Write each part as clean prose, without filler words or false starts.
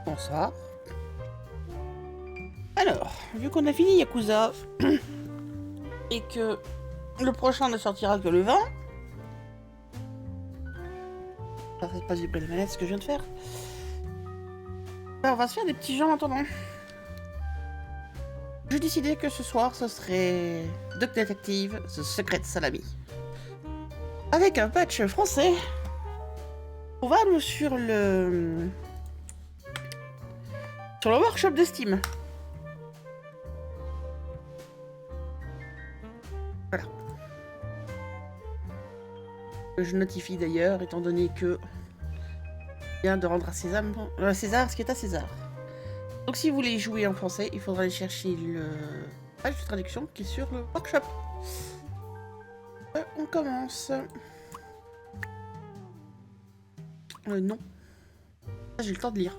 Bonsoir. Alors, vu qu'on a fini Yakuza et que le prochain ne sortira que le 20, ça c'est pas du bel manette ce que je viens de faire. Ben, on va se faire des petits jeux en attendant. J'ai décidé que ce soir ce serait Duck Detective, The Secret Salami. Avec un patch français. On va aller sur le workshop de Steam. Voilà. Je notifie d'ailleurs, étant donné que je viens de rendre à César ce qui est à César. Donc si vous voulez jouer en français, il faudra aller chercher le page de traduction qui est sur le workshop. On commence. Non. Ça, j'ai le temps de lire.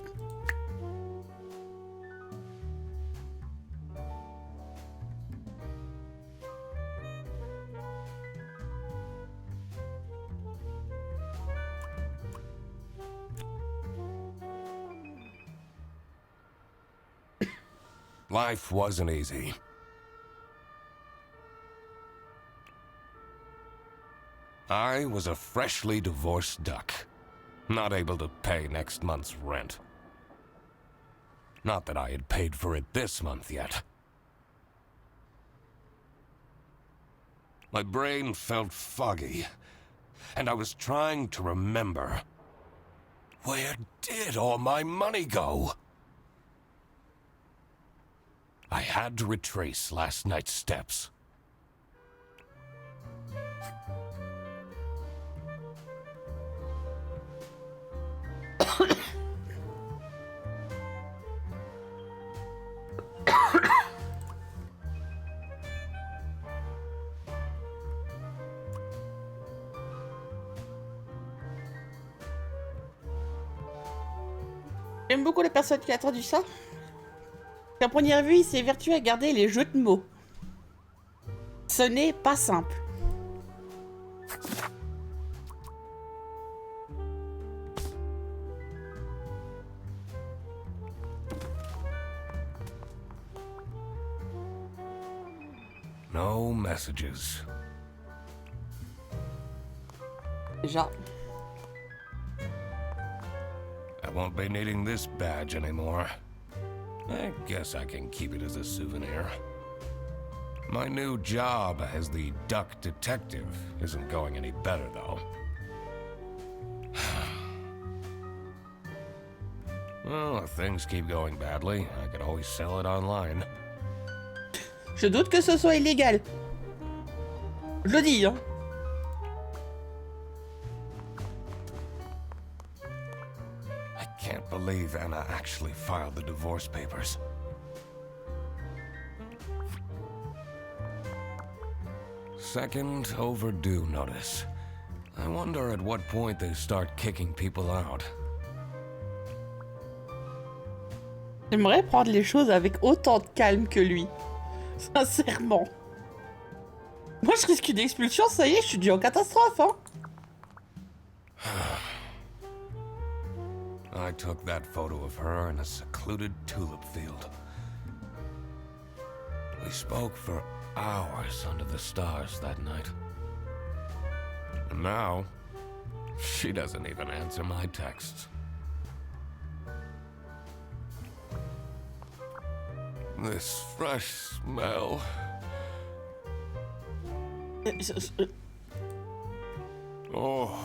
Life wasn't easy. I was a freshly divorced duck, not able to pay next month's rent. Not that I had paid for it this month yet. My brain felt foggy, and I was trying to remember. Where did all my money go? I had to retrace last night's steps. J'aime beaucoup la personne qui a traduit ça. À première vue, il s'est vertueux à garder les jeux de mots. Ce n'est pas simple. No messages. Déjà. I won't be needing this badge anymore. I guess I can keep it as a souvenir. My new job as the duck detective isn't going any better, though. Well, if things keep going badly, I could always sell it online. Je doute que ce soit illégal. Je le dis, hein. I can't believe Anna actually filed the divorce papers. Second overdue notice. I wonder at what point they start kicking people out. J'aimerais prendre les choses avec autant de calme que lui. Sincèrement. Moi, je risque une expulsion, ça y est, je suis dû en catastrophe, hein. I took that photo of her in a secluded tulip field. We spoke for hours under the stars that night. And now, she doesn't even answer my texts. This fresh smell. Oh,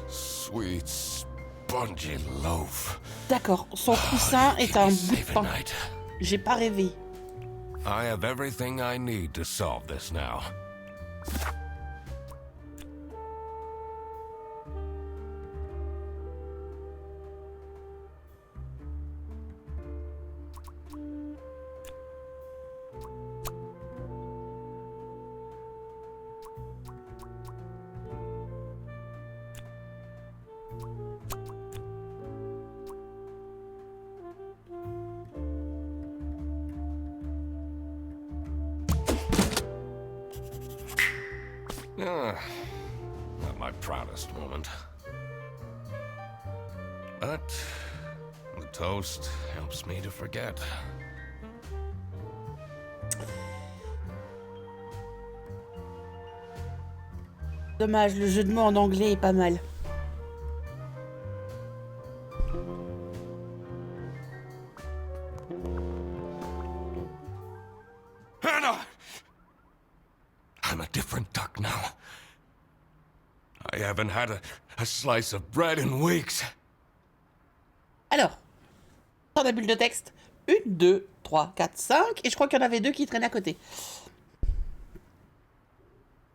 sweet spongy loaf. D'accord, son coussin est un bout de pain. J'ai pas rêvé. I have everything I need to solve this now. Not my proudest moment. But the toast helps me to forget. Dommage, le jeu de mots en anglais est pas mal. Hannah! I'm a different duck now. I haven't had a slice of bread in weeks. Alors, dans la bulle de texte, 1, 2, 3, 4, 5, et je crois qu'il y en avait 2 qui traînaient à côté.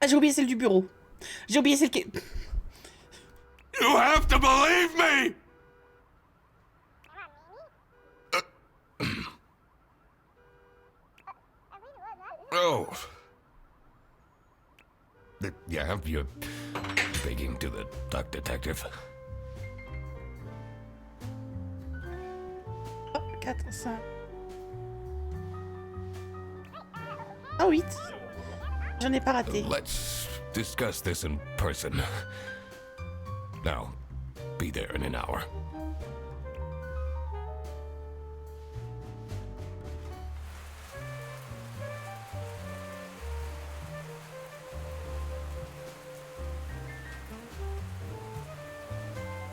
Ah, j'ai oublié celle du bureau. J'ai oublié celle qui... You have to believe me! Oh. Yeah, you're speaking to the duck detective. 4, 5... Ah, 8. J'en ai pas raté. Let's discuss this in person. Now, be there in an hour.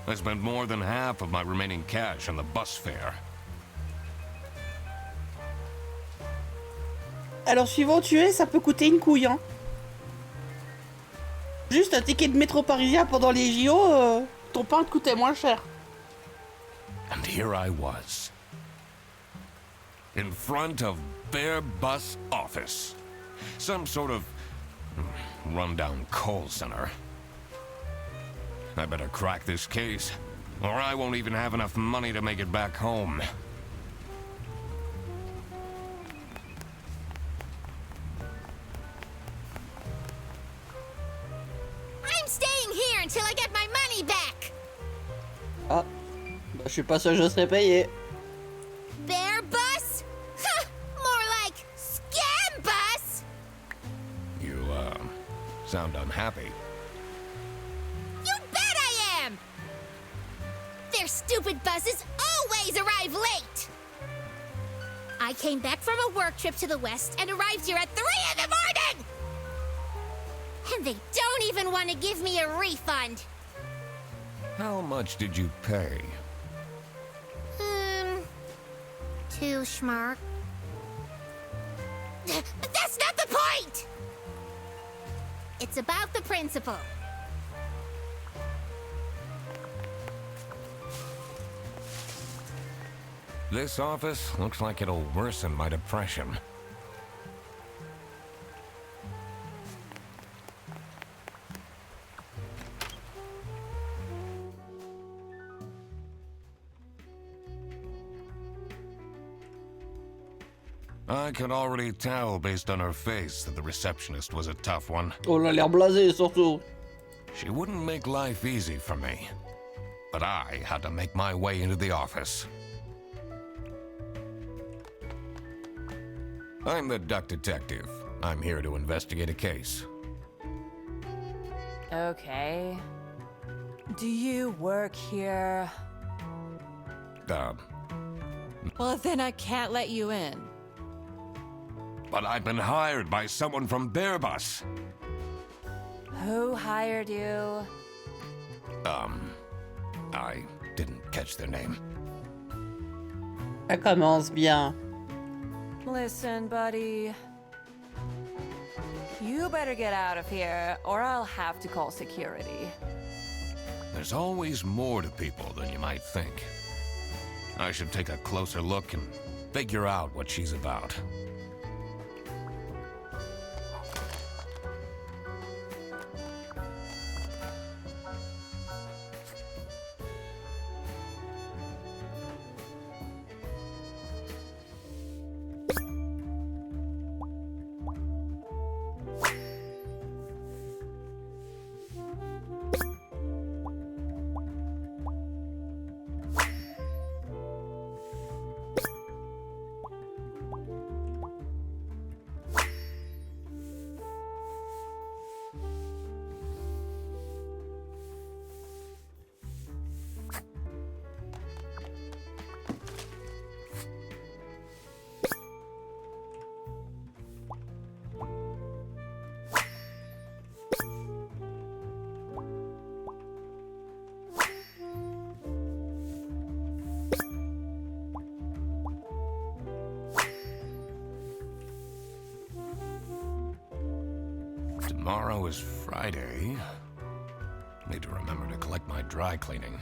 I spent more than half of my remaining cash on the bus fare. Alors, suivant où tu es, ça peut coûter une couille, hein. Juste un ticket de métro parisien pendant les JO, ton pain te coûtait moins cher. And here I was, in front of their bus office. Some sort of rundown call center. I better crack this case, or I won't even have enough money to make it back home. I'm staying here until I get my money back. Ah, bah, je suis pas sûr que je serais payé. Bear bus? Huh, more like scam bus. You, sound unhappy. You bet I am. Their stupid buses always arrive late. I came back from a work trip to the west and arrived here at 3 in the morning. And they don't even want to give me a refund. How much did you pay? 2 schmark. But that's not the point! It's about the principle. This office looks like it'll worsen my depression. I could already tell based on her face that the receptionist was a tough one. Oh, elle a l'air blasée, surtout. She wouldn't make life easy for me, but I had to make my way into the office. I'm the duck detective. I'm here to investigate a case. Okay. Do you work here? Well, then I can't let you in. But I've been hired by someone from their bus. Who hired you? I didn't catch their name. Ça commence bien. Listen, buddy. You better get out of here, or I'll have to call security. There's always more to people than you might think. I should take a closer look and figure out what she's about. Tomorrow is Friday. Need to remember to collect my dry cleaning.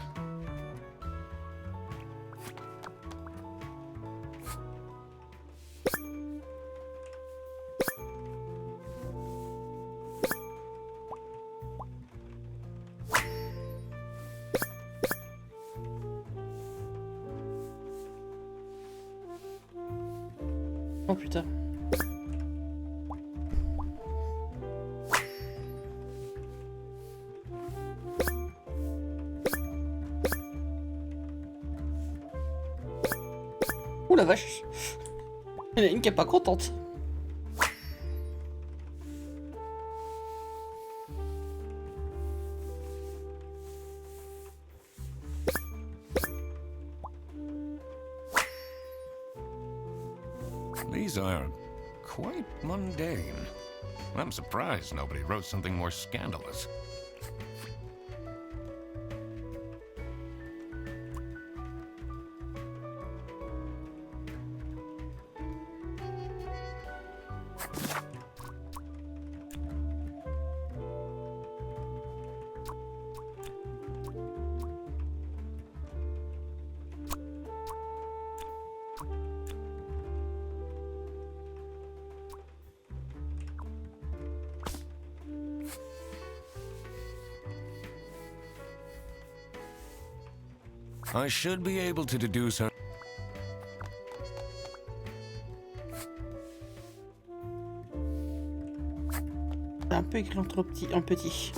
Oh putain. Oh la vache. Il y en a une qui est pas contente. These are quite mundane. I'm surprised nobody wrote something more scandalous. I should be able to deduce her. C'est un peu écrit en petit.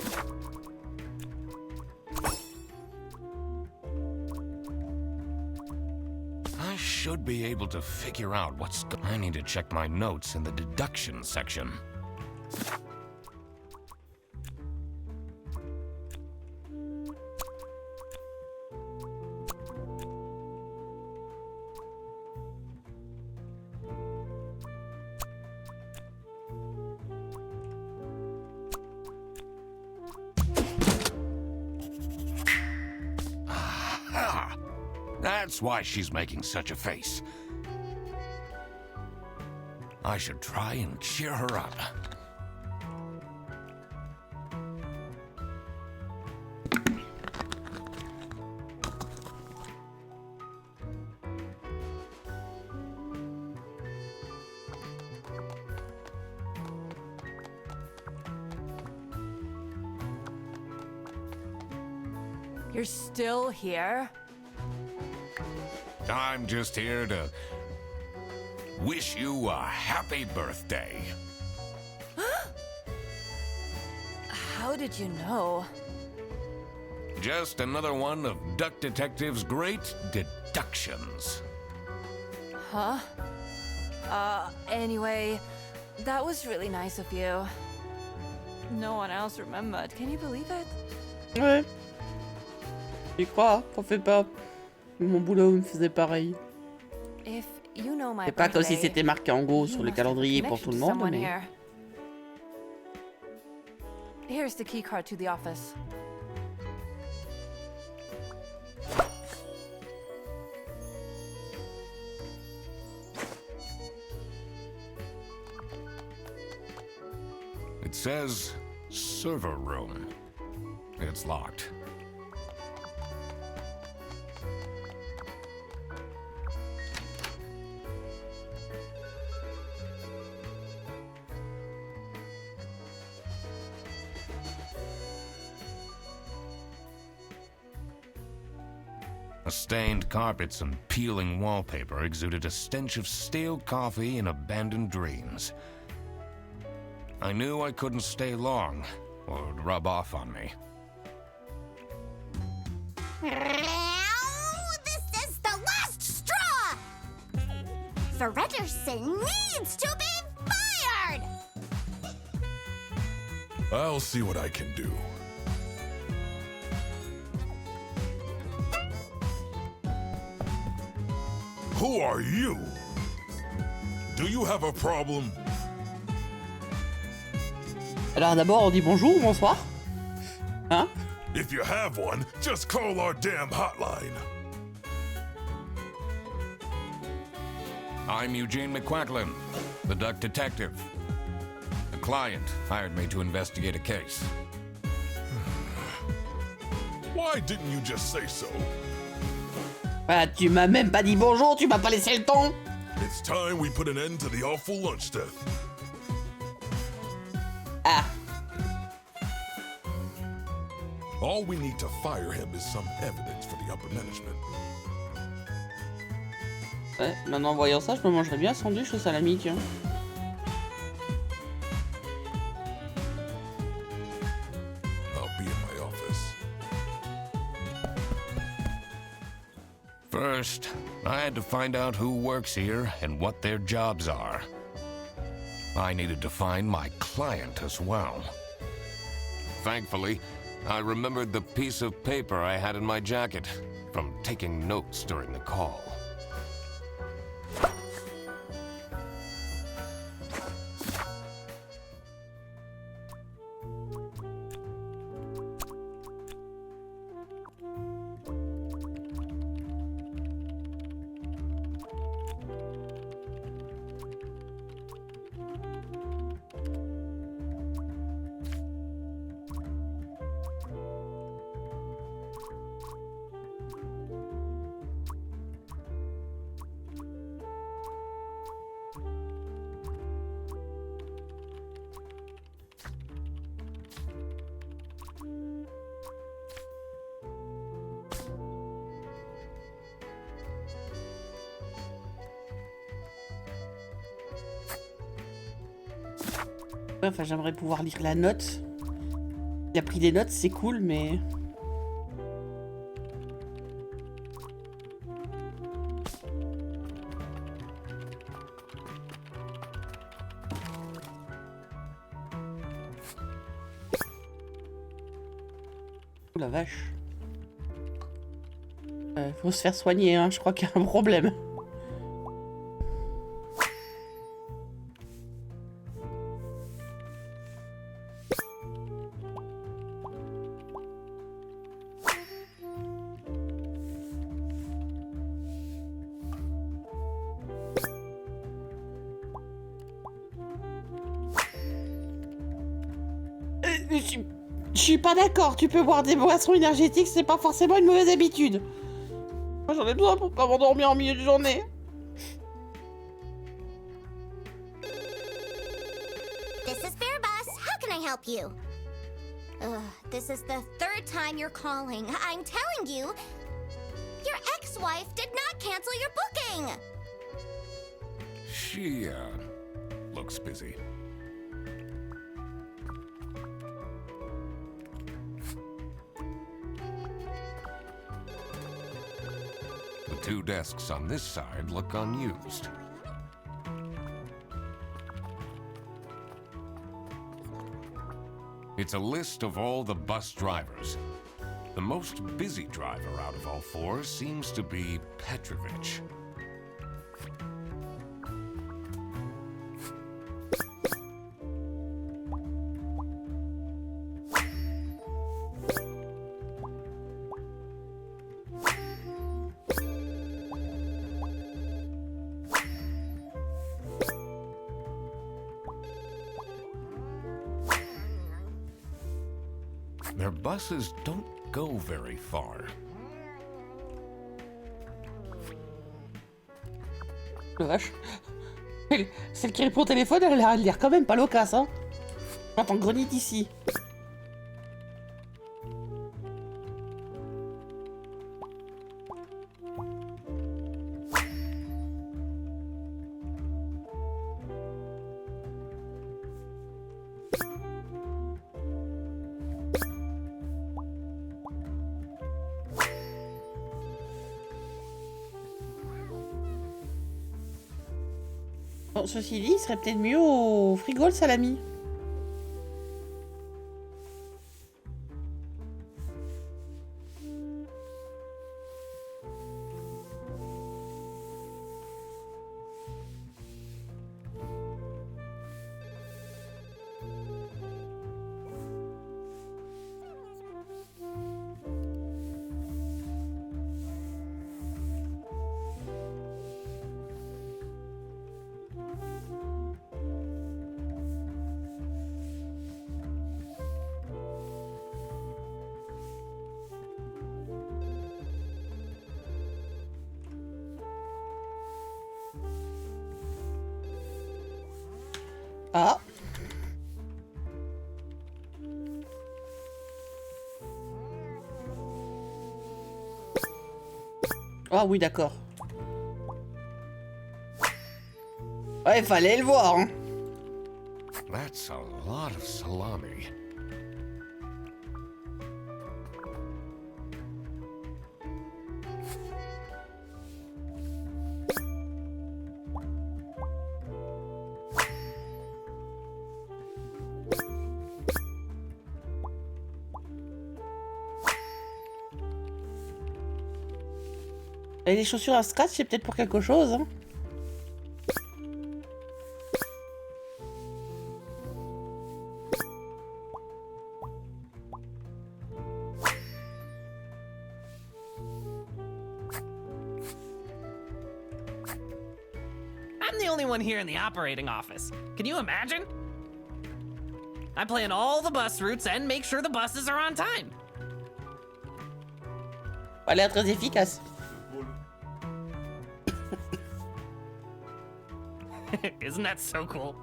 I should be able to figure out what's I need to check my notes in the deduction section. That's why she's making such a face. I should try and cheer her up. You're still here? I'm just here to wish you a happy birthday. How did you know? Just another one of Duck Detective's great deductions. Huh? Anyway, that was really nice of you. No one else remembered. Can you believe it? Ouais. Tu crois? T'en fais pas. Mon boulot me faisait pareil. If you know my C'est pas comme si birthday, c'était marqué en gros sur you le must have a calendrier pour connection tout le to monde, someone mais... here. Here's the key card to the office. It says server room. It's locked. The stained carpets and peeling wallpaper exuded a stench of stale coffee and abandoned dreams. I knew I couldn't stay long, or it would rub off on me. This is the last straw! Fredderson needs to be fired! I'll see what I can do. Who are you? Do you have a problem? Alors d'abord on dit bonjour ou bonsoir. Hein? If you have one, just call our damn hotline. I'm Eugene McQuacklin, the Duck Detective. The client hired me to investigate a case. Why didn't you just say so? Ah, tu m'as même pas dit bonjour, tu m'as pas laissé le temps. It's time we put an end to the awful lunch death. Ah, All we need to fire him is some evidence for the upper management. ouais, maintenant en voyant ça, je me mangerais bien un sandwich au salami, tiens. I'll be in my office. First, I had to find out who works here and what their jobs are. I needed to find my client as well. Thankfully, I remembered the piece of paper I had in my jacket from taking notes during the call. Ouais, enfin, j'aimerais pouvoir lire la note. Il a pris des notes, c'est cool, mais... Oh la vache. Faut se faire soigner, hein. Je crois qu'il y a un problème. Je suis pas d'accord, tu peux boire des boissons énergétiques, c'est pas forcément une mauvaise habitude. Moi j'en ai besoin pour pas m'endormir en milieu de journée. This is Fair Bus. How can I help you? This is the third time you're calling. I'm telling you, your ex-wife did not cancel your booking. She, looks busy. The two desks on this side look unused. It's a list of all the bus drivers. The most busy driver out of all four seems to be Petrovich. Their buses don't go very far. La vache. Celle qui répond au téléphone, elle a l'air quand même pas loquace, hein. J'entends grogner d'ici. Bon, ceci dit, il serait peut-être mieux au frigo le salami. Ah. Ah oui, d'accord. Ouais, fallait le voir, hein. That's a lot of salami. Et les chaussures à scratch, c'est peut-être pour quelque chose, hein. I'm the only one here in the operating office. Can you imagine? I plan all the bus routes and make sure the buses are on time. Ça a l'air très efficace. Isn't that so cool?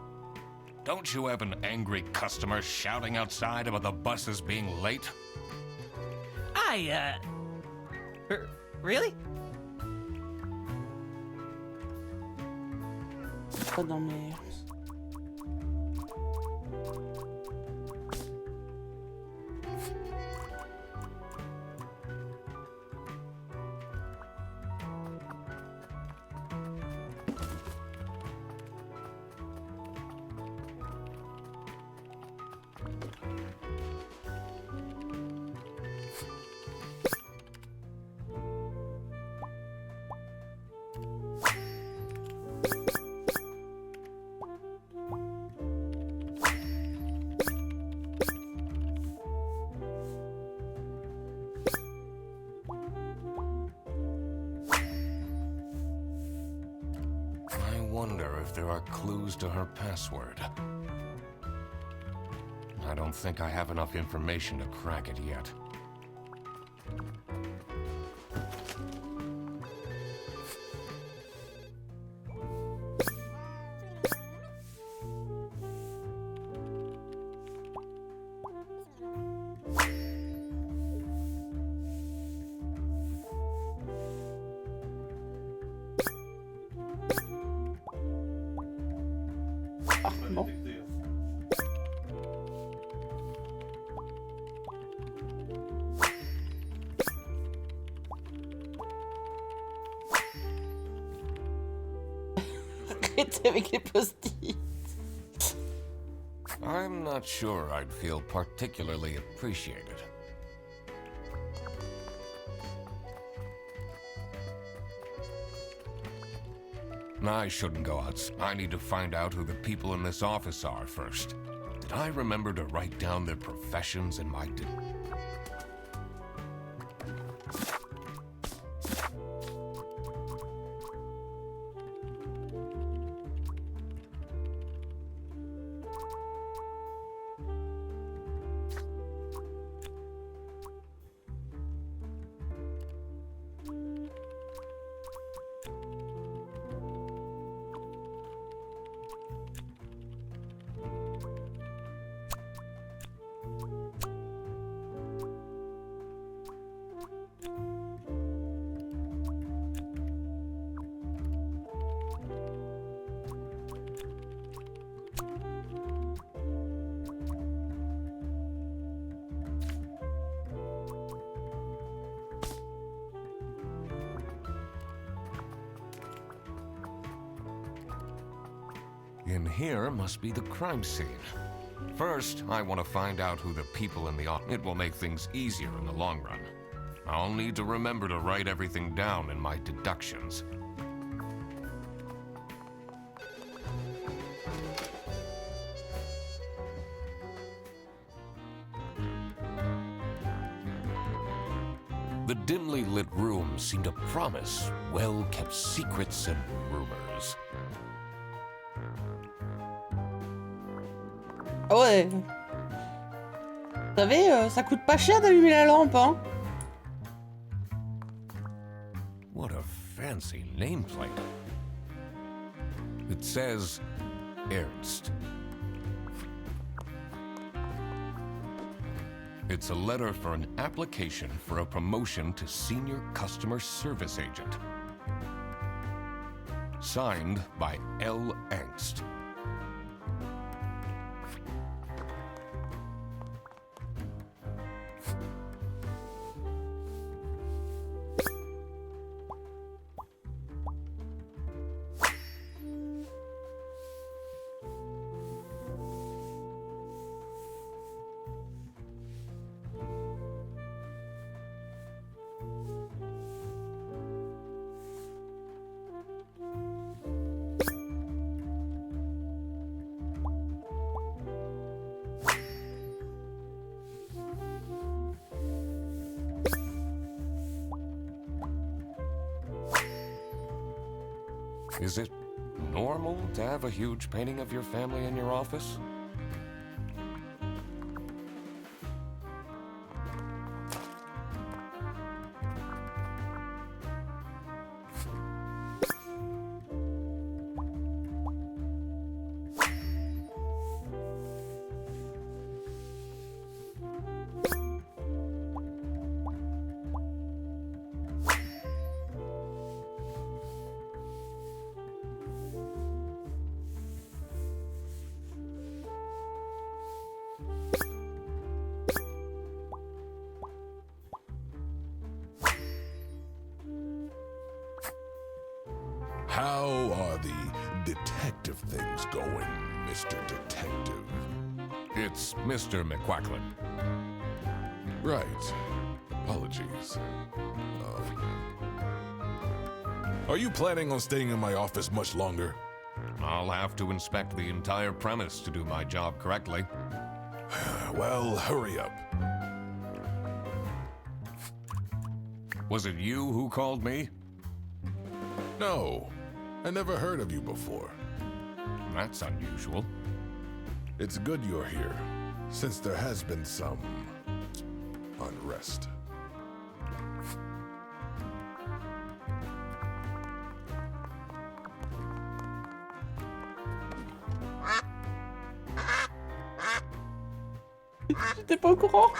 Don't you have an angry customer shouting outside about the buses being late? Really? Pas dans mes... I wonder if there are clues to her password. I don't think I have enough information to crack it yet. Ah, bon. Arrêtez avec les post-it. I'm not sure I'd feel particularly appreciated. I shouldn't go out. I need to find out who the people in this office are first. Did I remember to write down their professions in my... In here must be the crime scene. First, I want to find out who the people in the office... It will make things easier in the long run. I'll need to remember to write everything down in my deductions. The dimly lit rooms seem to promise well-kept secrets and rumors. Ah ouais. Vous savez, ça coûte pas cher d'allumer la lampe, hein. What a fancy nameplate. It says Ernst. It's a letter for an application for a promotion to Senior Customer Service Agent. Signed by L. Angst. Is it normal to have a huge painting of your family in your office? How are the detective things going, Mr. Detective? It's Mr. McQuacklin. Right. Apologies. Are you planning on staying in my office much longer? I'll have to inspect the entire premise to do my job correctly. Well, hurry up. Was it you who called me? No, I never heard of you before. That's unusual. It's good you're here, since there has been some unrest. J'étais pas au courant.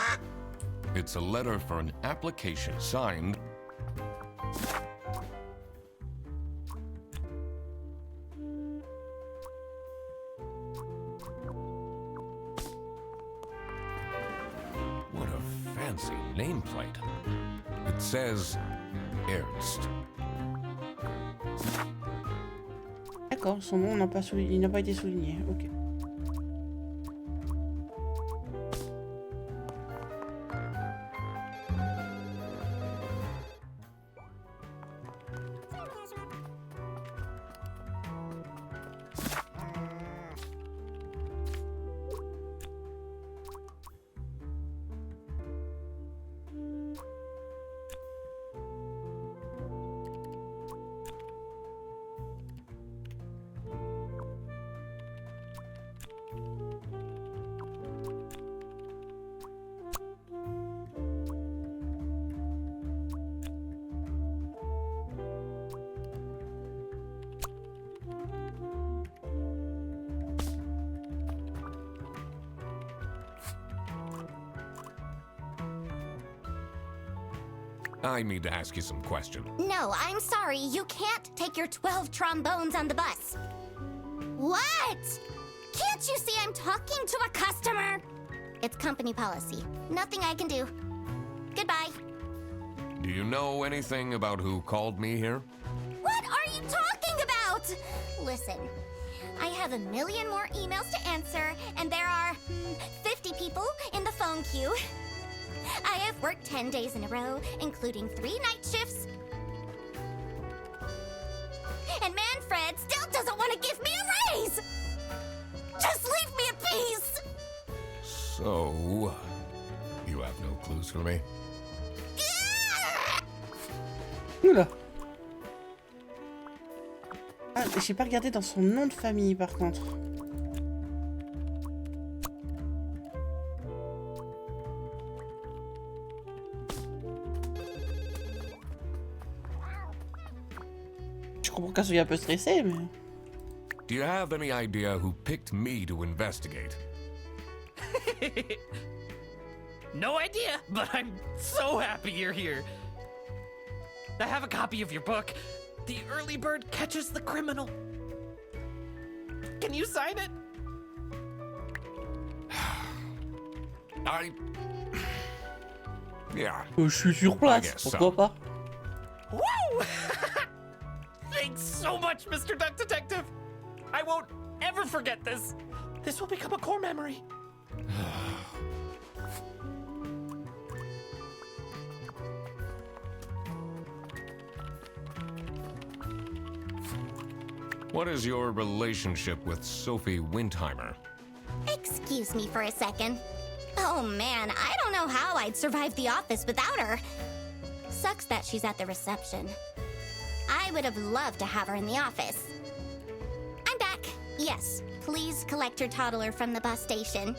It's a letter for an application signed. What a fancy nameplate. It says Ernst. D'accord, son nom n'a pas, il n'a pas été souligné. Ok. I need to ask you some questions. No, I'm sorry. You can't take your 12 trombones on the bus. What? Can't you see I'm talking to a customer? It's company policy. Nothing I can do. Goodbye. Do you know anything about who called me here? What are you talking about? Listen, I have a million more emails to answer, and there are 50 people in the phone queue. I have worked 10 days in a row, including 3 night shifts. And Manfred still doesn't want to give me a raise! Just leave me in peace! So, you have no clues for me? Oula. Ah, j'ai pas regardé dans son nom de famille par contre. Je comprends qu'elle soit un peu stressée, mais... Do you have any idea who picked me to investigate? No idea, but I'm so happy you're here. I have a copy of your book. The early bird catches the criminal. Can you sign it? Yeah. Je suis sur place, guess so. pourquoi pas? Woo! Thanks so much, Mr. Duck Detective. I won't ever forget this. This will become a core memory. What is your relationship with Sophie Windheimer? Excuse me for a second. Oh man, I don't know how I'd survive the office without her. Sucks that she's at the reception. I would have loved to have her in the office. I'm back. Yes, please collect your toddler from the bus station.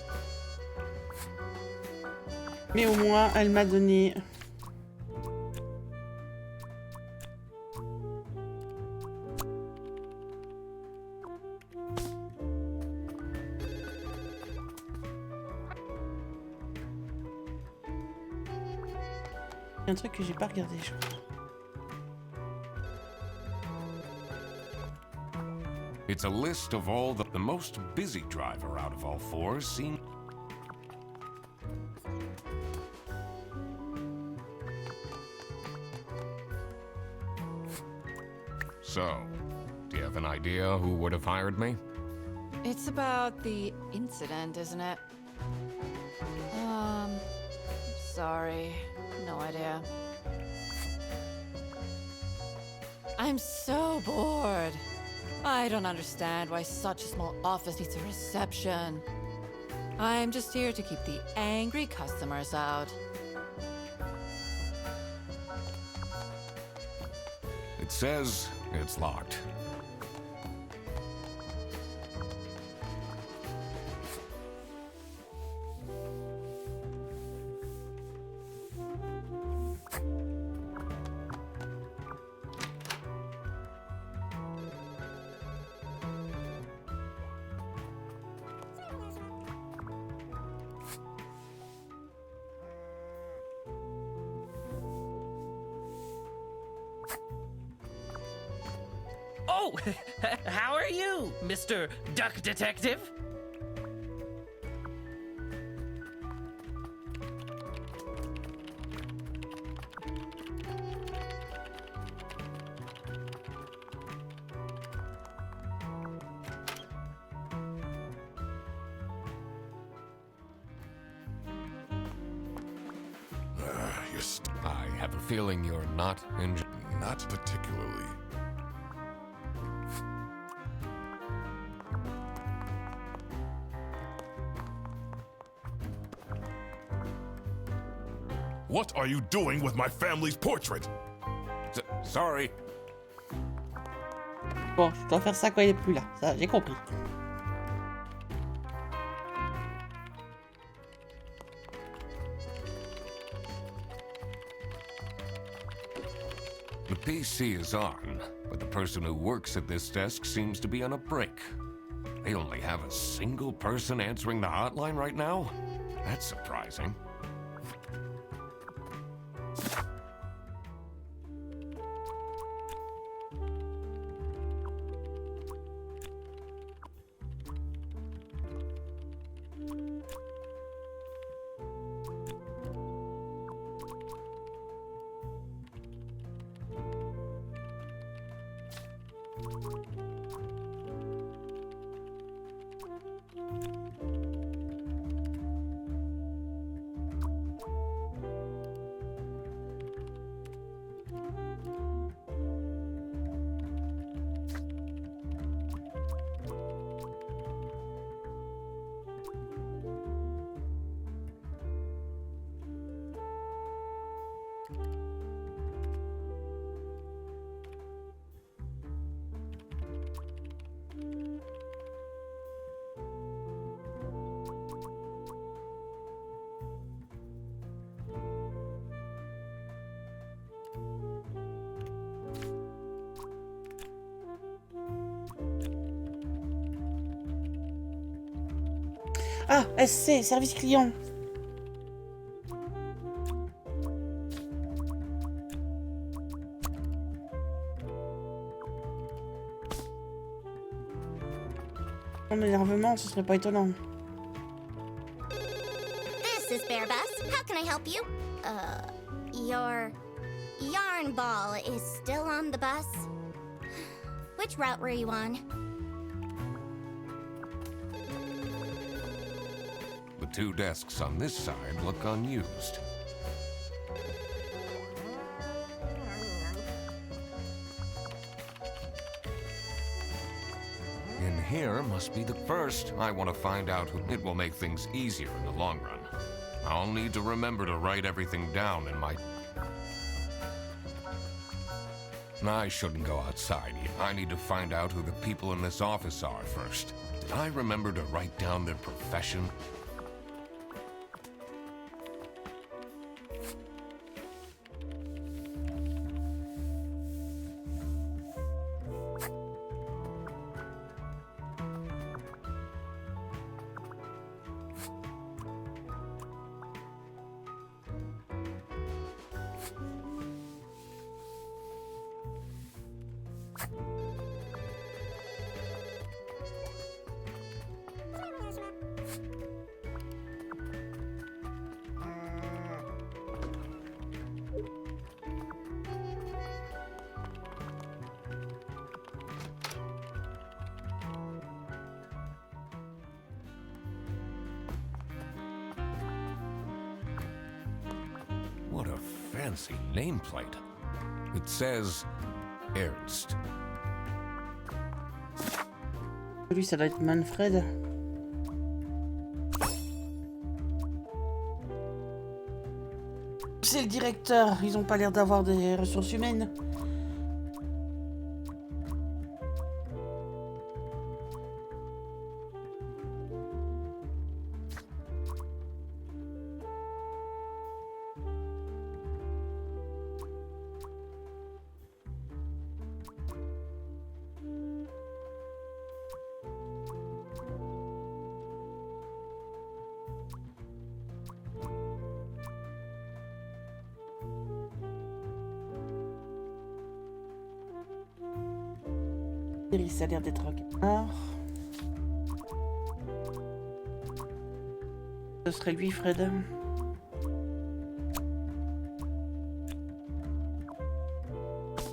Mais au moins, elle m'a donné... Il y a un truc que j'ai pas regardé, je crois. It's a list of all the most busy driver out of all four seem... So, do you have an idea who would have hired me? It's about the incident, isn't it? Sorry. No idea. I'm so bored. I don't understand why such a small office needs a reception. I'm just here to keep the angry customers out. It says it's locked. Oh, how are you, Mr. Duck Detective? I have a feeling you're not enjoying. Not particularly. What are you doing with my family's portrait? Sorry. Bon, je dois faire ça quand il est plus là. Ça, j'ai compris. The PC is on, but the person who works at this desk seems to be on a break. They only have a single person answering the hotline right now? That's surprising. Ah, SC, service client. Son énervement, ce serait pas étonnant. This is Bear Bus. How can I help you? Your yarn ball is still on the bus? Which route were you on? The 2 desks on this side look unused. In here must be the first. I want to find out who. It will make things easier in the long run. I'll need to remember to write everything down in my... I shouldn't go outside yet. I need to find out who the people in this office are first. Did I remember to write down their profession? What a fancy nameplate. It says Ernst. Lui, ça doit être Manfred. C'est le directeur. Ils ont pas l'air d'avoir des ressources humaines. Ça a l'air d'être un canard. Ce serait lui, Fred.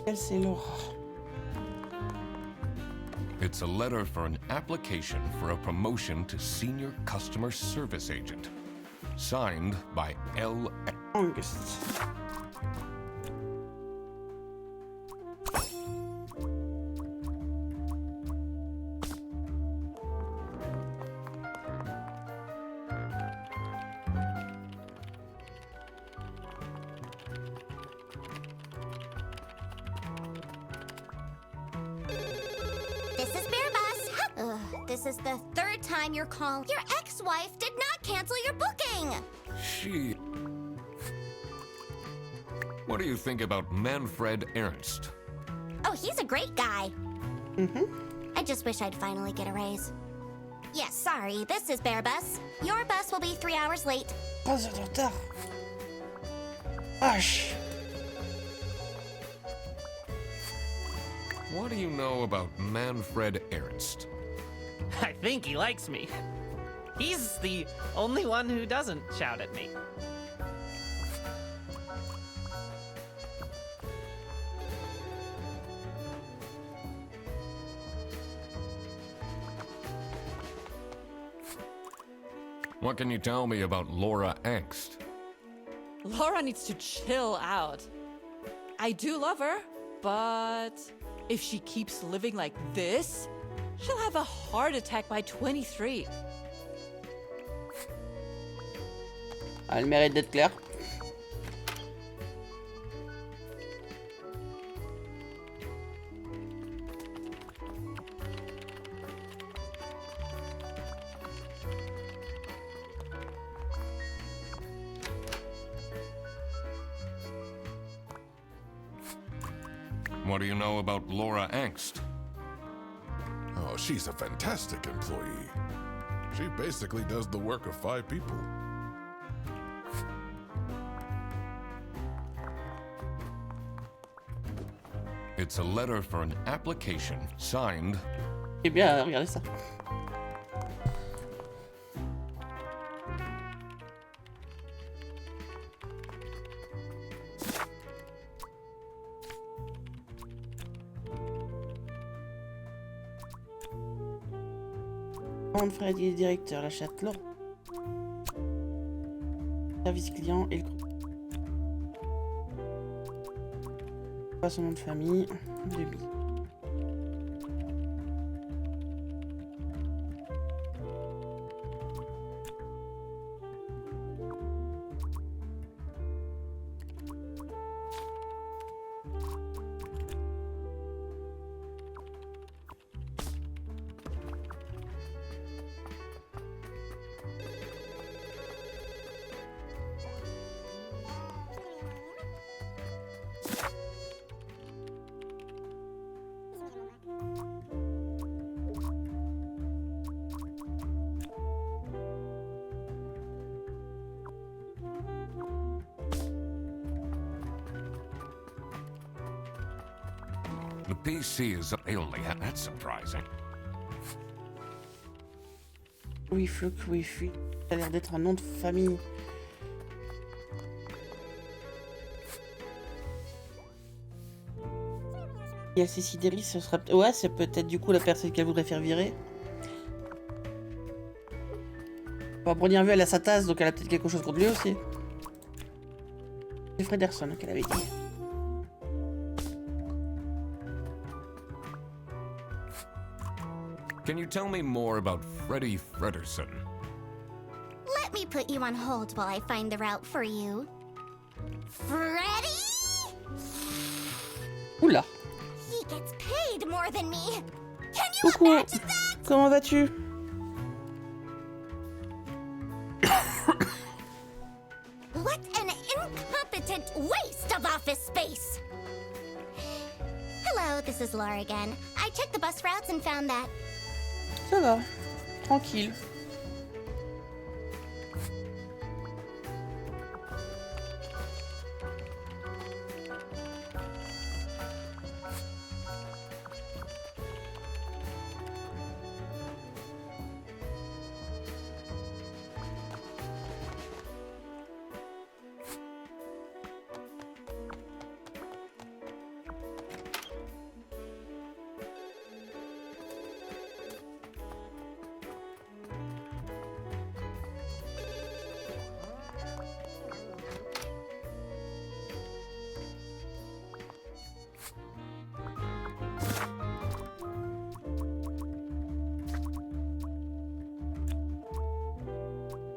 Elle, c'est Laura. It's a letter for an application for a promotion to senior customer service agent. Signed by L. August. This is Bear Bus. This is the 3rd time you're calling. Your ex-wife did not cancel your booking. She... What do you think about Manfred Ernst? Oh, he's a great guy. I just wish I'd finally get a raise. Yes, sorry, this is Bear Bus. Your bus will be 3 hours late. 3 heures de retard. Vache. What do you know about Manfred Ernst? I think he likes me. He's the only one who doesn't shout at me. What can you tell me about Laura Angst? Laura needs to chill out. I do love her, but if she keeps living like this, she'll have a heart attack by 23. Elle mérite d'être claire. What do you know about Laura Angst? Oh, she's a fantastic employee. She basically does the work of 5 people. It's a letter for an application signed. Eh bien, regardez ça. Fred, il est directeur, la chatte Laurent. Service client et le groupe. Pas son nom de famille. Demi. The PC is that's surprising. Oui, Flouk, oui, Fui. Ça a l'air d'être un nom de famille. Il y a Cécideris, ce sera... Ouais, c'est peut-être du coup la personne qu'elle voudrait faire virer. Bon, à première vue, elle a sa tasse, donc elle a peut-être quelque chose contre lui aussi. C'est Frederson qu'elle avait dit. Can you tell me more about Freddie Frederson? Let me put you on hold while I find the route for you. Freddy? Oula. He gets paid more than me. Can you Coucou. imagine that? Comment vas-tu? What an incompetent waste of office space! Hello, this is Laura again. I checked the bus routes and found that. Ça va. Tranquille.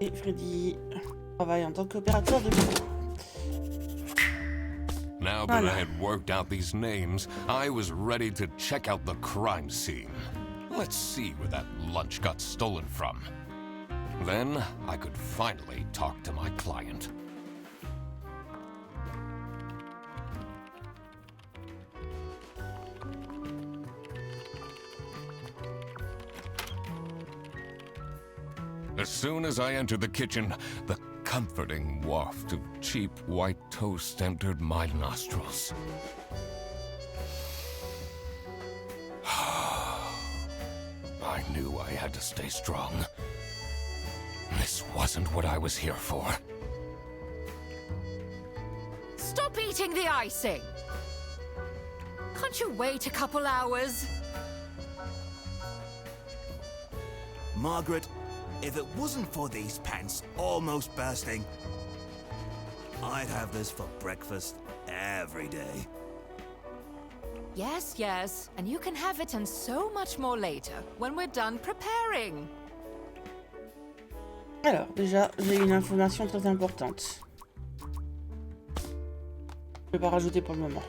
Et Freddy travaille en tant qu'opérateur de bureau. Now that I had worked out these names, I was ready to check out the crime scene. Let's see where that lunch got stolen from. Then I could finally talk to my client. As soon as I entered the kitchen, the comforting waft of cheap white toast entered my nostrils. I knew I had to stay strong. This wasn't what I was here for. Stop eating the icing! Can't you wait a couple hours? Margaret, if it wasn't for these pants almost bursting, I'd have this for breakfast every day. Yes, yes, and you can have it and so much more later, when we're done preparing. Alors, déjà, j'ai une information très importante. Je vais pas rajouter pour le moment.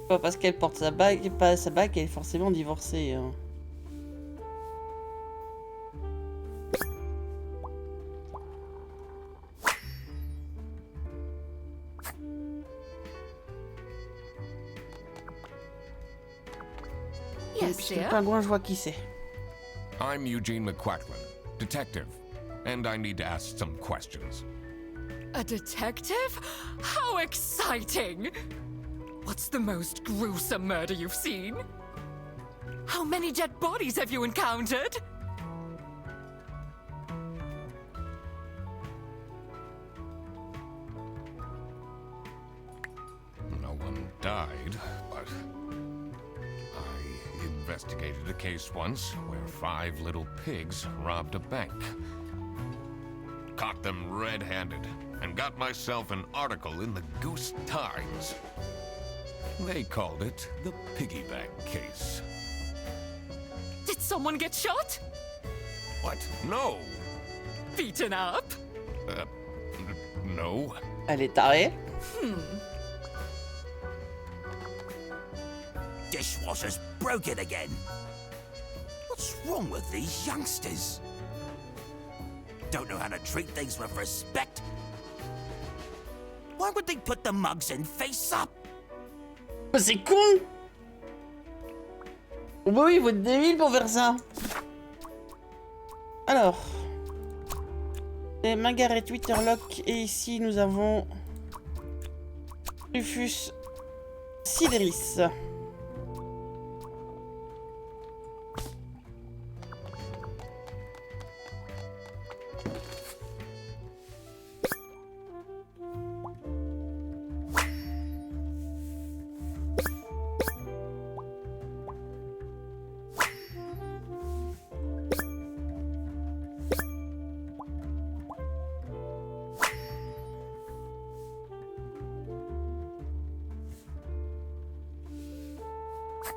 Pas parce qu'elle porte sa bague, pas sa bague, elle est forcément divorcée. Hein. Yes, Puisque le dear. pingouin, je vois qui c'est. I'm Eugene McQuacklin, detective. and I need to ask some questions. A detective? How exciting! What's the most gruesome murder you've seen? How many dead bodies have you encountered? No one died, but I investigated a case once where 5 little pigs robbed a bank. Caught them red-handed and got myself an article in the Goose Times. They called it the piggy bank case. Did someone get shot? What? No! Beaten up? No. Elle est tarée. Dishwasher's broken again. What's wrong with these youngsters? Don't know how to treat things with respect. Why would they put the mugs in face up? C'est con. Bah oui, il faut être débile pour faire ça. Alors. C'est Margaret Whitterlock. Et ici, nous avons... Rufus Sideris.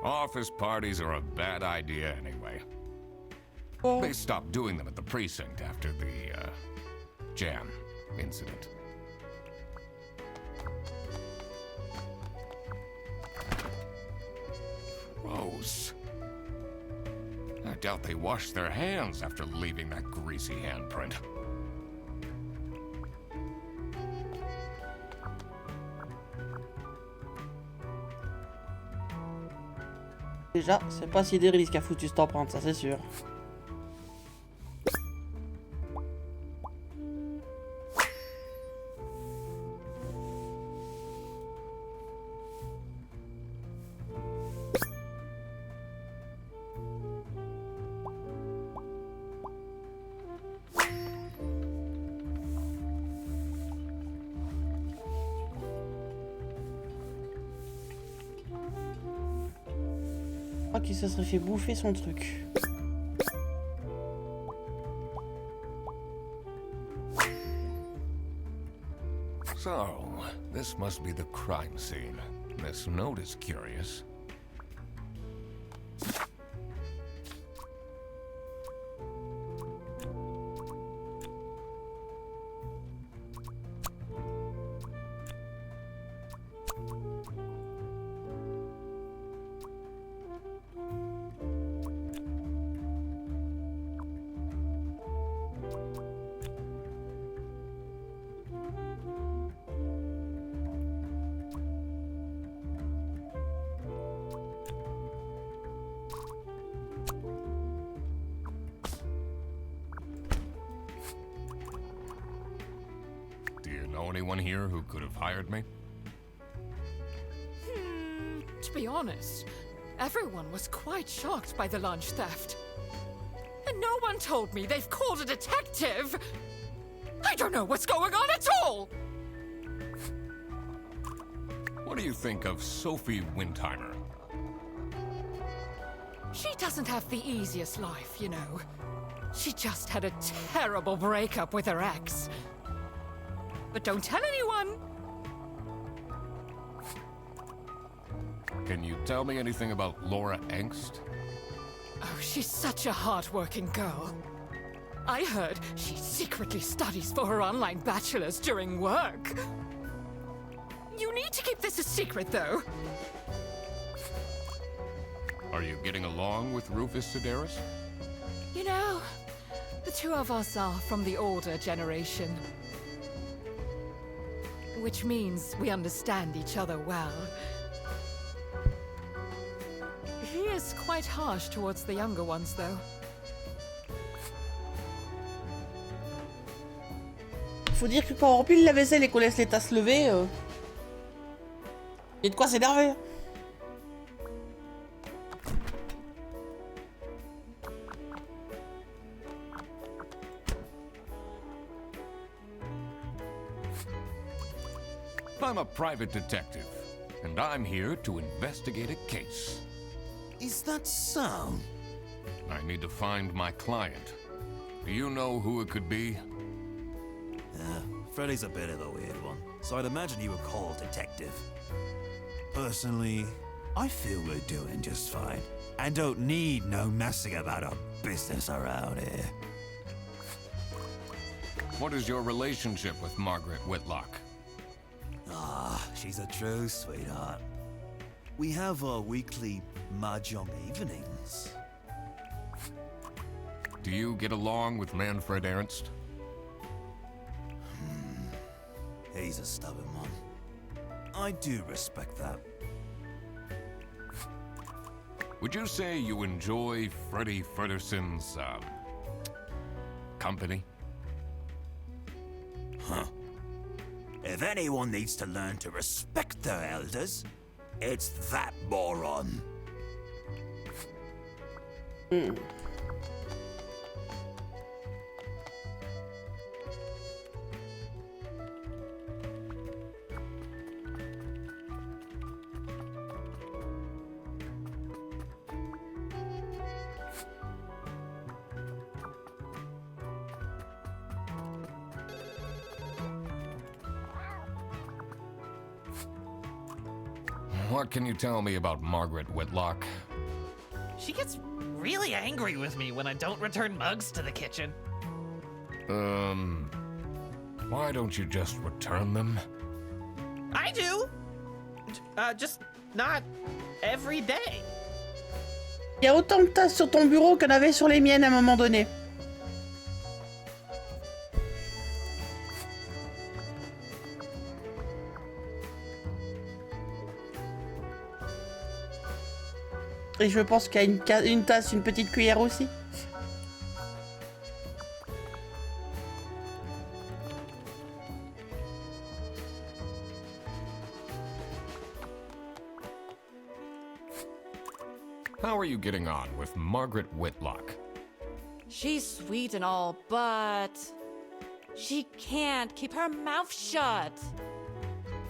Office parties are a bad idea anyway. Oh. They stopped doing them at the precinct after the, jam incident. Gross. I doubt they washed their hands after leaving that greasy handprint. Déjà, c'est pas Sideris qui a foutu cette empreinte, ça c'est sûr. Je crois qu'il se serait fait bouffer son truc. So, this must be the crime scene. This note is curious. Do you know anyone here who could have hired me? To be honest, everyone was quite shocked by the lunch theft. And no one told me they've called a detective! I don't know what's going on at all! What do you think of Sophie Windheimer? She doesn't have the easiest life, you know. She just had a terrible breakup with her ex. But don't tell anyone! Can you tell me anything about Laura Angst? Oh, she's such a hard-working girl. I heard she secretly studies for her online bachelor's during work. You need to keep this a secret, though. Are you getting along with Rufus Sideris? You know, the two of us are from the older generation. Which means we understand each other well. He is quite harsh towards the younger ones, though. Faut dire que quand on remplit le lave-vaisselle et qu'on laisse les tasses levées, y a de quoi s'énerver. I'm a private detective, and I'm here to investigate a case. Is that so? I need to find my client. Do you know who it could be? Freddy's a bit of a weird one, so I'd imagine you would call detective. Personally, I feel we're doing just fine, and don't need no messing about our business around here. What is your relationship with Margaret Whitlock? She's a true sweetheart. We have our weekly mahjong evenings. Do you get along with Manfred Ernst? He's a stubborn one. I do respect that. Would you say you enjoy Freddie Ferguson's, company? If anyone needs to learn to respect their elders, it's that moron. What can you tell me about Margaret Whitlock? She gets really angry with me when I don't return mugs to the kitchen. Why don't you just return them? I do! Just not every day. Il y a autant de tasses sur ton bureau qu'il y en avait sur les miennes à un moment donné. Et je pense qu'il y a une tasse, une petite cuillère aussi. How are you getting on with Margaret Whitlock? She's sweet and all, but she can't keep her mouth shut.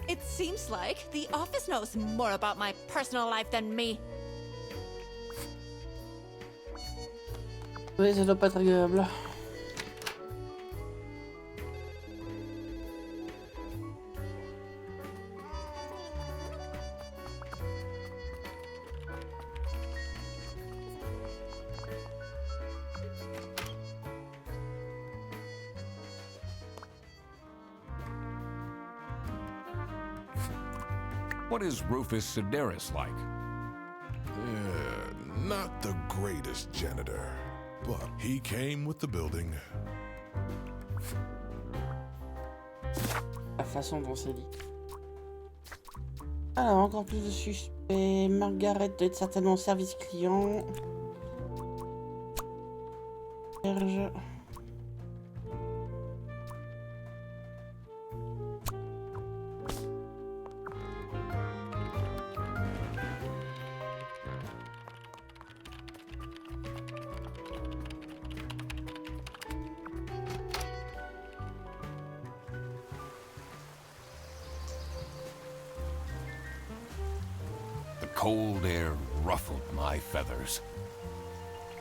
It seems like the office knows more about my personal life than me. Oui, ça doit pas être agréable. What is Rufus Sedaris like? Not the greatest janitor, but he came with the building. La façon dont c'est dit. Alors, encore plus de suspects. Margaret doit être certainement au service client. Serge. The cold air ruffled my feathers,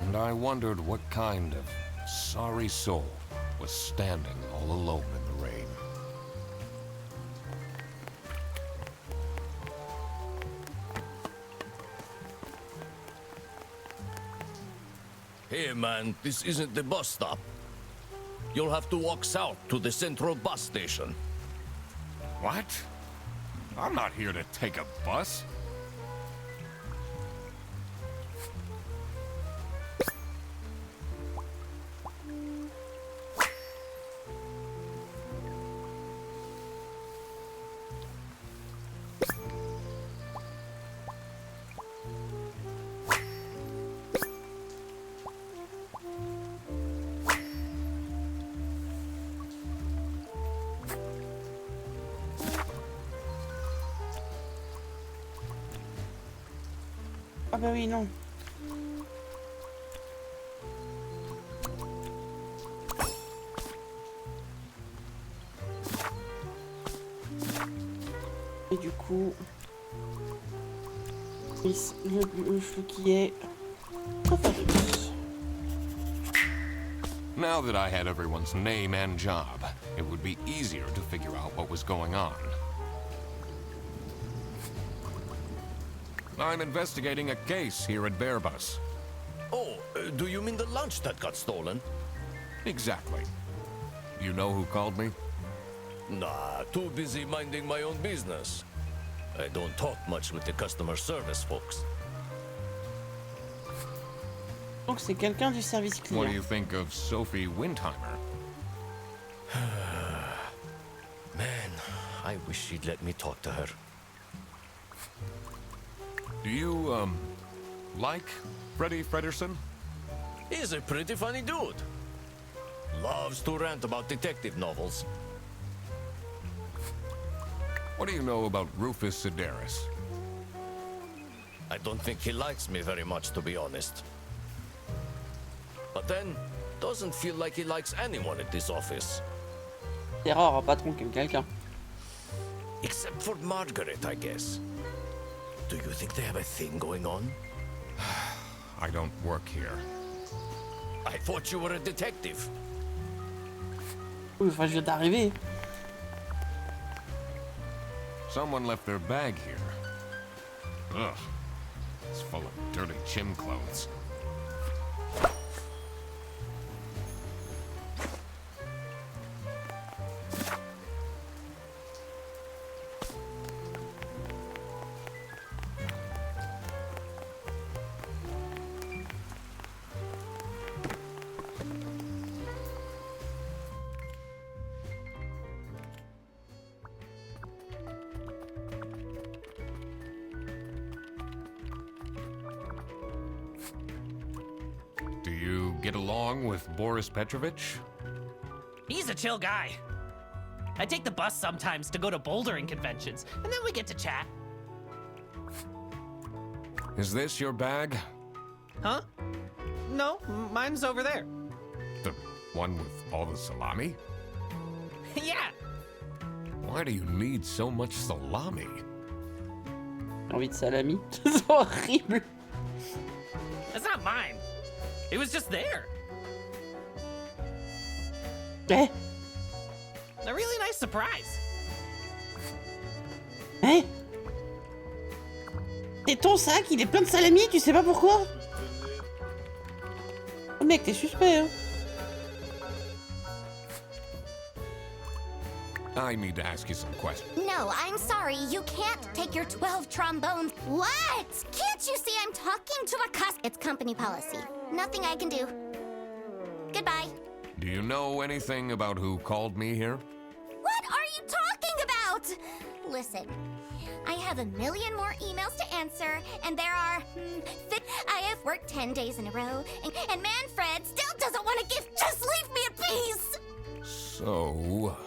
and I wondered what kind of sorry soul was standing all alone in the rain. Hey man, this isn't the bus stop. You'll have to walk south to the central bus station. What? I'm not here to take a bus. Ah bah oui, non. Et du coup... oui, le flou qui est... Now that I had everyone's name and job, it would be easier to figure out what was going on. I'm investigating a case here at Bearbus. Oh, do you mean the lunch that got stolen? Exactly. You know who called me? Nah, too busy minding my own business. I don't talk much with the customer service folks. Donc c'est quelqu'un du service What client. do you think of Sophie Windheimer? Man, I wish she'd let me talk to her. Do you, like Freddie Frederson? He's a pretty funny dude. Loves to rant about detective novels. What do you know about Rufus Sedaris? I don't think he likes me very much, to be honest. But then, doesn't feel like he likes anyone at this office. C'est rare un patron qui aime quelqu'un. Except for Margaret, I guess. Do you think they have a thing going on? I don't work here. I thought you were a detective. Oui, enfin, je viens d'arriver. Someone left their bag here. Ugh. It's full of dirty gym clothes. Do you get along with Boris Petrovich? He's a chill guy. I take the bus sometimes to go to bouldering conventions, and then we get to chat. Is this your bag? Huh? No, mine's over there. The one with all the salami? Yeah, Why do you need so much salami? J'ai envie de salami. C'est horrible. that's not mine. It was just there. Eh? A really nice surprise. Eh? C'est ton sac, il est plein de salami, tu sais pas pourquoi? Oh mec, t'es suspect, hein? I need to ask you some questions. No, I'm sorry. You can't take your 12 trombones. What? Can't you see I'm talking to a It's company policy. Nothing I can do. Goodbye. Do you know anything about who called me here? What are you talking about? Listen, I have a million more emails to answer, and there are... I have worked 10 days in a row, and Manfred still doesn't want to give... Just leave me in peace! So...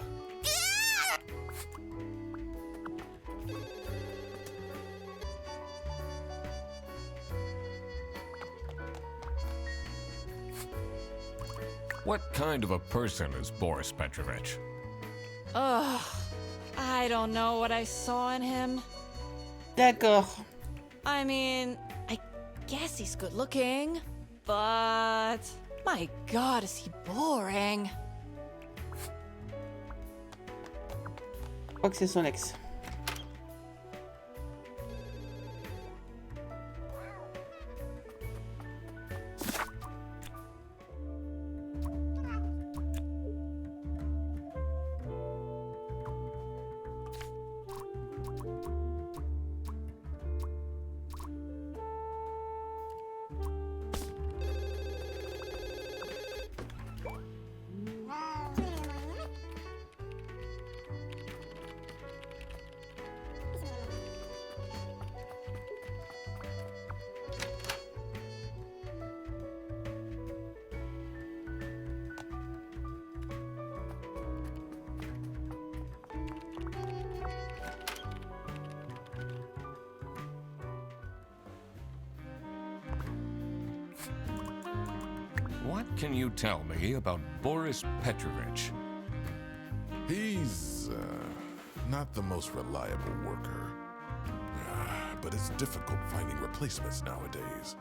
What kind of a person is Boris Petrovich? Ugh. I don't know what I saw in him. D'accord. I mean, I guess he's good looking, but my god, is he boring. Je crois que c'est son ex. What can you tell me about Boris Petrovich? He's not the most reliable worker. But it's difficult finding replacements nowadays.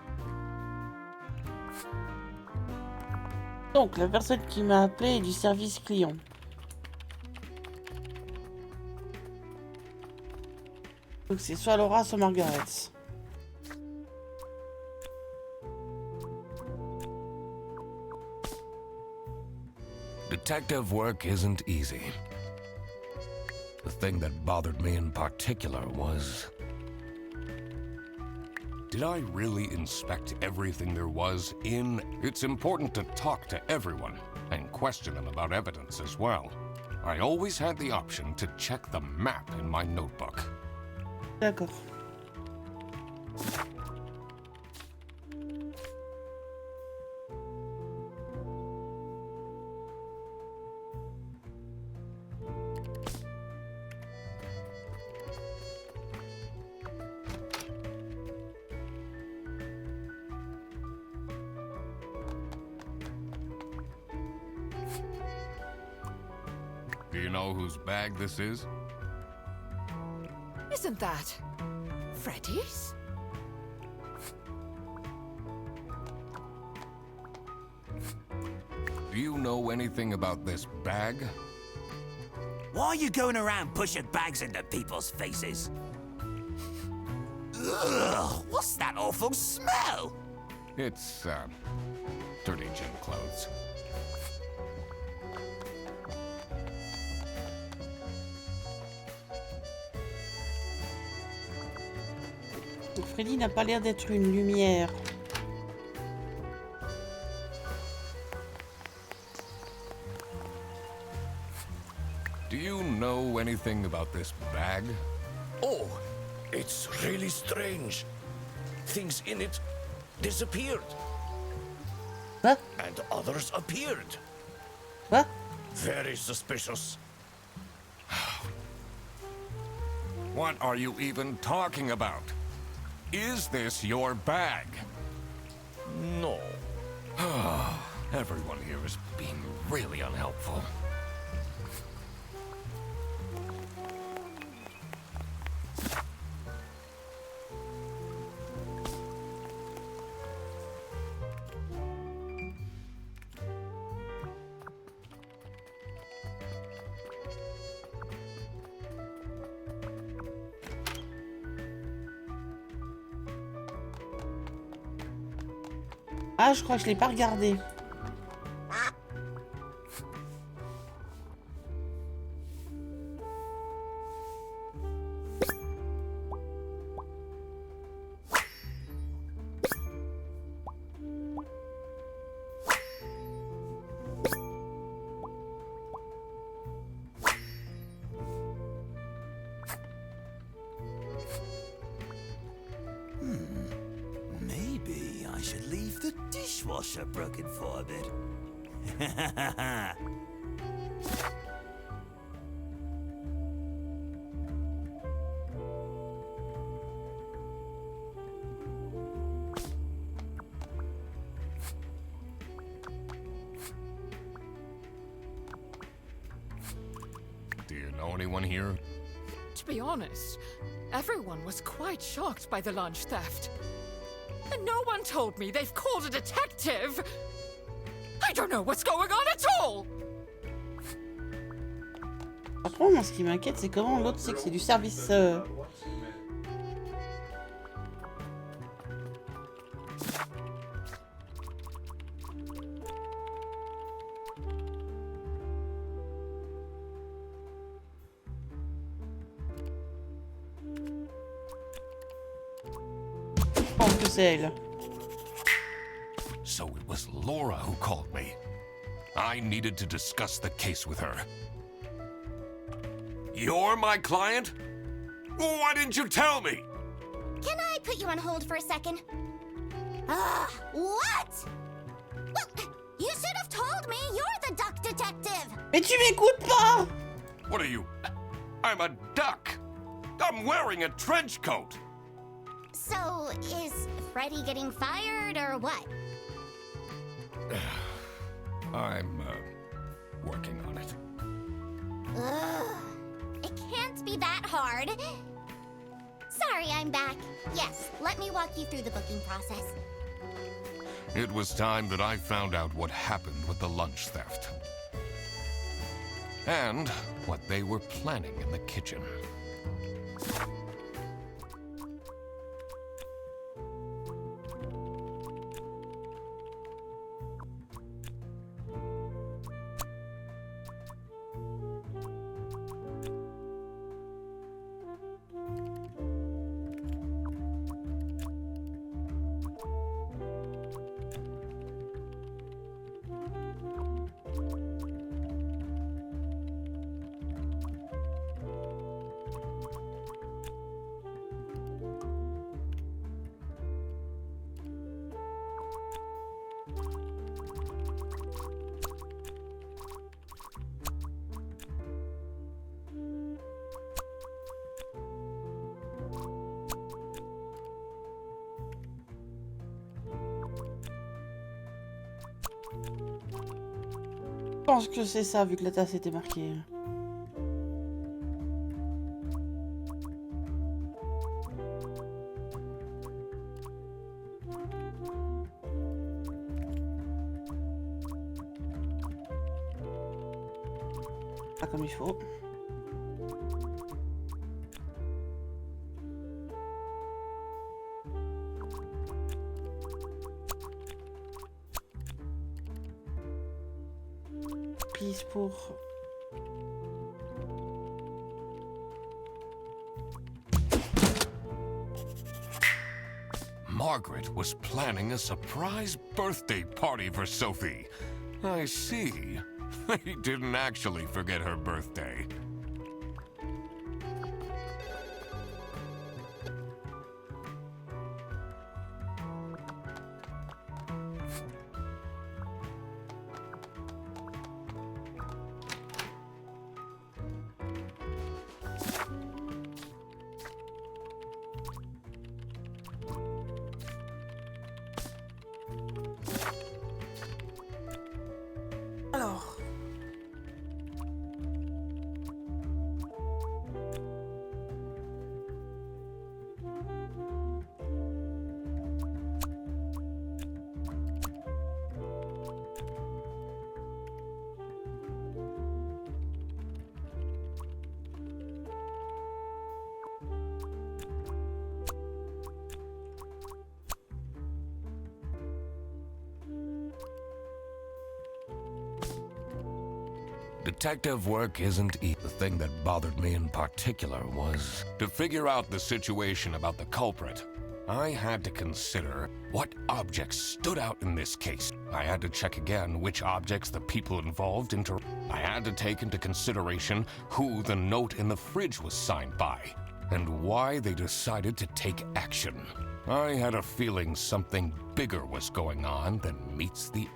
Donc, la personne qui m'a appelé est du service client. Donc, c'est soit Laura, soit Margaret. Detective work isn't easy. The thing that bothered me in particular was... Did I really inspect everything there was in? It's important to talk to everyone and question them about evidence as well. I always had the option to check the map in my notebook. D'accord. Do you know whose bag this is? Isn't that Freddy's? Do you know anything about this bag? Why are you going around pushing bags into people's faces? Ugh, what's that awful smell? It's, dirty gym clothes. Freddy n'a pas l'air d'être une lumière. Do you know anything about this bag? Oh, it's really strange. Things in it disappeared, Quoi? and others appeared. Quoi? Very suspicious. What are you even talking about? Is this your bag? No. Everyone here is being really unhelpful. Ah, je crois que je l'ai pas regardé. Maybe I should leave the dishwasher broken for a bit. Do you know anyone here? To be honest, everyone was quite shocked by the lunch theft. And no one told me they've called a detective! I don't know what's going on at all! Par contre, moi, ce qui m'inquiète, c'est comment l'autre sait que c'est du service. Je pense que c'est elle. So it was Laura who called me. I needed to discuss the case with her. You're my client? Why didn't you tell me? Can I put you on hold for a second? What? Well, you should have told me you're the duck detective. Mais tu m'écoutes pas! What are you? I'm a duck. I'm wearing a trench coat. So, is Freddy getting fired or what? I'm, working on it. Ugh. It can't be that hard. Sorry, I'm back. Yes, let me walk you through the booking process. It was time that I found out what happened with the lunch theft. And what they were planning in the kitchen. Je pense que c'est ça, vu que la tasse était marquée. Pas comme il faut. Prise pour... Margaret was planning a surprise birthday party for Sophie. I see. They didn't actually forget her birthday. Alors... Detective work isn't easy. The thing that bothered me in particular was to figure out the situation about the culprit. I had to consider what objects stood out in this case. I had to check again which objects the people involved I had to take into consideration who the note in the fridge was signed by, and why they decided to take action. I had a feeling something bigger was going on than meets the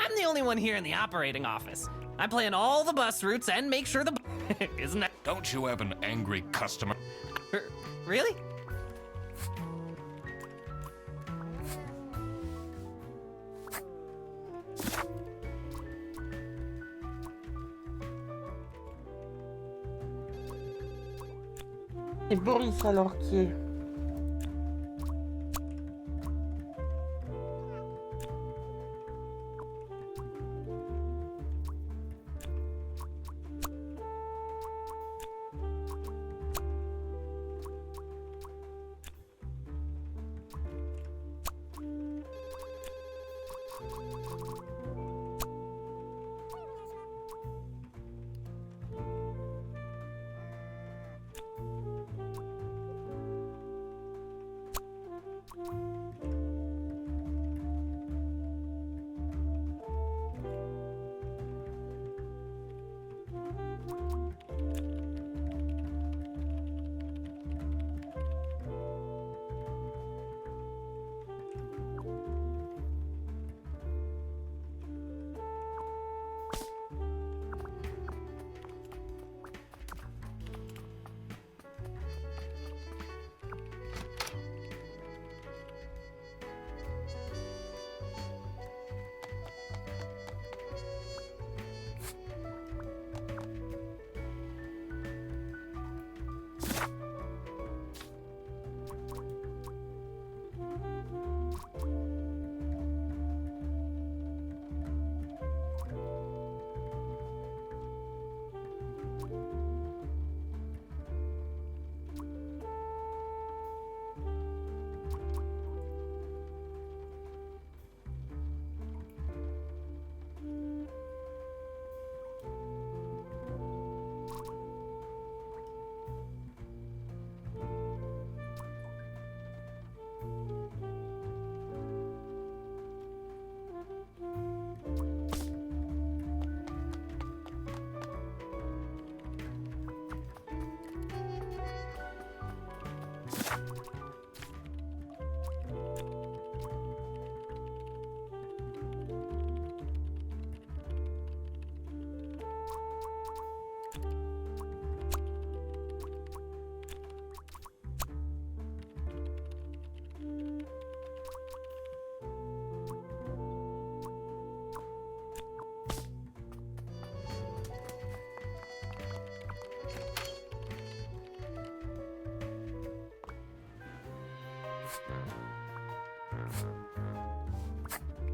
I'm the only one here in the operating office. I plan all the bus routes and make sure the isn't that Don't you have an angry customer? really? Et Boris alors qui est...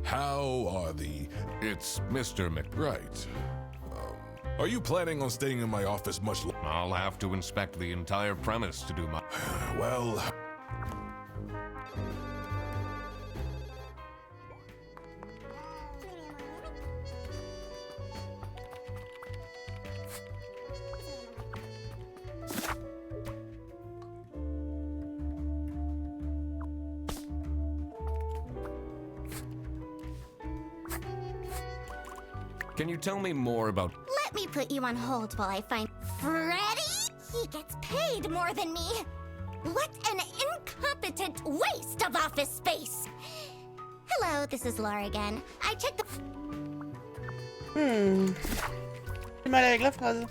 How are the... It's Mr. Right. Are you planning on staying in my office much longer? I'll have to inspect the entire premise to do my... Well... Can you tell me more about... Let me put you on hold while I find Freddy. He gets paid more than me. What an incompetent waste of office space. Hello, this is Laura again. I checked the... J'ai mal avec la phrase.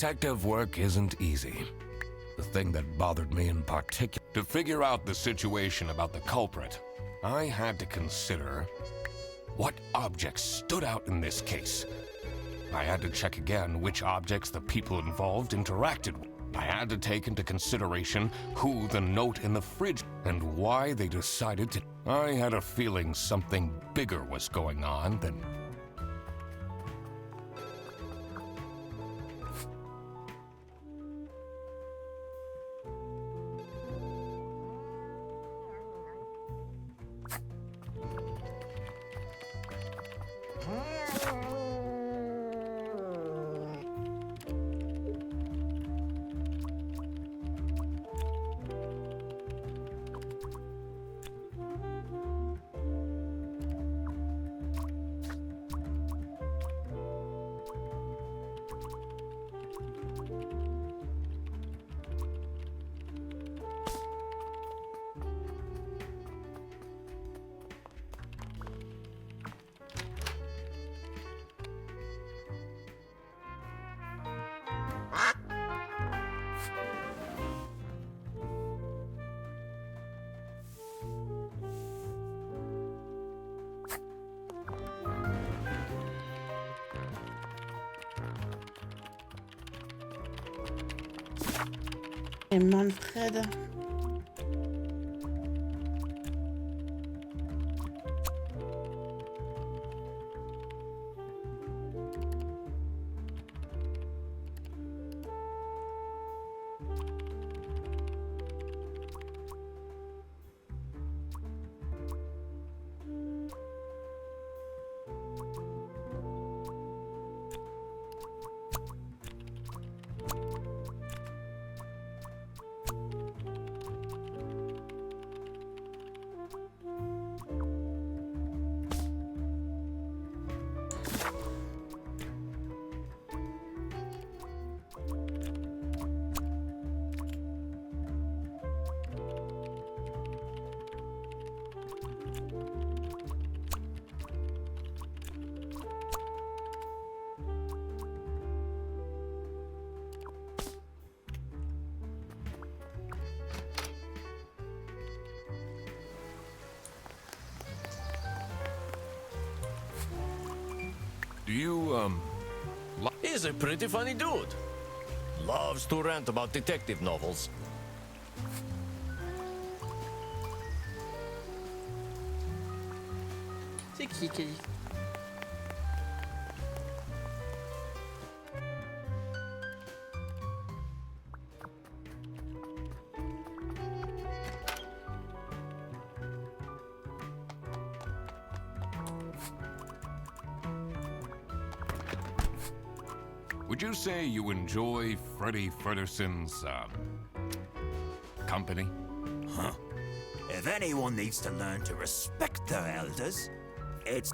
Detective work isn't easy. The thing that bothered me in particular... To figure out the situation about the culprit, I had to consider what objects stood out in this case. I had to check again which objects the people involved interacted with. I had to take into consideration who the note in the fridge and why they decided to... I had a feeling something bigger was going on than... Et Manfred. Do you, He's a pretty funny dude. Loves to rant about detective novels. C'est qui a dit? Would you say you enjoy Freddy Fredderson's, company? Huh? If anyone needs to learn to respect their elders, it's...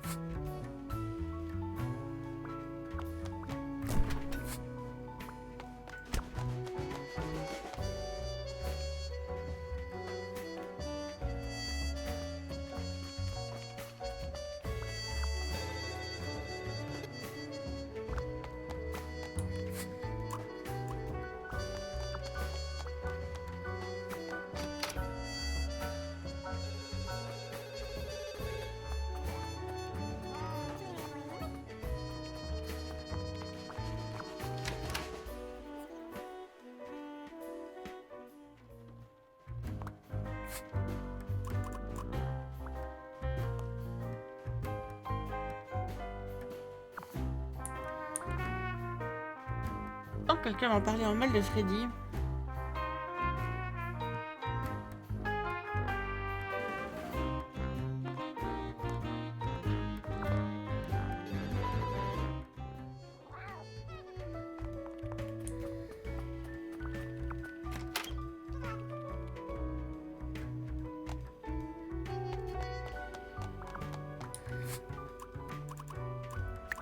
Oh, quelqu'un m'a parlé en mal de Freddy.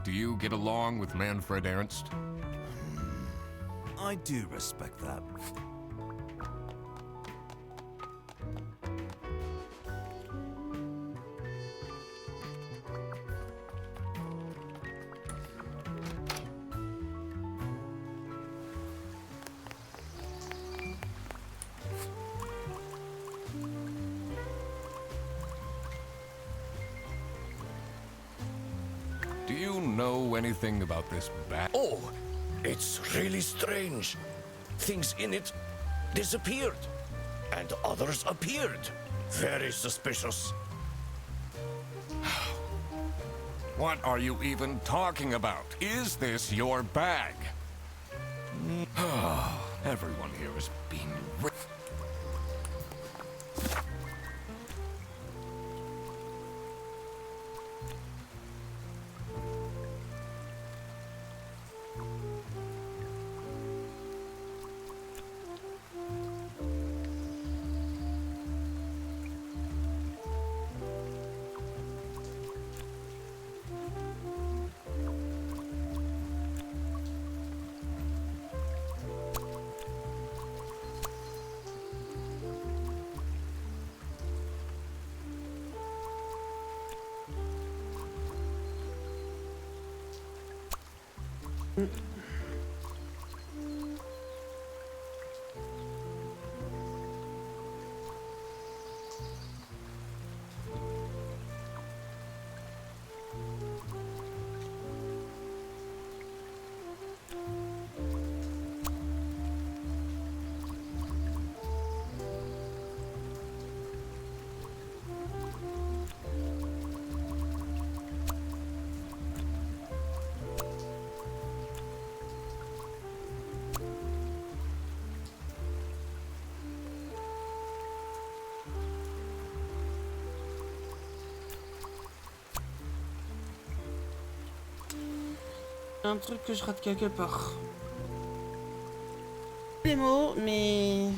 Do you get along with Manfred Ernst? I do respect that. Do you know anything about this bat? Oh, it's really strange. Things in it disappeared, and others appeared. Very suspicious. What are you even talking about? Is this your bag? Everyone here is being Un truc que je rate quelque part. Les mots, mais...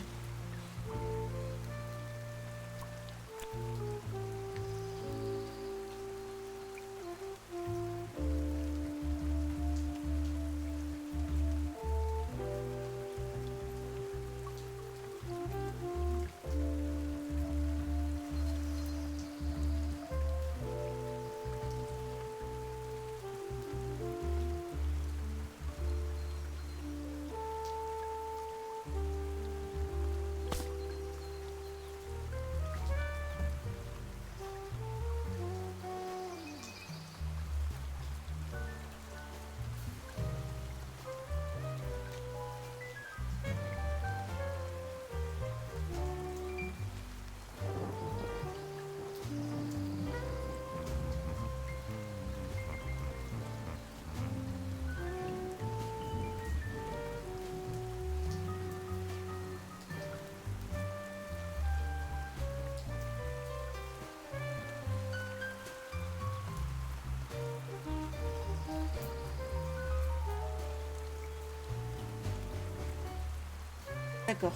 D'accord.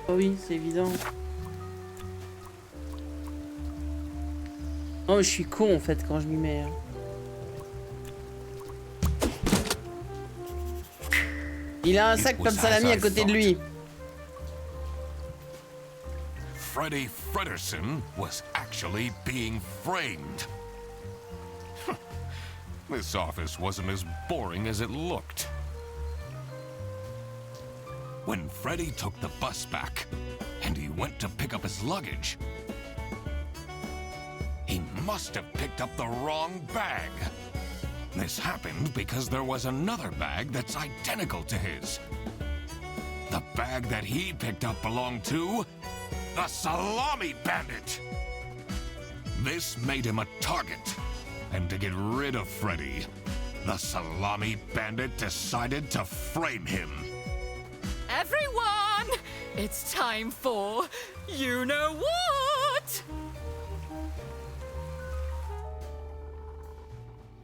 Oh oui, c'est évident. Oh, je suis con en fait quand je m'y mets. Il a un sac comme salami à côté de lui. Freddy Frederson was actually being framed. This office wasn't as boring as it looked. When Freddy took the bus back, and he went to pick up his luggage, he must have picked up the wrong bag. This happened because there was another bag that's identical to his. The bag that he picked up belonged to the Salami Bandit. This made him a target, and to get rid of Freddy, the Salami Bandit decided to frame him. Everyone, it's time for you know what?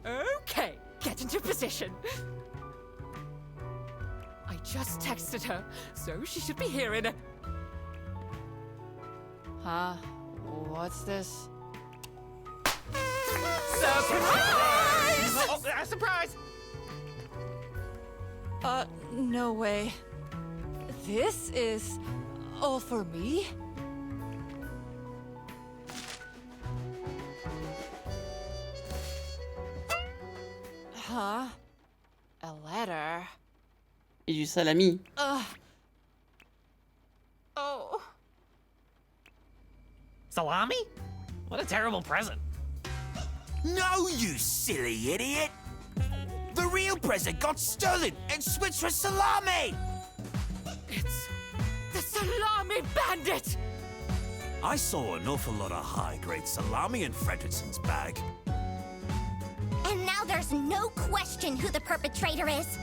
Okay, get into position. I just texted her, so she should be here in a... Huh? What's this? Surprise! Oh, surprise! No way. This is all for me? Huh? A letter? Et du salami. Oh. Salami? What a terrible present. No, you silly idiot! The real present got stolen and switched for salami! It's the Salami Bandit! I saw an awful lot of high-grade salami in Fredrickson's bag. And now there's no question who the perpetrator is.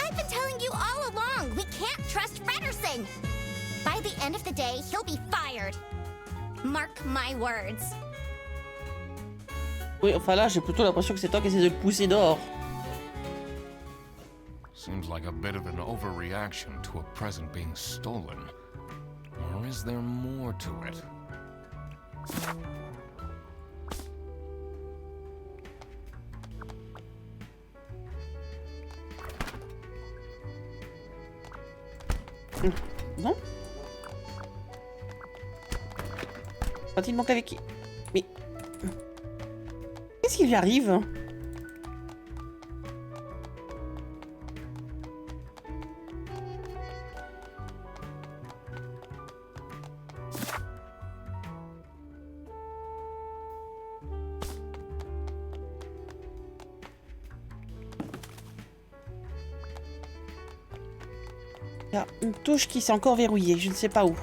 I've been telling you all along, we can't trust Frederson. By the end of the day, he'll be fired. Mark my words. Oui, enfin là, j'ai plutôt l'impression que c'est toi qui essaies de le pousser dehors. Seems like a bit of an overreaction to a present being stolen. Or is there more to it? Non? Quand il manque avec... Mais... Qu'est-ce qui lui arrive? Il y a une touche qui s'est encore verrouillée, je ne sais pas où.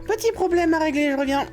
Petit problème à régler, je reviens.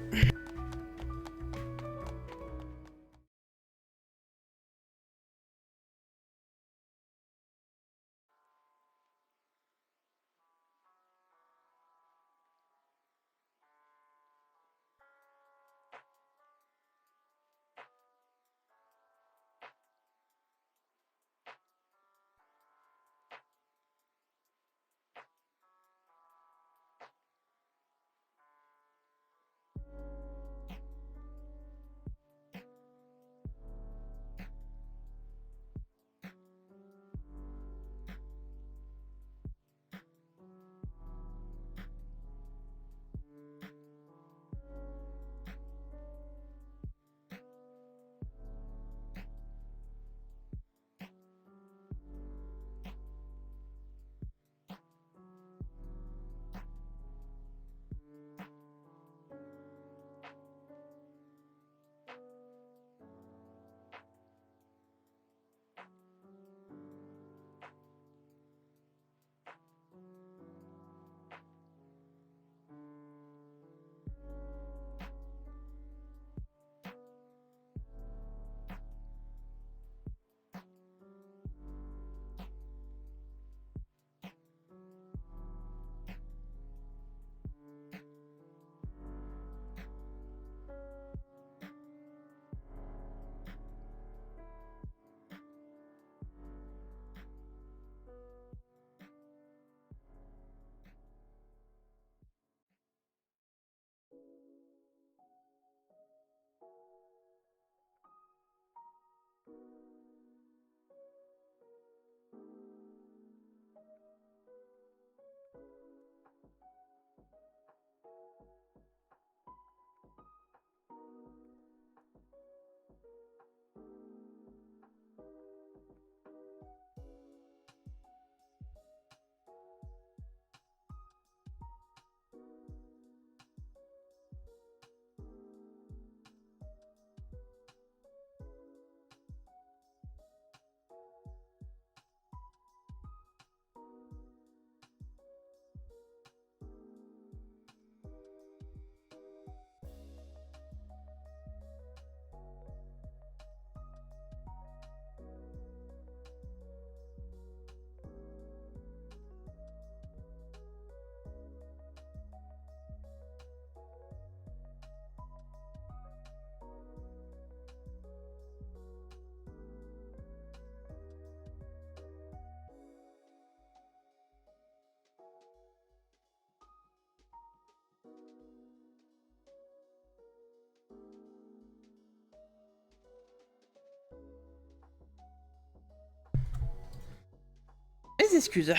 mes excuses.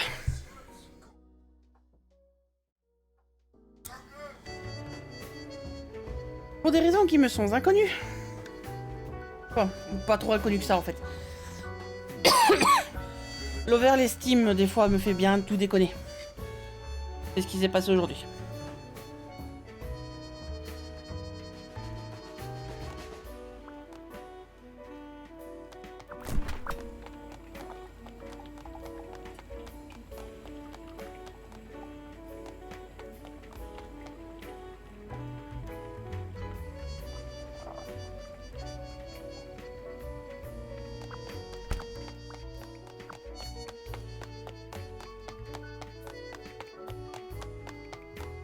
Pour des raisons qui me sont inconnues. Bon, pas trop inconnues que ça en fait. L'over l'estime des fois me fait bien tout déconner. C'est ce qui s'est passé aujourd'hui.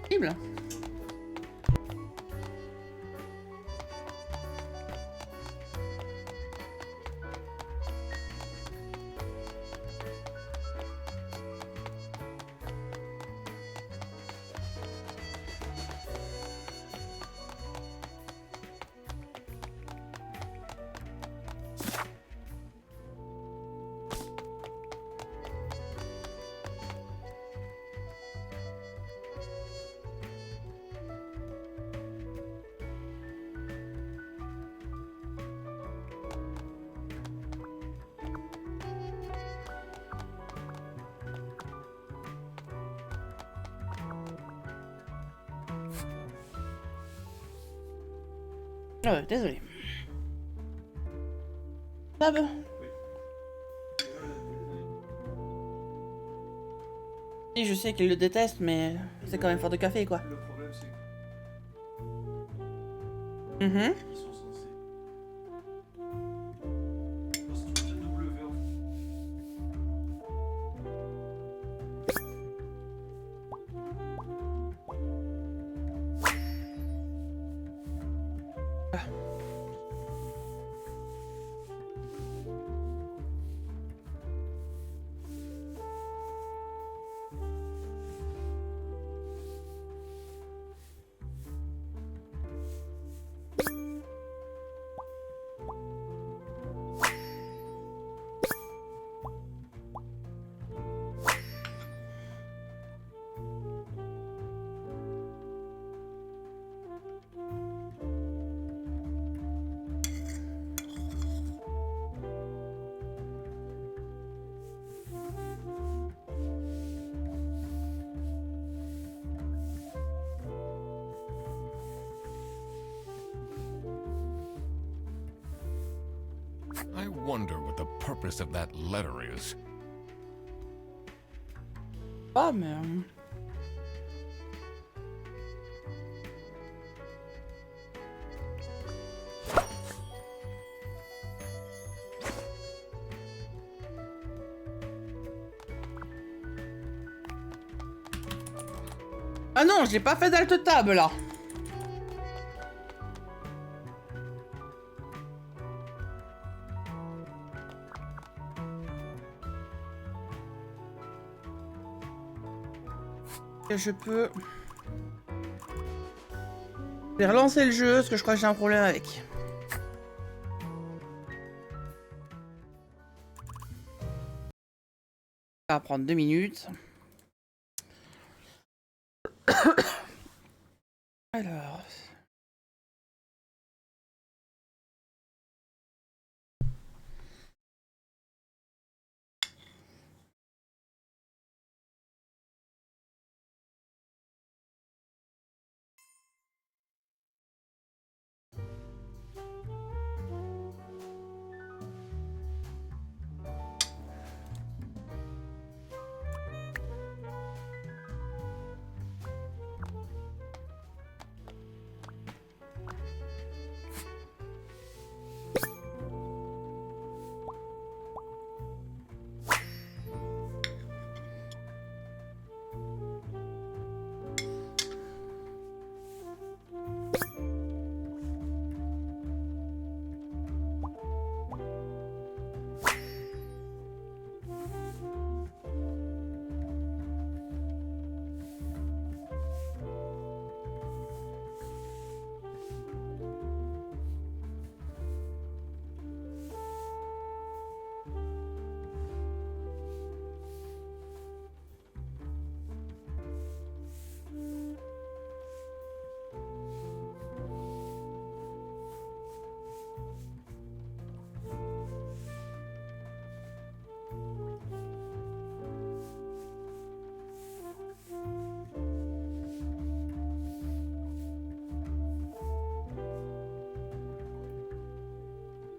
Possible. Ah ouais, désolé. Tab. Si, je sais qu'il le déteste, mais c'est quand même fort de café, quoi. Le problème, c'est Mhm. qu'ils sont censés. Parce que tu as W en I wonder what the purpose of that letter is. Ah, mais... Ah non, j'ai pas fait d'alt table là. Je peux... Je vais relancer le jeu parce que je crois que j'ai un problème avec. Ça va prendre 2 minutes. Alors...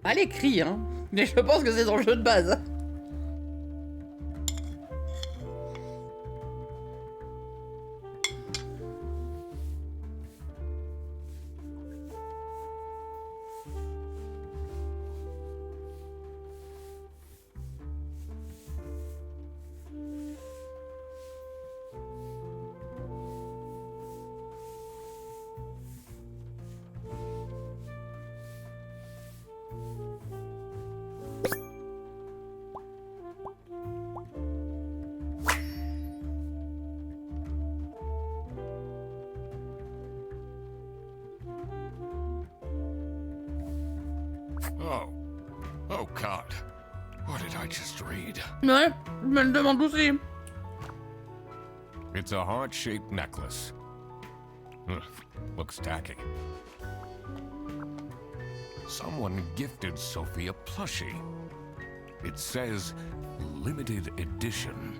À l'écrit, hein. Mais je pense que c'est dans le jeu de base. Oh. Oh, God. What did I just read? Ouais, je me le demande aussi. It's a heart-shaped necklace. Looks tacky. Someone gifted Sophie a plushie. It says limited edition.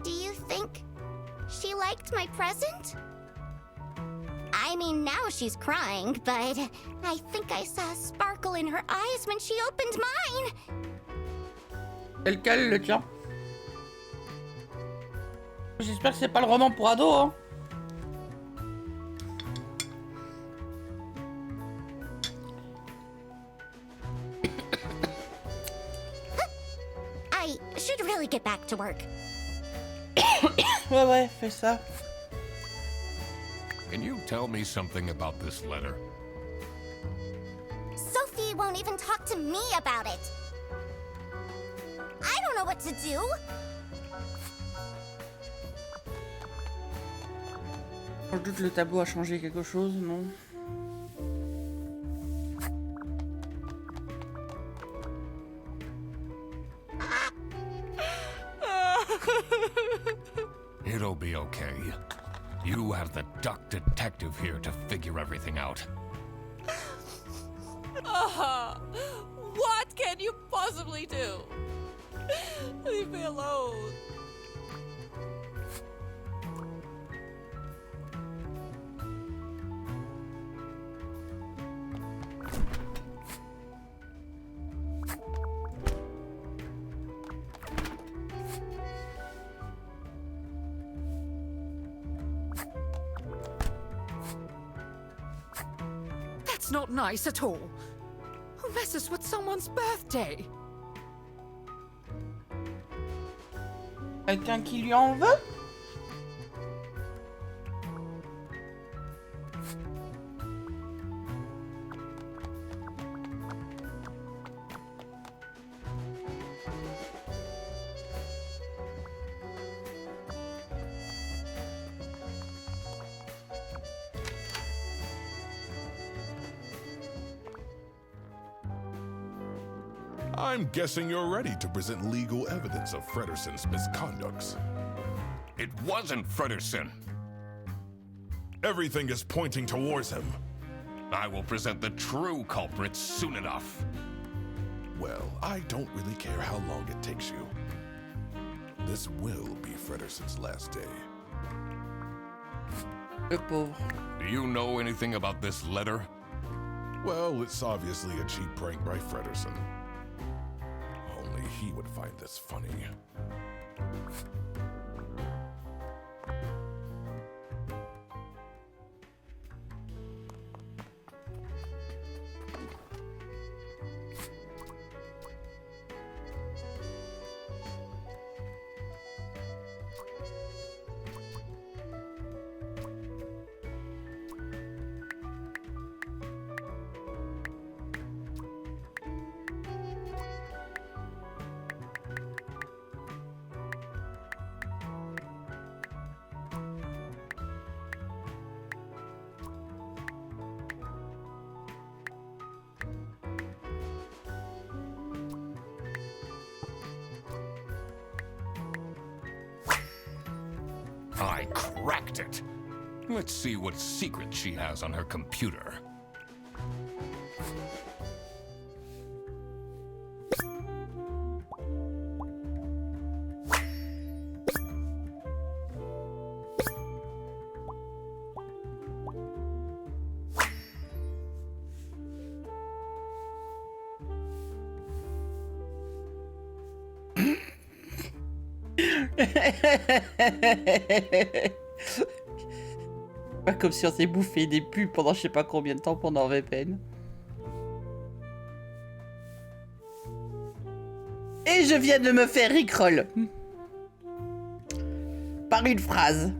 Do you think she liked my present? I mean, now she's crying, but I think I saw a sparkle in her eyes when she opened mine. C'est lequel, le tien? J'espère que c'est pas le roman pour ados, hein. I should really get back to work. Ouais, fais ça. Can you tell me something about this letter? Sophie won't even talk to me about it. I don't know what to do. Sans doute le tableau a changé quelque chose, non? It'll be okay. You have the duck detective here to figure everything out. What can you possibly do? Leave me alone. That's not nice at all. Who messes with someone's birthday? Quelqu'un qui lui en veut? I'm guessing you're ready to present legal evidence of Frederson's misconducts. It wasn't Frederson. Everything is pointing towards him. I will present the true culprits soon enough. Well, I don't really care how long it takes you. This will be Frederson's last day. Le pauvre. Do you know anything about this letter? Well, it's obviously a cheap prank by Frederson. Only he would find this funny. I cracked it. Let's see what secret she has on her computer. Pas comme si on s'est bouffé des pubs pendant je sais pas combien de temps pendant VPN. Et je viens de me faire rickroll. Par une phrase.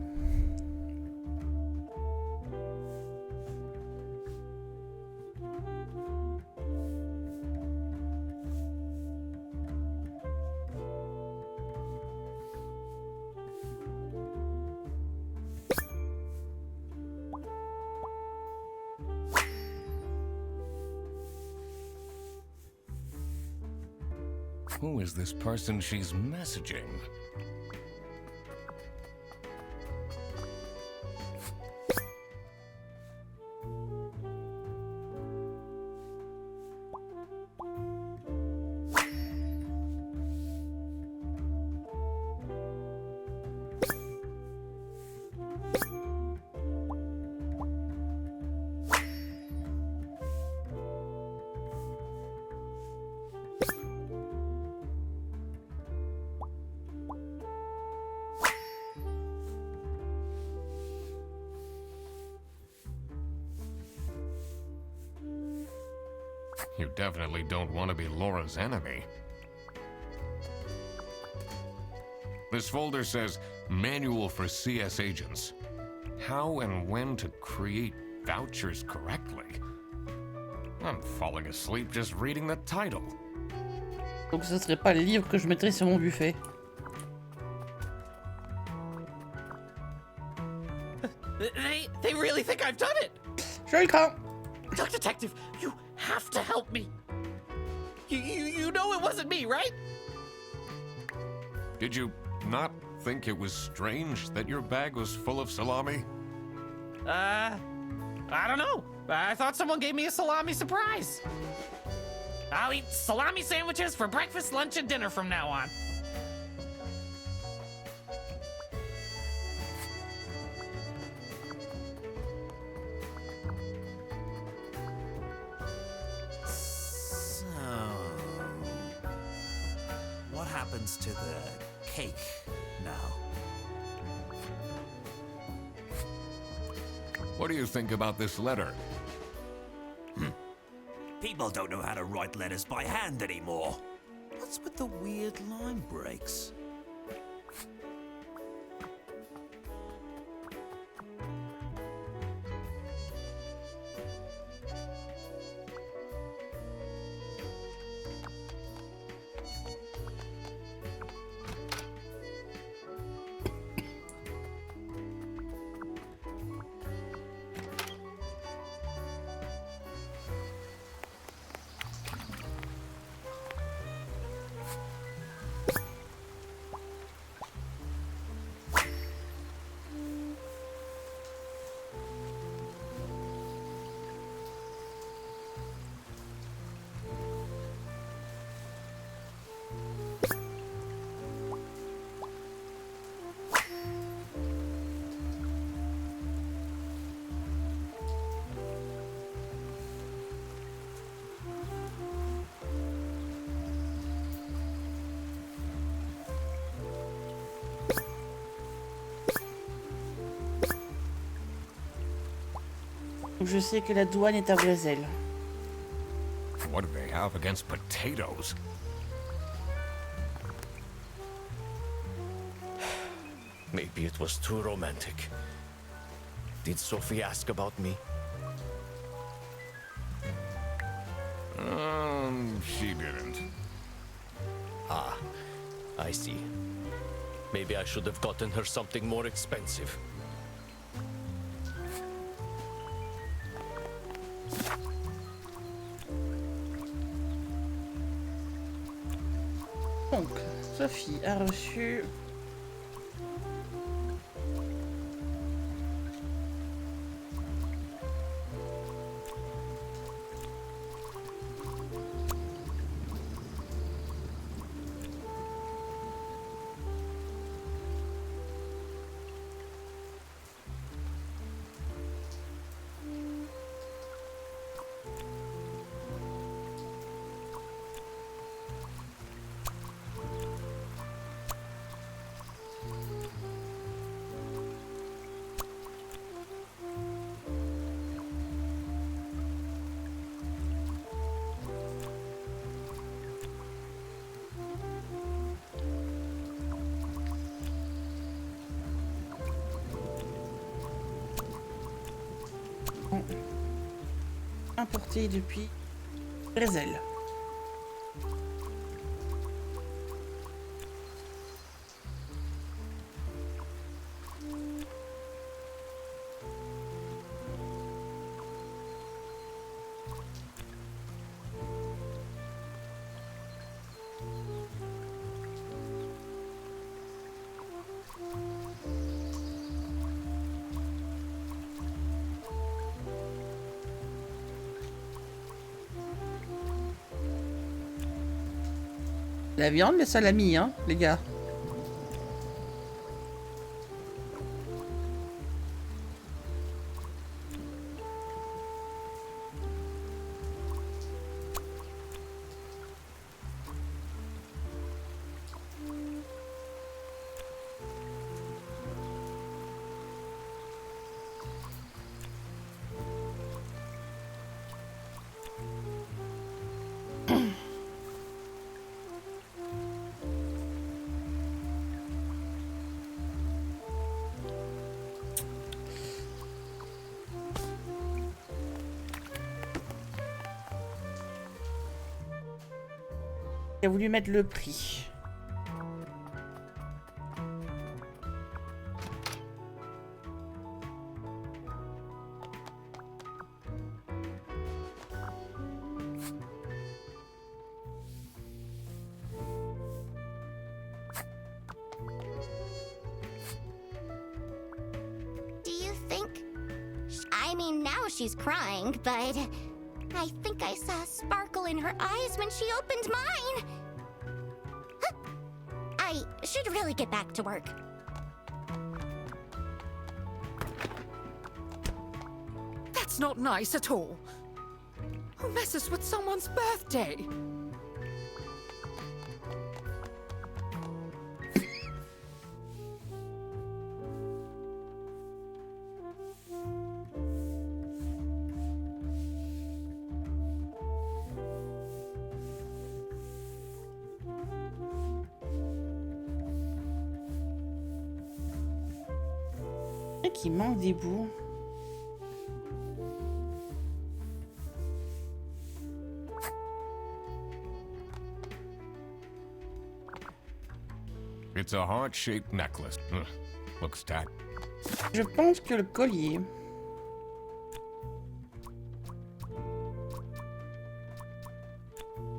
Who is this person she's messaging? You definitely don't want to be Laura's enemy. This folder says Manual for CS Agents. How and when to create vouchers correctly. I'm falling asleep just reading the title. Donc ce serait pas le livre que je mettrais sur mon buffet. They really think I've done it! Je le crains. Duck Detective, you have to help me. You know it wasn't me, right? Did you not think it was strange that your bag was full of salami? I don't know. I thought someone gave me a salami surprise. I'll eat salami sandwiches for breakfast, lunch, and dinner from now on. So, what happens to the cake now? What do you think about this letter? People don't know how to write letters by hand anymore. What's with the weird line breaks? Je sais que la douane est à Brésil. What do they have against potatoes? Maybe it was too romantic. Did Sophie ask about me? She didn't. Ah, I see. Maybe I should have gotten her something more expensive. Donc, Sophie a reçu... importé depuis Brésil. La viande, le salami, hein, les gars. Il a voulu mettre le prix. Do you think? I mean, now she's crying, but I think I saw a sparkle in her eyes when she opened mine. Huh. I should really get back to work. That's not nice at all. Who messes with someone's birthday? Et qui manque des bouts. It's a heart-shaped necklace. Looks tack. Je pense que le collier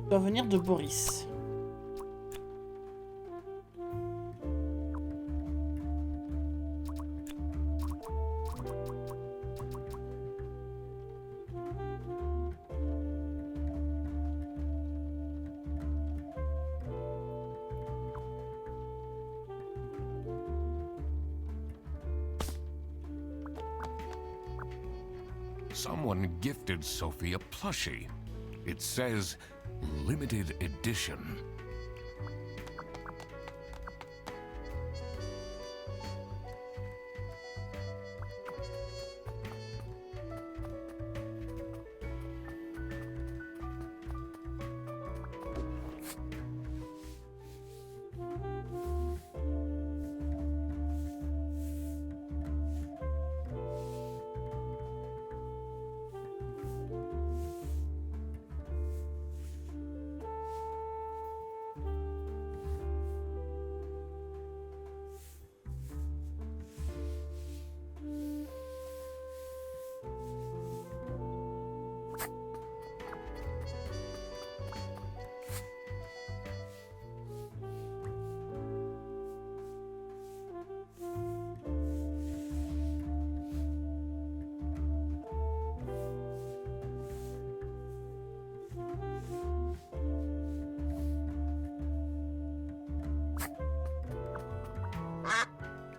doit venir de Boris. Someone gifted Sophie a plushie. It says limited edition.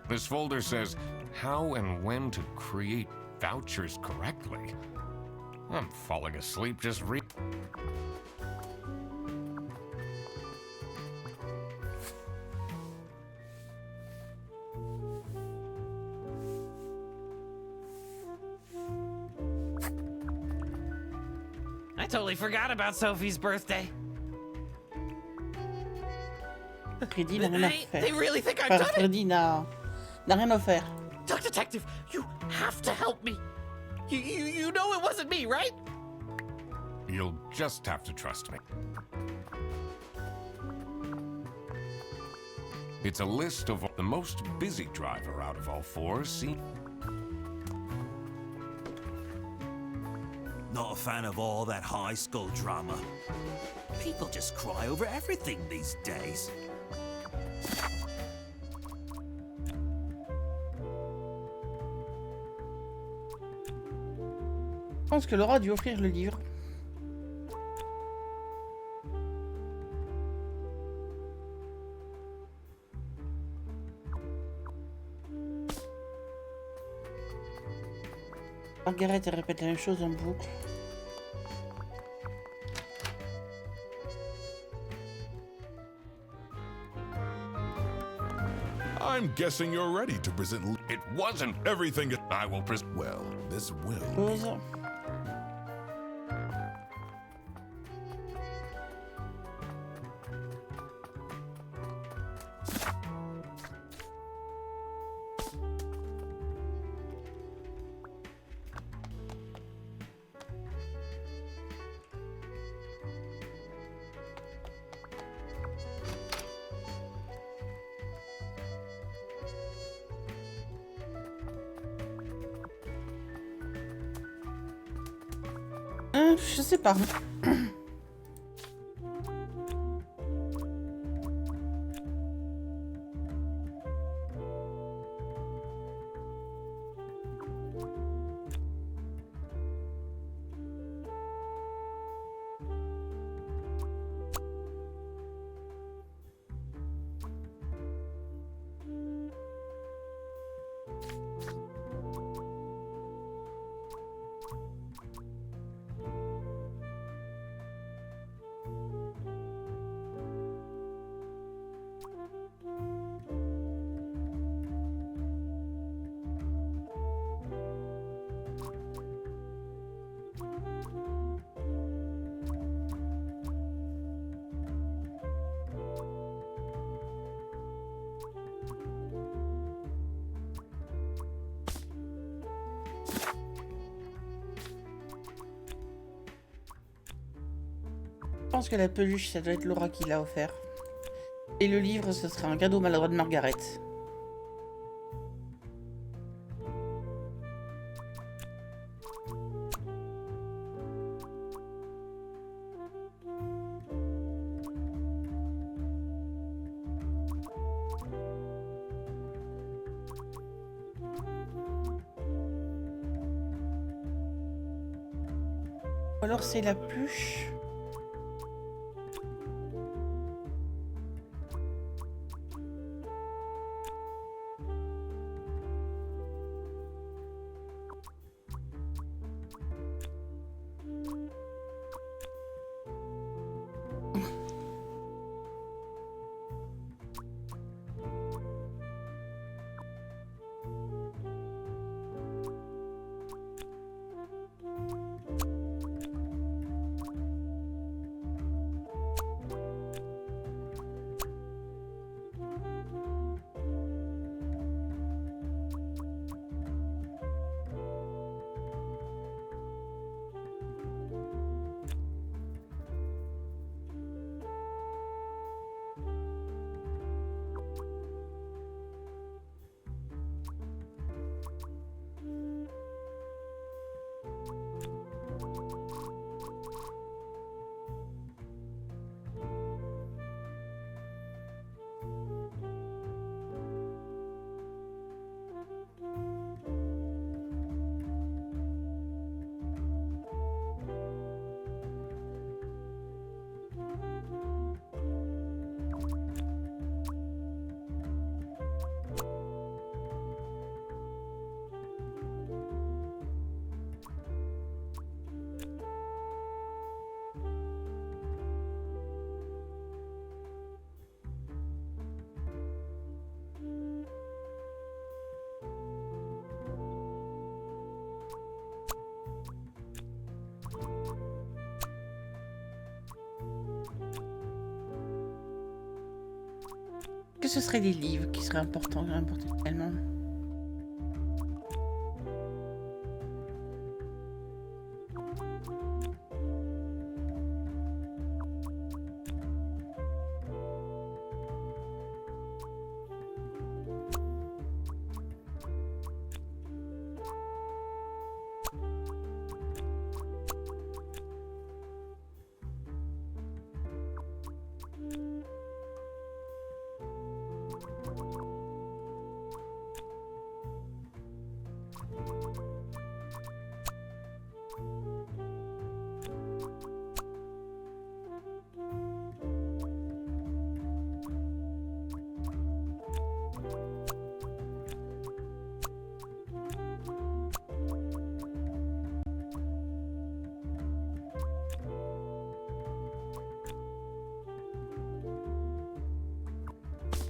This folder says how and when to create vouchers correctly. I'm falling asleep just read. I totally forgot about Sophie's birthday. Freddy n'a rien à They faire. really think I've Enfin, done it? Freddy n'a rien à faire. Duck Detective, you have to help me. You know it wasn't me, right? You'll just have to trust me. It's a list of the most busy driver out of all four. See? Not a fan of all that high school drama. People just cry over everything these days. Je pense que Laura a dû offrir le livre. Margaret, elle répète la même chose en boucle. I'm guessing you're ready to present It wasn't everything. I will present. Well, this will. Pause. Je sais pas. Je pense que la peluche, ça doit être Laura qui l'a offert. Et le livre, ce serait un cadeau maladroit de Margaret. Ou alors c'est la pluche. Que ce seraient des livres qui seraient importants également.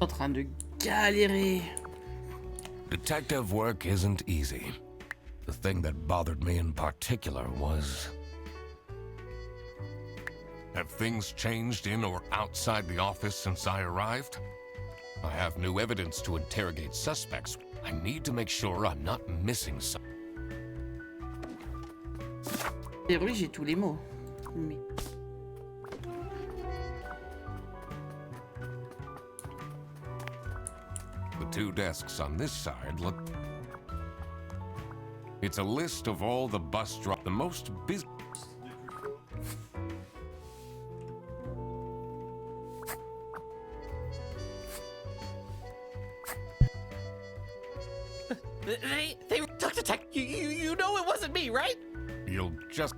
En train de galérer. Detective work isn't easy. The thing that bothered me in particular was... Have things changed in or outside the office since I arrived? I have new evidence to interrogate suspects. I need to make sure I'm not missing something. Et oui, j'ai tous les mots. Mais... The two desks on this side look... It's a list of all the bus drop... The most busy... They took the tech. You know it wasn't me, right? You'll just...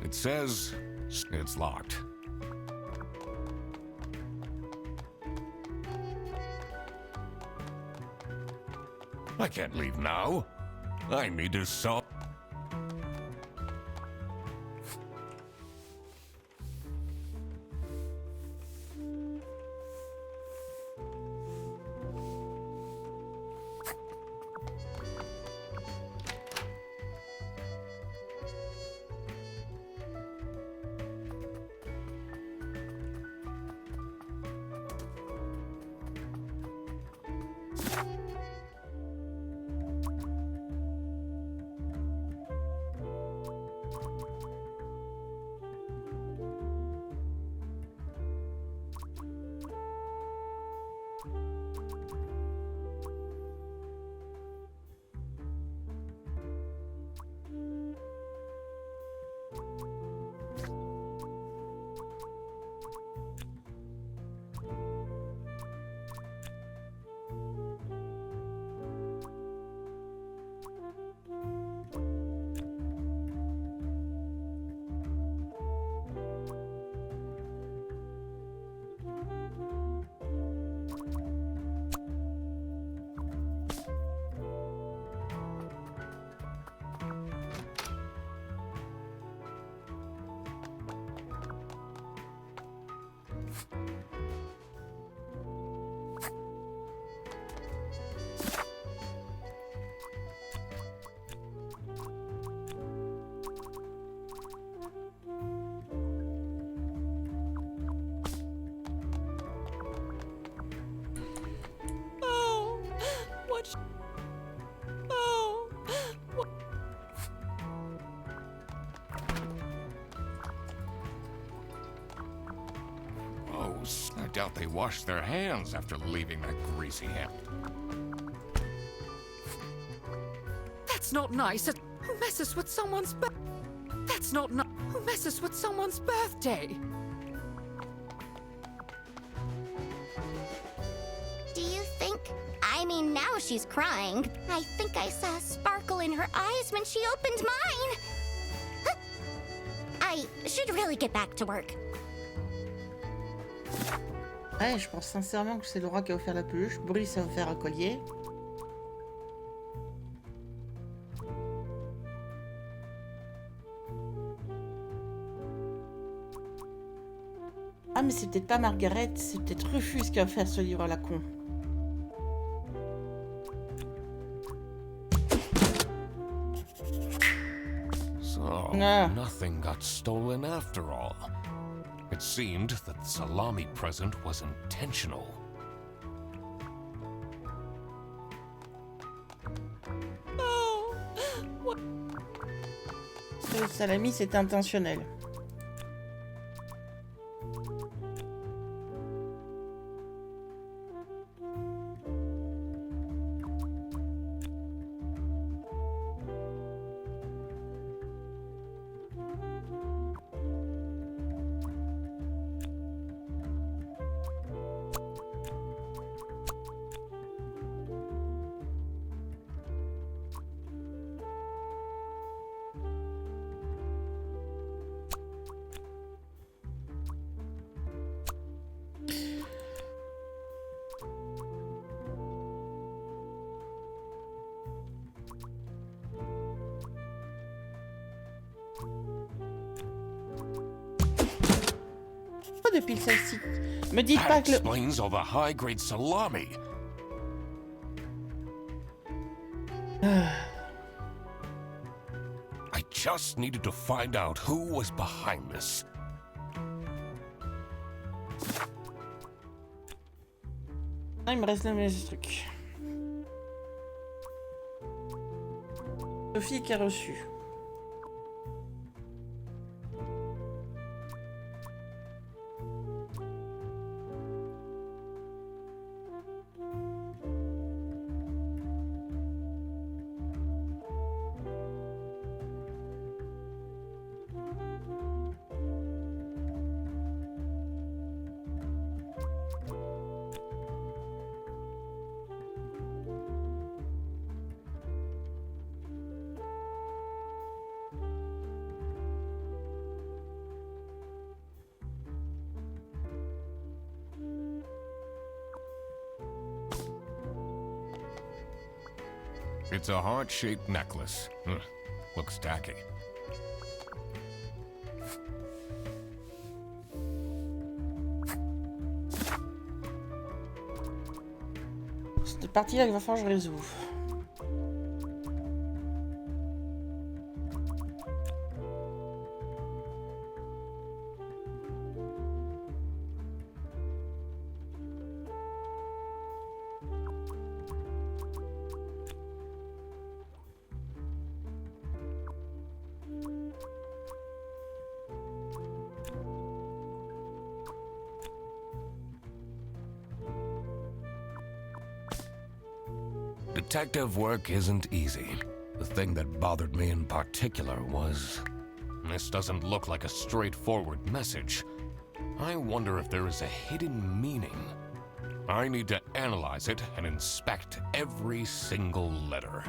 It says it's locked. I can't leave now. I need to solve... What? Oh. Gross. I doubt they washed their hands after leaving that greasy hand. That's not nice. Who messes with someone's That's not nice. Who messes with someone's birthday? Do you think? I mean, now she's crying. I think I saw a sparkle in her eyes when she opened mine. Huh. I should really get back to work. Ouais, je pense sincèrement que c'est Laura qui a offert la peluche. Boris a offert un collier. Ah, mais c'est peut-être pas Margaret, c'est peut-être Rufus qui a offert ce livre à la con. So, nothing got stolen after all. It seemed that the salami present was intentional. Oh. What? Le salami, c'est intentionnel. Depuis celle-ci. Me dites That pas que le... explains all the high-grade salami. I just needed to find out who was behind this. Ah, il me reste le même truc. Sophie qui a reçu. It's a heart-shaped necklace. Looks tacky. Cette partie-là, il va falloir que je résolve. Detective work isn't easy. The thing that bothered me in particular was... This doesn't look like a straightforward message. I wonder if there is a hidden meaning. I need to analyze it and inspect every single letter.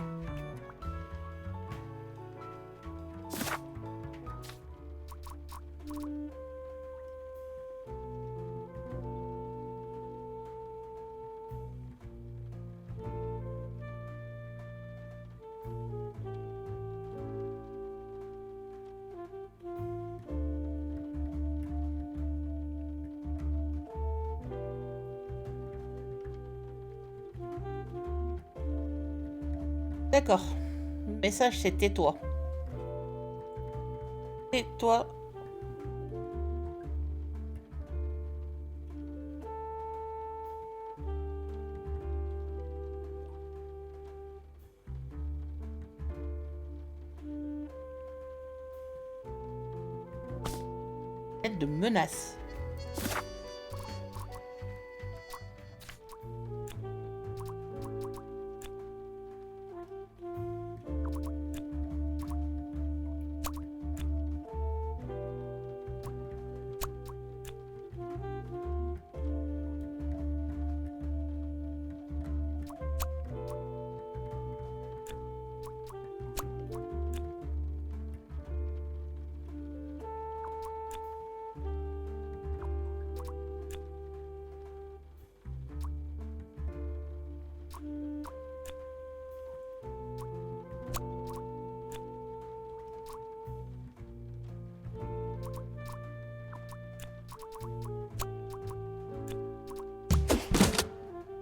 D'accord. Message, c'est tais-toi. Tais-toi. de menace.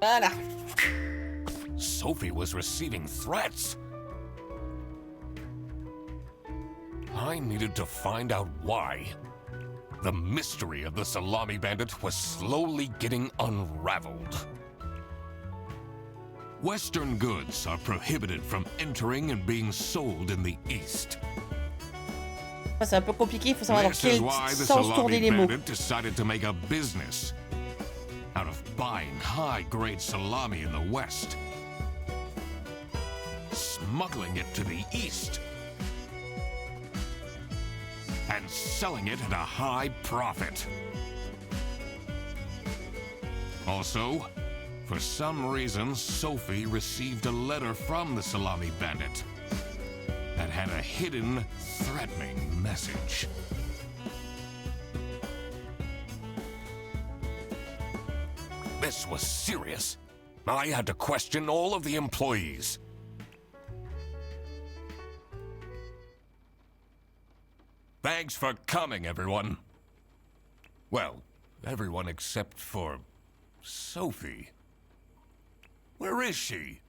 Voilà. Sophie was receiving threats. I needed to find out why. The mystery of the salami bandit was slowly getting unraveled. Western goods are prohibited from entering and being sold in the East. C'est un peu compliqué, il faut savoir dans This is quel why the sens tourner salami les mots. bandit decided to make a business out of buying high-grade salami in the West, smuggling it to the East, and selling it at a high profit. Also, for some reason, Sophie received a letter from the salami bandit that had a hidden, threatening message. This was serious. I had to question all of the employees. Thanks for coming, everyone. Well, everyone except for Sophie. Where is she?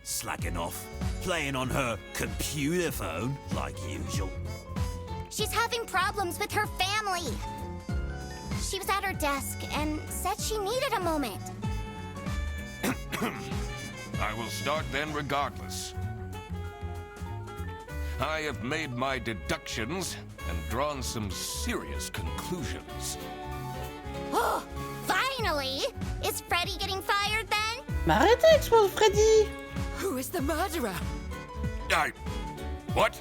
Slacking off, playing on her computer phone, like usual. She's having problems with her family. She was at her desk and said she needed a moment. I will start then regardless. I have made my deductions and drawn some serious conclusions. Oh, finally! Is Freddy getting fired then? Mais arrêtez, expose Freddy! Who is the murderer? What?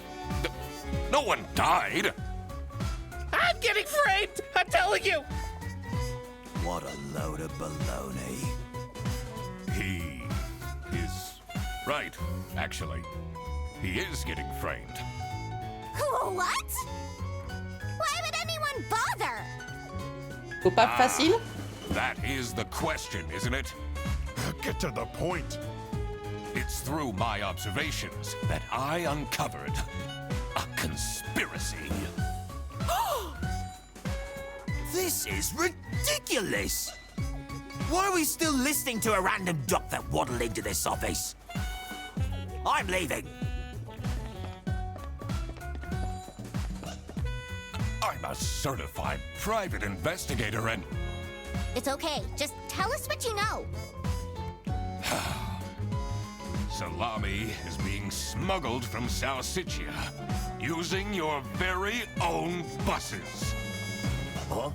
No one died! I'm getting framed! I'm telling you! What a load of baloney. He is right, actually. He is getting framed. What? Why would anyone bother? Coupable facile? That is the question, isn't it? Get to the point. It's through my observations that I uncovered a conspiracy. This is ridiculous! Why are we still listening to a random doc that waddled into this office? I'm leaving. I'm a certified private investigator and It's okay. Just tell us what you know. salami is being smuggled from Salsiccia using your very own buses. Huh?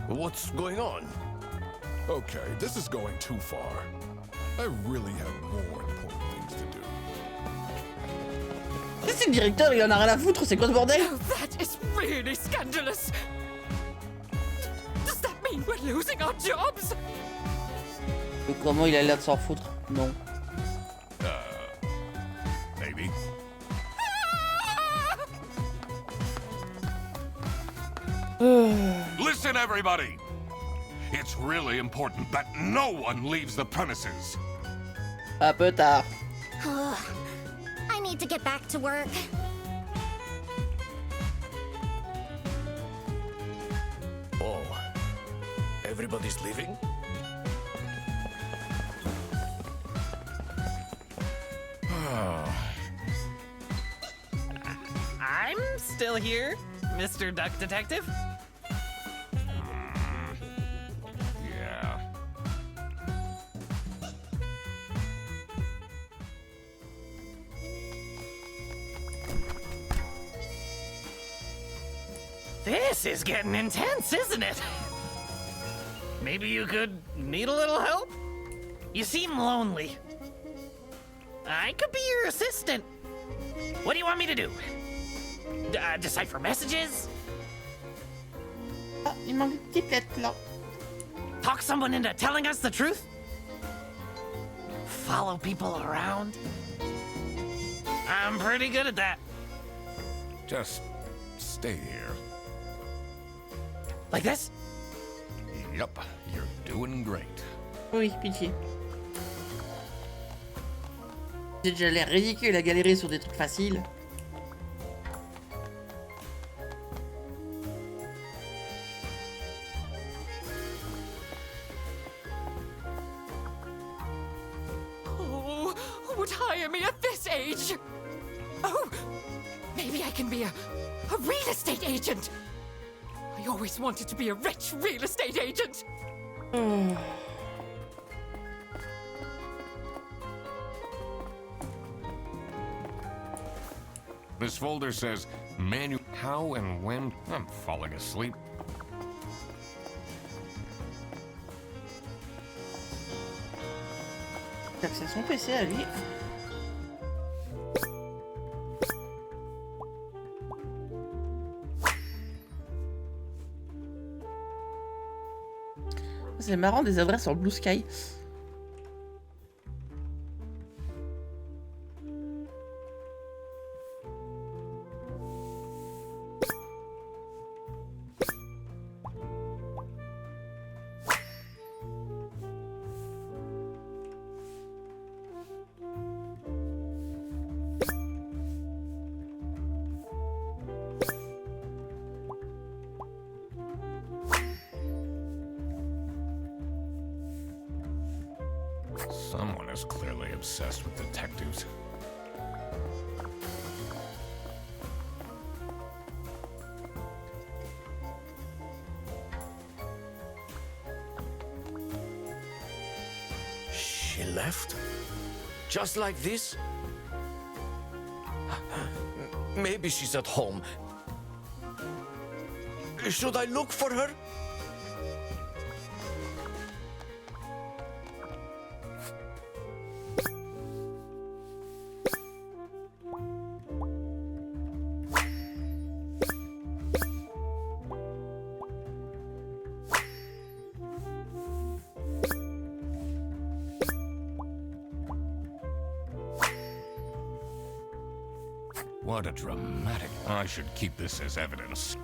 What's going on? Okay, this is going too far. I really have more important things to do. C'est le directeur, il en a rien à foutre, c'est quoi ce bordel? Oh, that is really scandalous. Does that mean we're losing our jobs? Mais comment il a l'air de s'en foutre? Non. Maybe. Listen, everybody! It's really important that no one leaves the premises. Un peu tard. I need to get back to work. Oh, everybody's leaving? I'm still here, Mr. Duck Detective. Yeah. This is getting intense, isn't it? Maybe you could need a little help? You seem lonely. I could be your assistant. What do you want me to do? Decipher messages? Ah, il manque une petite lettre là. Talk someone into telling us the truth? Follow people around? I'm pretty good at that. Just stay here. Like this? Yup, you're doing great. Oui, pitié. J'ai déjà l'air ridicule à galérer sur des trucs faciles. Oh, who would hire me at this age? Oh, maybe I can be a real estate agent. I always wanted to be a rich real estate agent. This folder says menu. How and when? I'm falling asleep. C'est son PC à lui. C'est marrant, des adresses en Blue Sky. Someone is clearly obsessed with detectives. She left? Just like this? Maybe she's at home. Should I look for her? What a dramatic. I should keep this as evidence.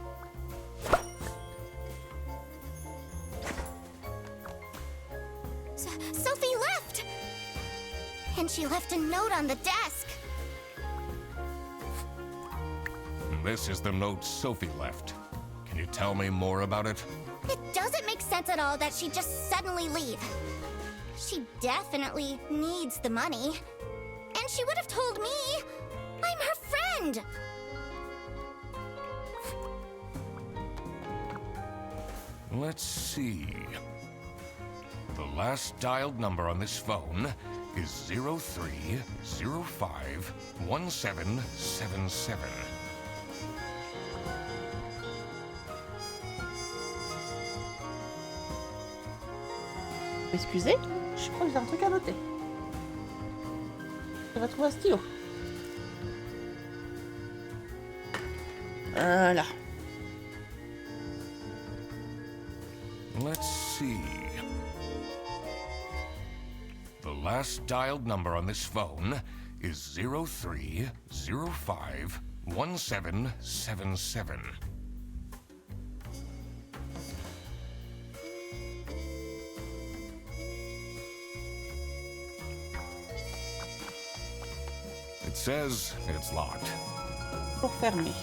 Sophie left! And she left a note on the desk. This is the note Sophie left. Can you tell me more about it? It doesn't make sense at all that she'd just suddenly leave. She definitely needs the money. And she would have told me. I'm her friend! Let's see. The last dialed number on this phone is 03051777. Excusez, je crois que j'ai un truc à noter. Je vais trouver un stylo. Voilà. Let's see. The last dialed number on this phone is 03051777. It says it's locked. Pour fermer.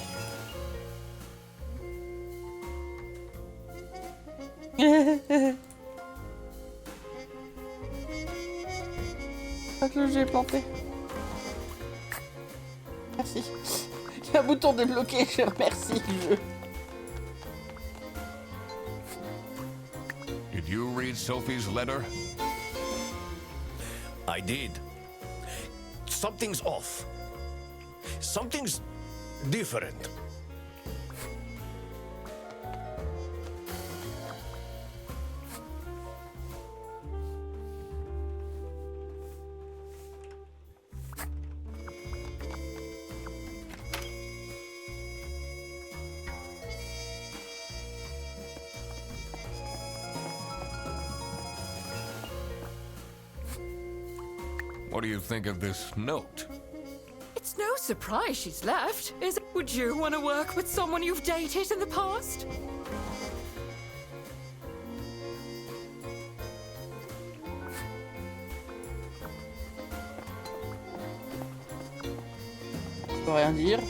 Pas que j'ai planté. Merci. Il y a un bouton débloqué, je remercie le jeu. Did you read Sophie's letter? I did. Something's off. Something's different. What do you think of this note? It's no surprise she's left, is it? Would you want to work with someone you've dated in the past? Je peux rien dire.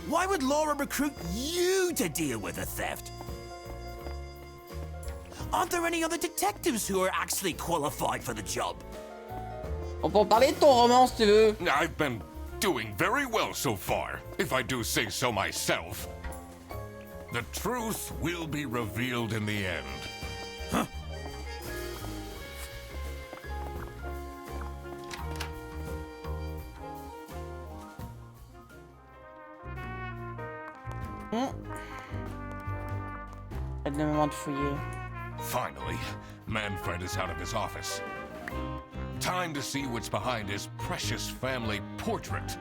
Why would Laura recruit you to deal with the theft? Aren't there any other detectives who are actually qualified for the job? On peut en parler de ton roman si tu veux. I've been doing very well so far, if I do say so myself. The truth will be revealed in the end. Elle le moment de fouiller. Finally, Manfred is out of his office. Time to see what's behind his precious family portrait.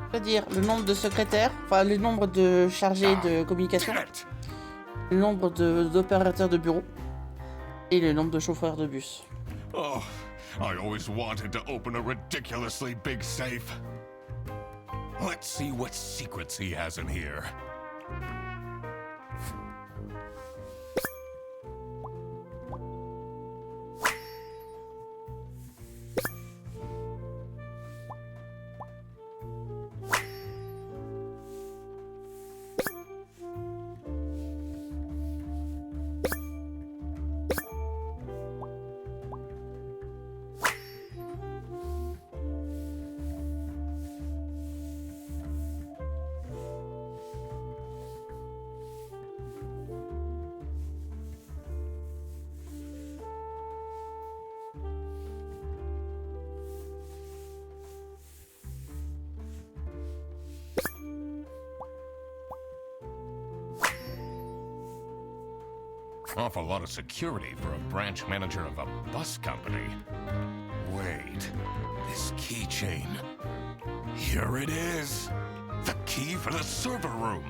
C'est-à-dire le nombre de secrétaires, enfin le nombre de chargés de communication, le nombre d'opérateurs de bureau et le nombre de chauffeurs de bus. Oh, I always wanted to open a ridiculously big safe. Let's see what secrets he has in here. Awful lot of security for a branch manager of a bus company. Wait, this keychain. Here it is. The key for the server room.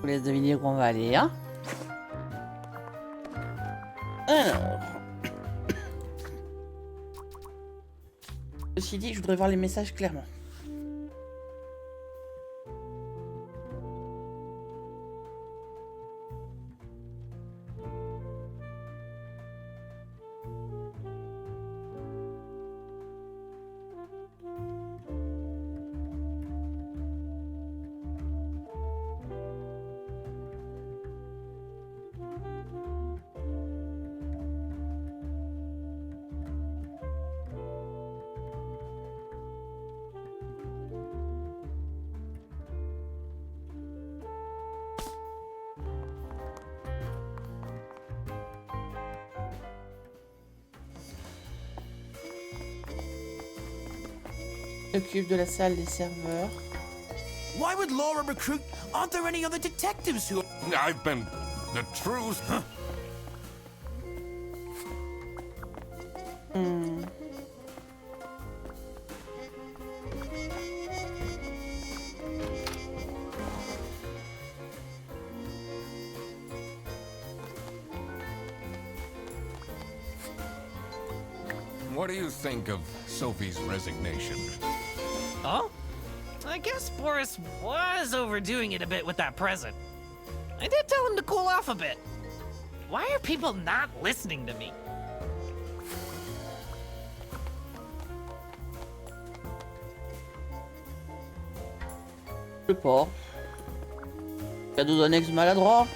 Vous laisse deviner où on va aller, hein. Alors. Ceci dit, je voudrais voir les messages clairement. S'occupe de la salle des serveurs. Why would Laura recruit? Aren't there any other detectives who? I've been... The truth... What do you think of Sophie's resignation? Oh? I guess Boris was overdoing it a bit with that present. I did tell him to cool off a bit. Why are people not listening to me? Je sais pas. Cadeau d'un ex maladroit.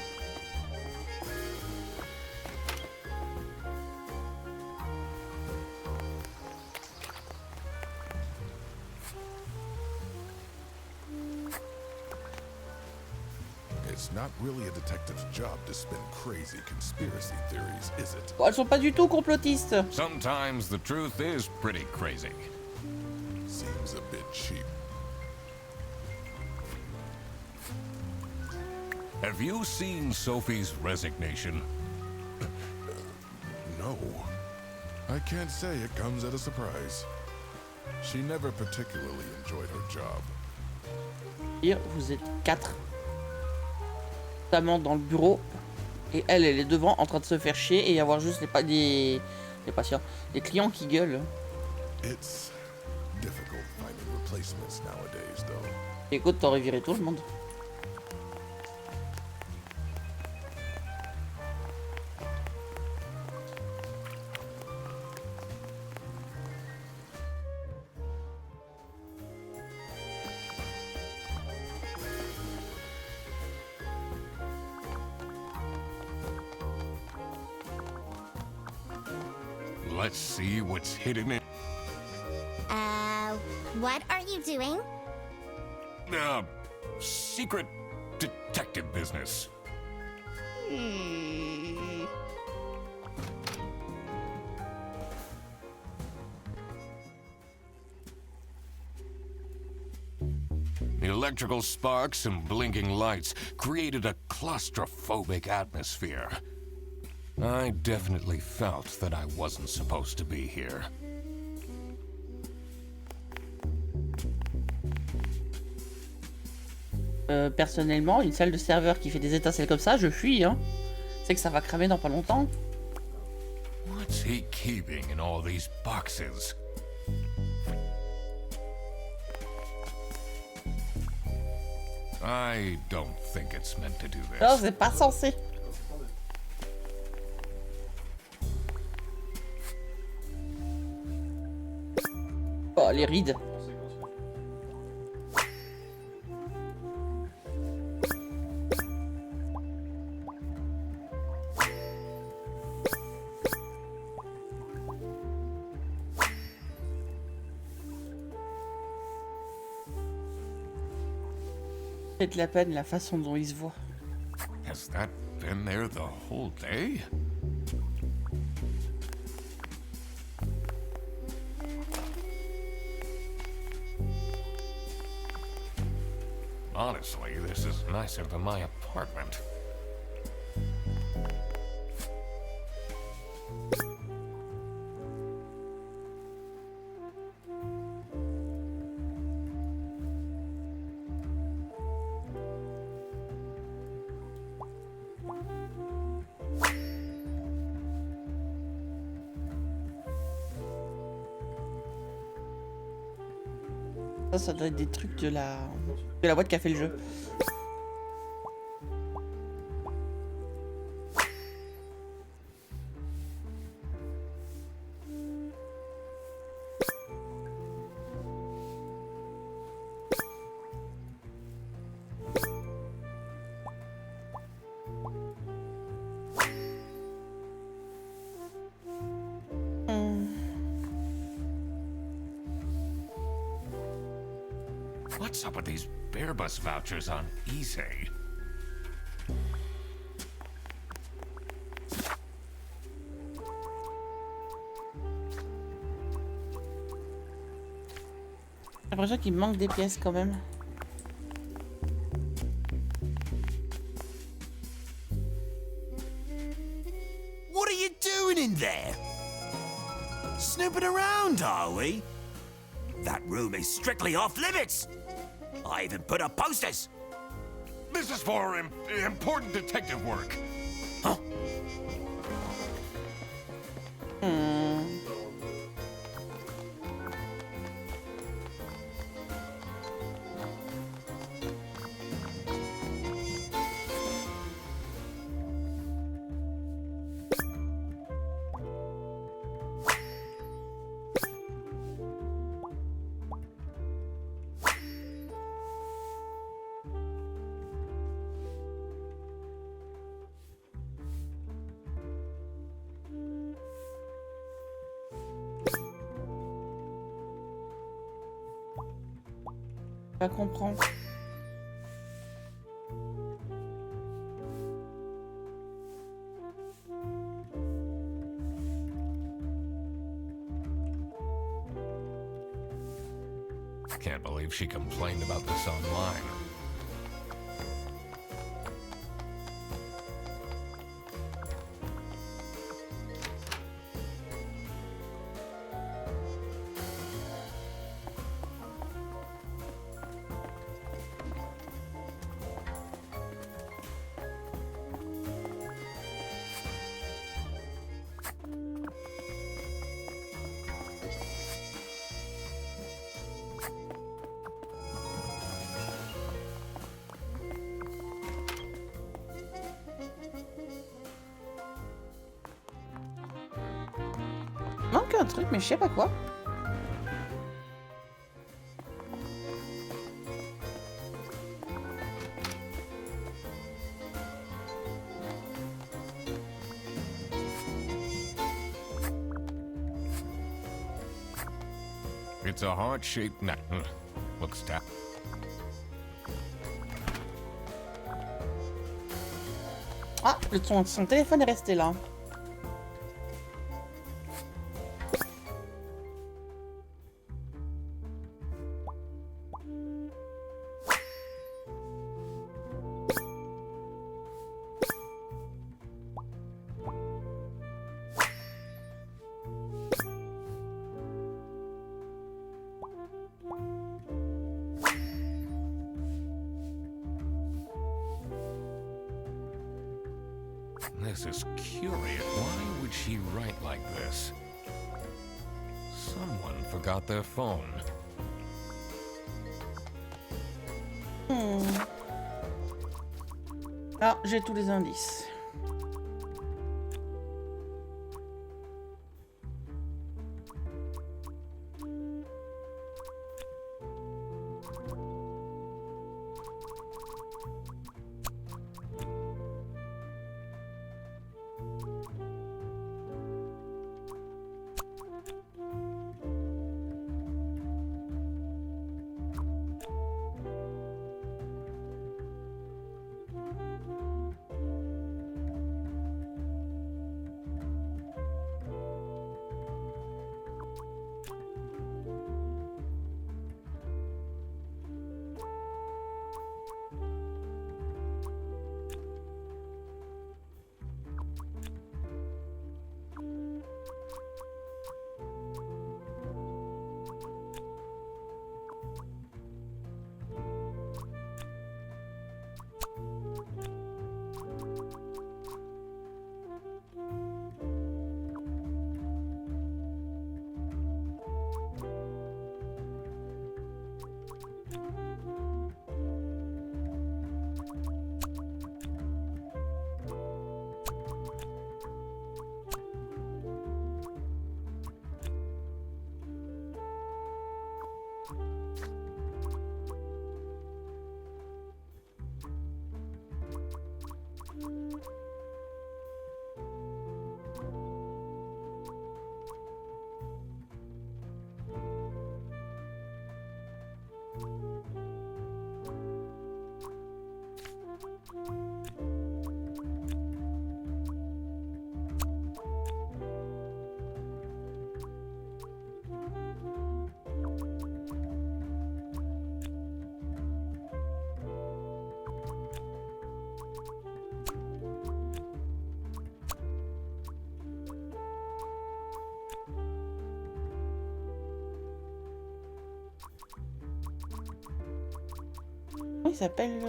It's not really a detective's job to spin crazy conspiracy theories, is it? Bon, elles sont pas du tout complotistes. Sometimes the truth is pretty crazy. Seems a bit cheap. Have you seen Sophie's resignation? No. I can't say it comes at a surprise. She never particularly enjoyed her job. Dire, vous êtes 4. Notamment dans le bureau. Et elle est devant en train de se faire chier et avoir juste les patients, les clients qui gueulent. It's difficult finding replacements nowadays, though. Écoute, t'aurais viré tout le monde. Let's see what's hidden in... What are you doing? Secret detective business. The electrical sparks and blinking lights created a claustrophobic atmosphere. I definitely felt that I wasn't supposed to be here. Personnellement, une salle de serveur qui fait des étincelles comme ça, je fuis, hein. C'est que ça va cramer dans pas longtemps. What's he keeping in all these boxes? I don't think it's meant to do Non, this. c'est pas censé. Oh, les rides. C'est de la peine la façon dont il se voit. Has that been there the whole day? Honestly, this is nicer than my apartment. Ça doit être des trucs de la boîte qui a fait le jeu. What's up with these Bearbus vouchers on eBay? J'ai l'impression qu'il me manque des pièces quand même. What are you doing in there? Snooping around, are we? That room is strictly off limits. I even put up posters. This is for important detective work. Huh? Pas comprendre. Can't believe she complained about this online. Manque un truc, mais je sais pas quoi. It's a heart-shaped neck. Looks tap. Ah, son téléphone est resté là. This is curious. Why would she write like this? Someone forgot their phone. Ah, j'ai tous les indices. Il s'appelle...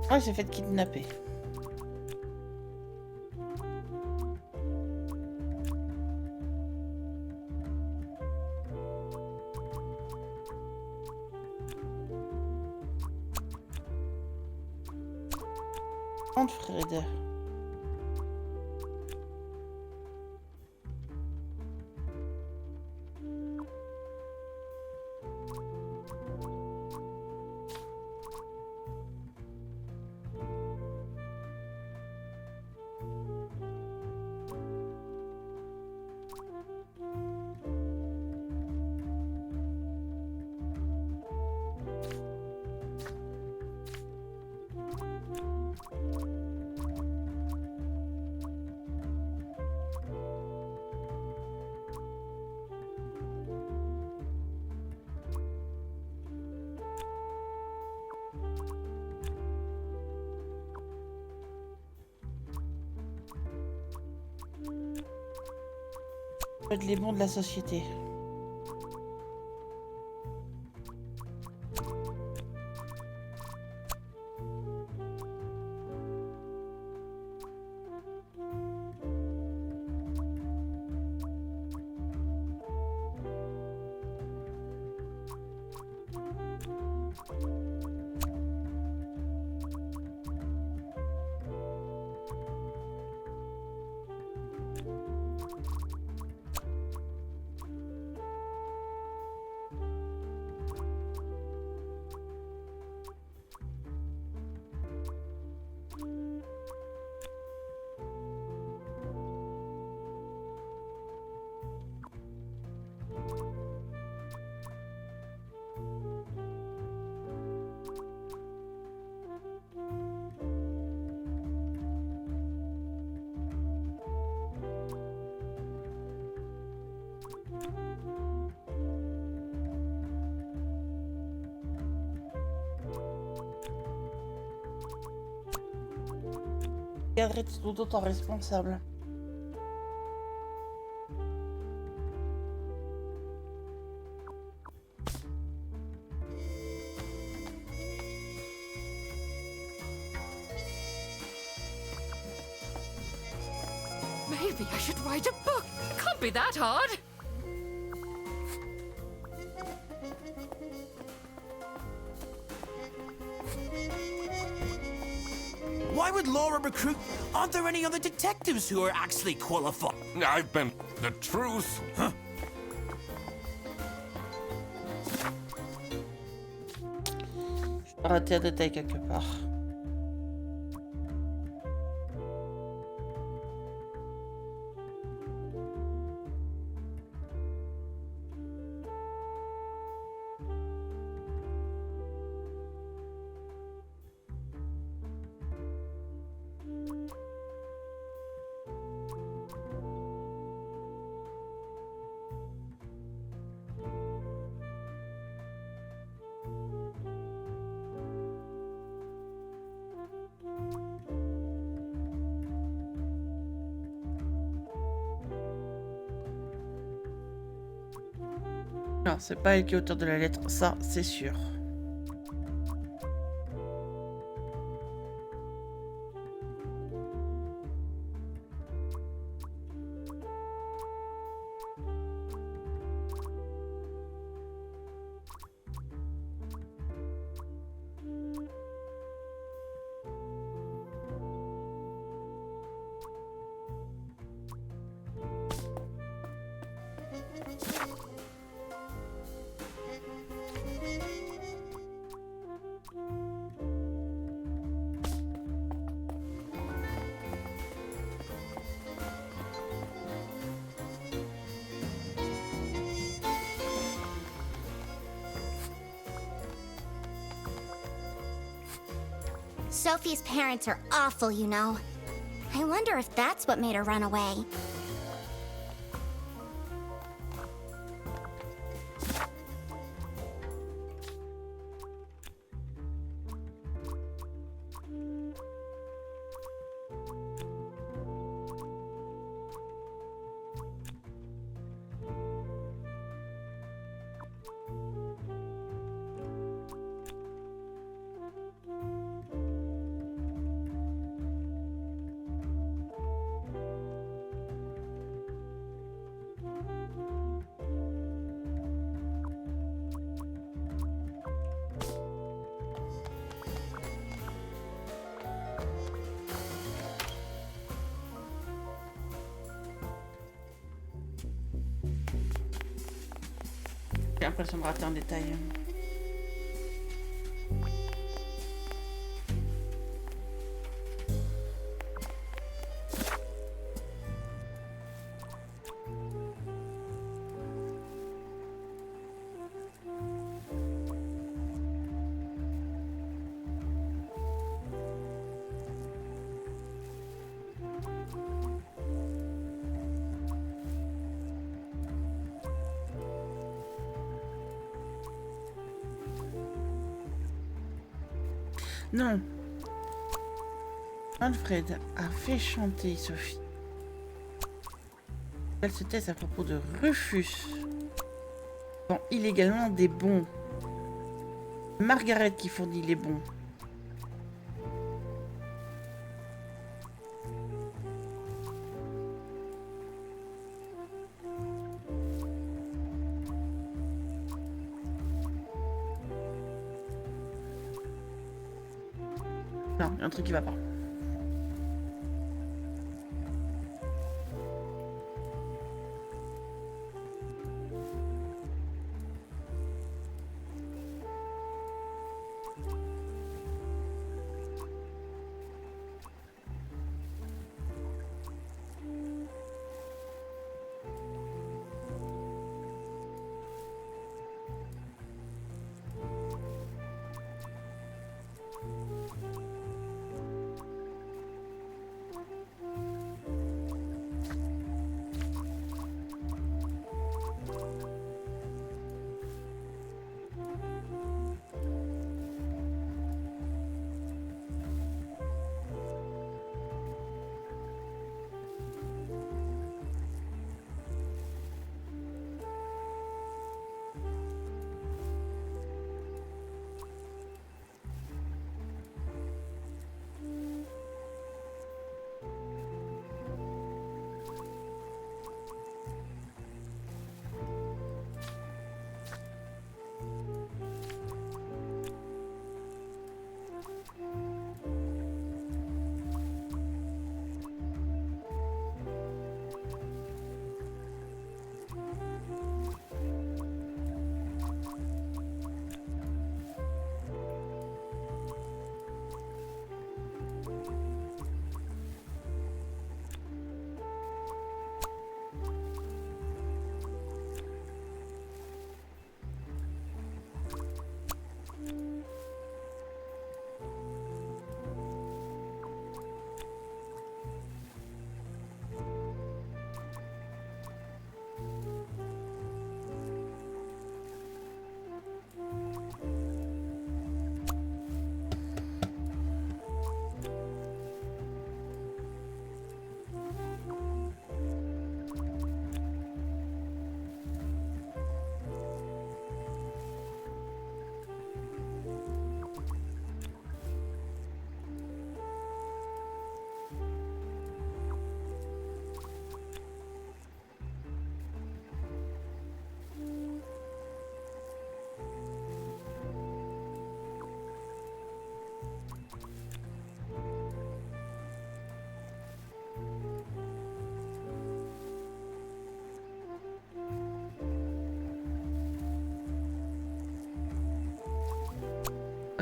Ah, il s'est fait kidnapper. Fred. Être les bons de la société. Garderai tout autant responsable. Maybe I should write a book. It can't be that hard. Why would Laura recruit? Aren't there any other detectives who are actually qualified? I've been... The truth? Je dois rater un détail quelque part. Non, c'est pas elle qui est auteur de la lettre, ça, c'est sûr. Sophie's parents are awful, you know. I wonder if that's what made her run away. J'ai l'impression de rater un détail. Non. Alfred a fait chanter Sophie. Elle se teste à propos de Rufus. Vend illégalement des bons. Margaret qui fournit les bons. Non, il y a un truc qui va pas.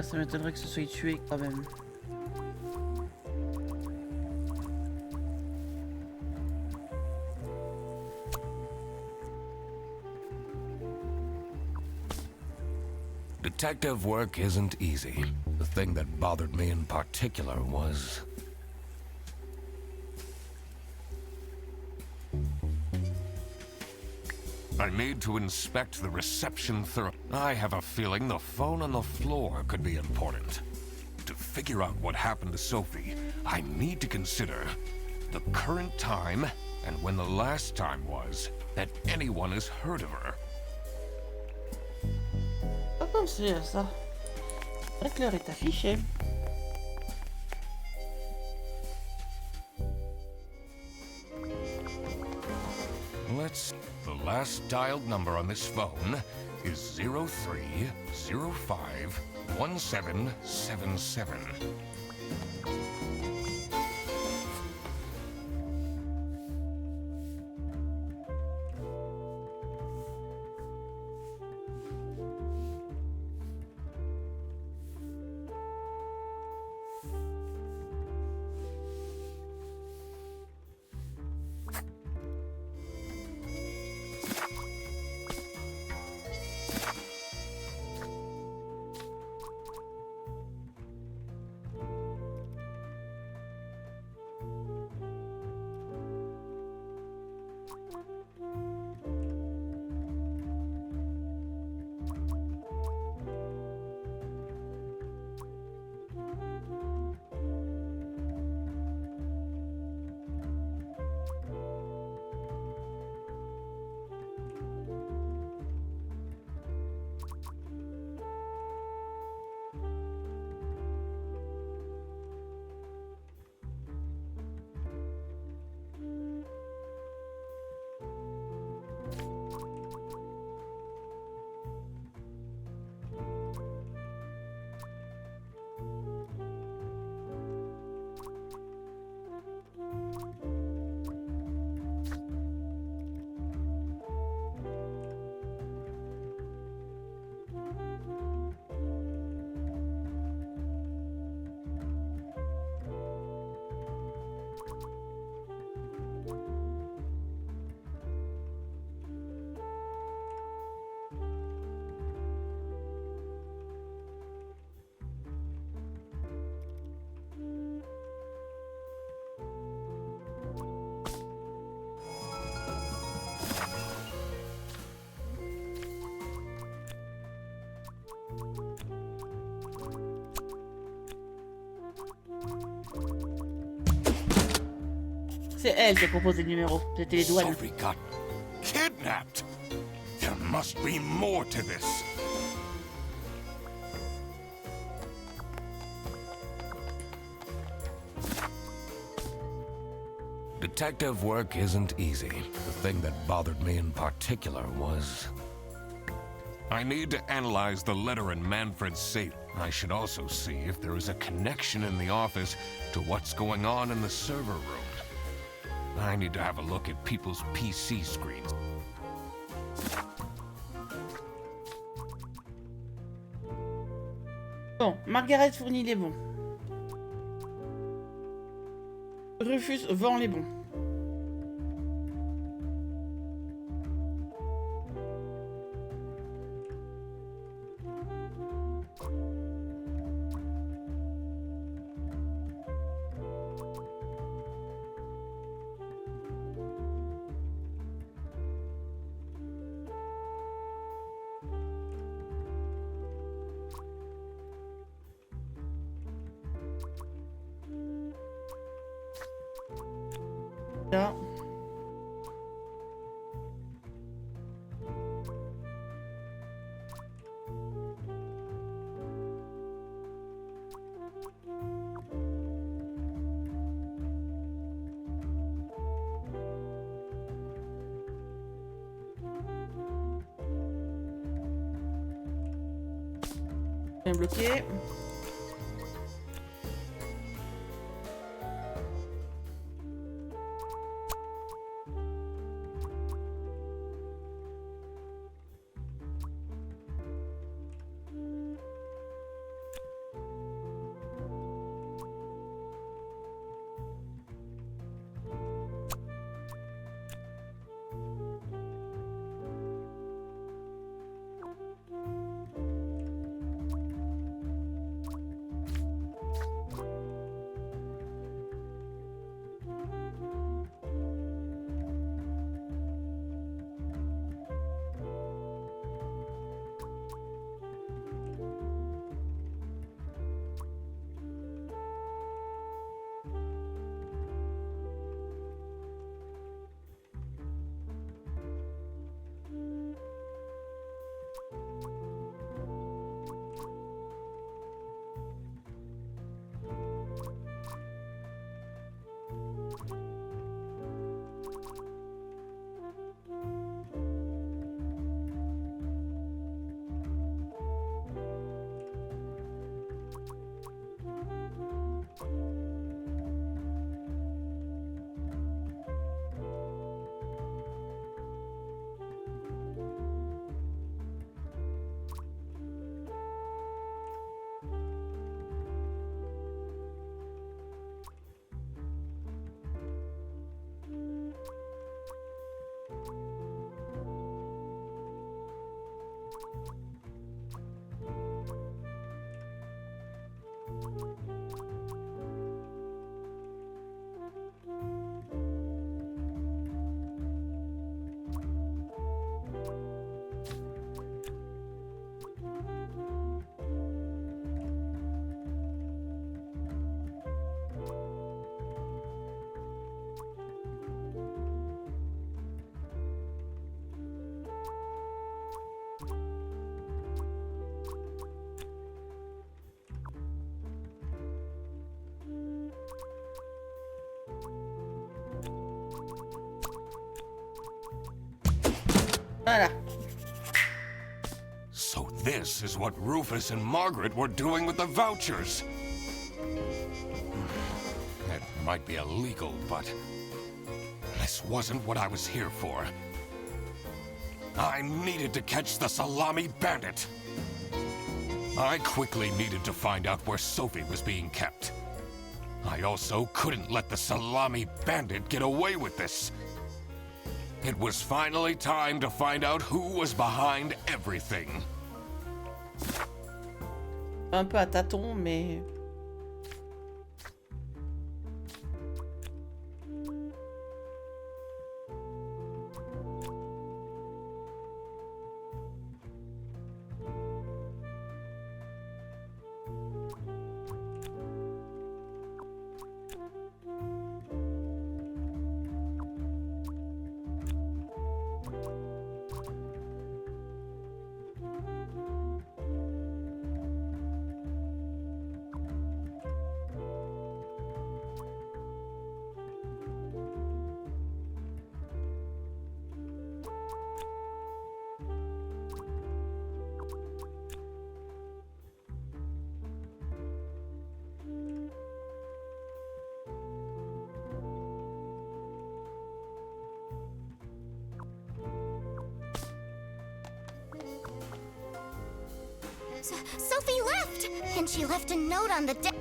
Ah, ça m'étonnerait que ce soit tué quand même. Detective work isn't easy. The thing that bothered me in particular was... I need to inspect the reception thoroughly. I have a feeling the phone on the floor could be important. To figure out what happened to Sophie, I need to consider the current time and when the last time was that anyone has heard of her. Pas pensé à ça. C'est vrai que l'heure est affichée. Let's... The last dialed number on this phone is 03051777. C'est elle qui a proposé le numéro. C'était les douanes. Sophie got kidnapped. There must be more to this. Detective work isn't easy. The thing that bothered me in particular was... I need to analyze the letter in Manfred's safe. I should also see if there is a connection in the office to what's going on in the server room. I need to have a look at people's PC screens. Bon, Margaret fournit les bons. Rufus vend les bons. Là. Bien bloqué. Voilà. So this is what Rufus and Margaret were doing with the vouchers. It might be illegal, but this wasn't what I was here for. I needed to catch the salami bandit. I quickly needed to find out where Sophie was being kept. I also couldn't let the salami bandit get away with this. It was finally time to find out who was behind everything. Un peu à tâtons, mais... Sophie left! And she left a note on the desk.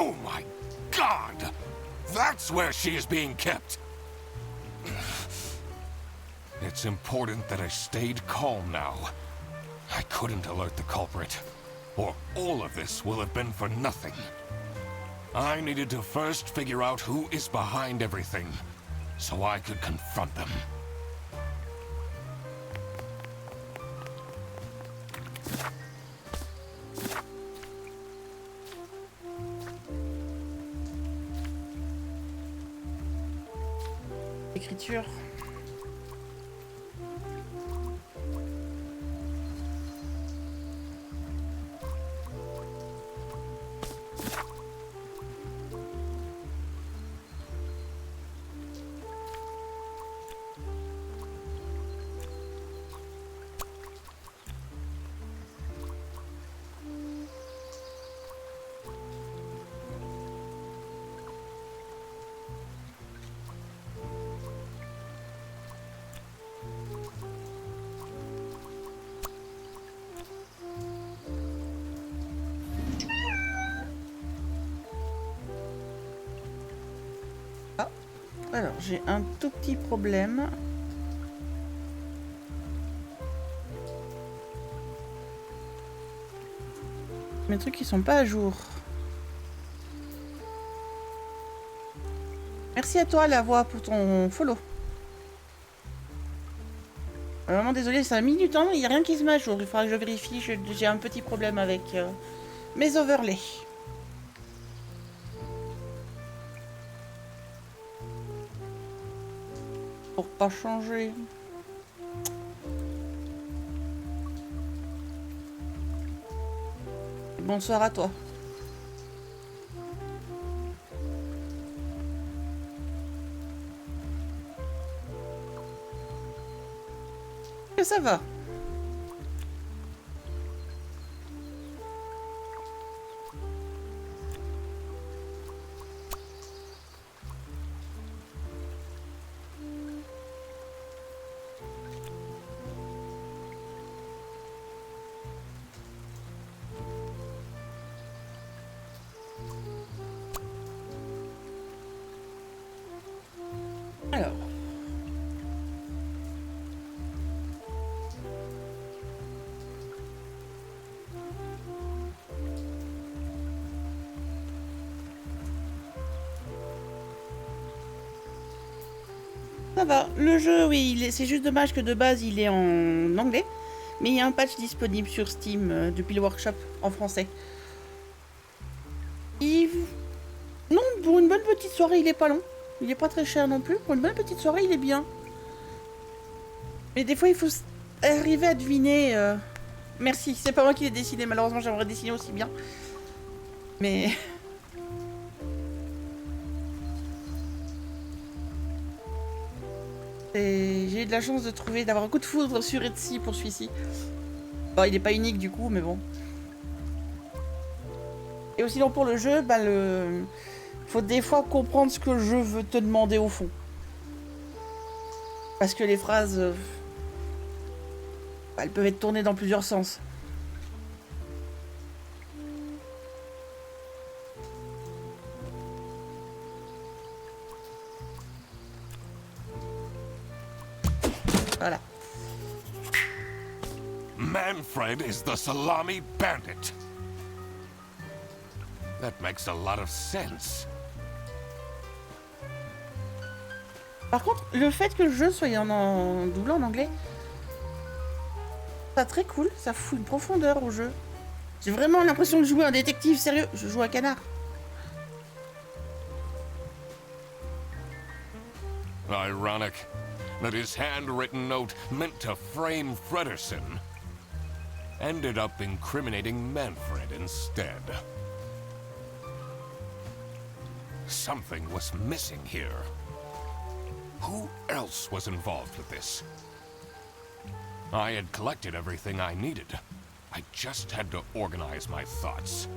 Oh my God! That's where she is being kept! It's important that I stayed calm now. I couldn't alert the culprit, or all of this will have been for nothing. I needed to first figure out who is behind everything, so I could confront them. Écriture. Alors, j'ai un tout petit problème. Mes trucs, ils sont pas à jour. Merci à toi, la voix, pour ton follow. Vraiment désolé, ça a mis du temps, il n'y a rien qui se met à jour. Il faudra que je vérifie, j'ai un petit problème avec mes overlays. Pour pas changer. Bonsoir à toi. Que ça va? Alors. Ça va. Le jeu, oui, c'est juste dommage que de base, il est en anglais. Mais il y a un patch disponible sur Steam depuis le workshop en français. Non, pour une bonne petite soirée, il est pas long. Il est pas très cher non plus. Pour une bonne petite soirée, il est bien. Mais des fois, il faut arriver à deviner... Merci, c'est pas moi qui l'ai dessiné. Malheureusement, j'aimerais dessiner aussi bien. Mais... J'ai eu de la chance de trouver, d'avoir un coup de foudre sur Etsy pour celui-ci. Bon, il est pas unique du coup, mais bon. Et aussi, donc, pour le jeu, bah, faut des fois comprendre ce que le jeu veut te demander au fond. Parce que les phrases... bah, elles peuvent être tournées dans plusieurs sens. Voilà. Manfred is the salami bandit. That makes a lot of sense. Par contre, le fait que le jeu soit en doublé en anglais, c'est très cool, ça fout une profondeur au jeu. J'ai vraiment l'impression de jouer un détective, sérieux, je joue un canard. Ironic that his handwritten note meant to frame Frederson ended up incriminating Manfred instead. Something was missing here. Who else was involved with this? I had collected everything I needed. I just had to organize my thoughts.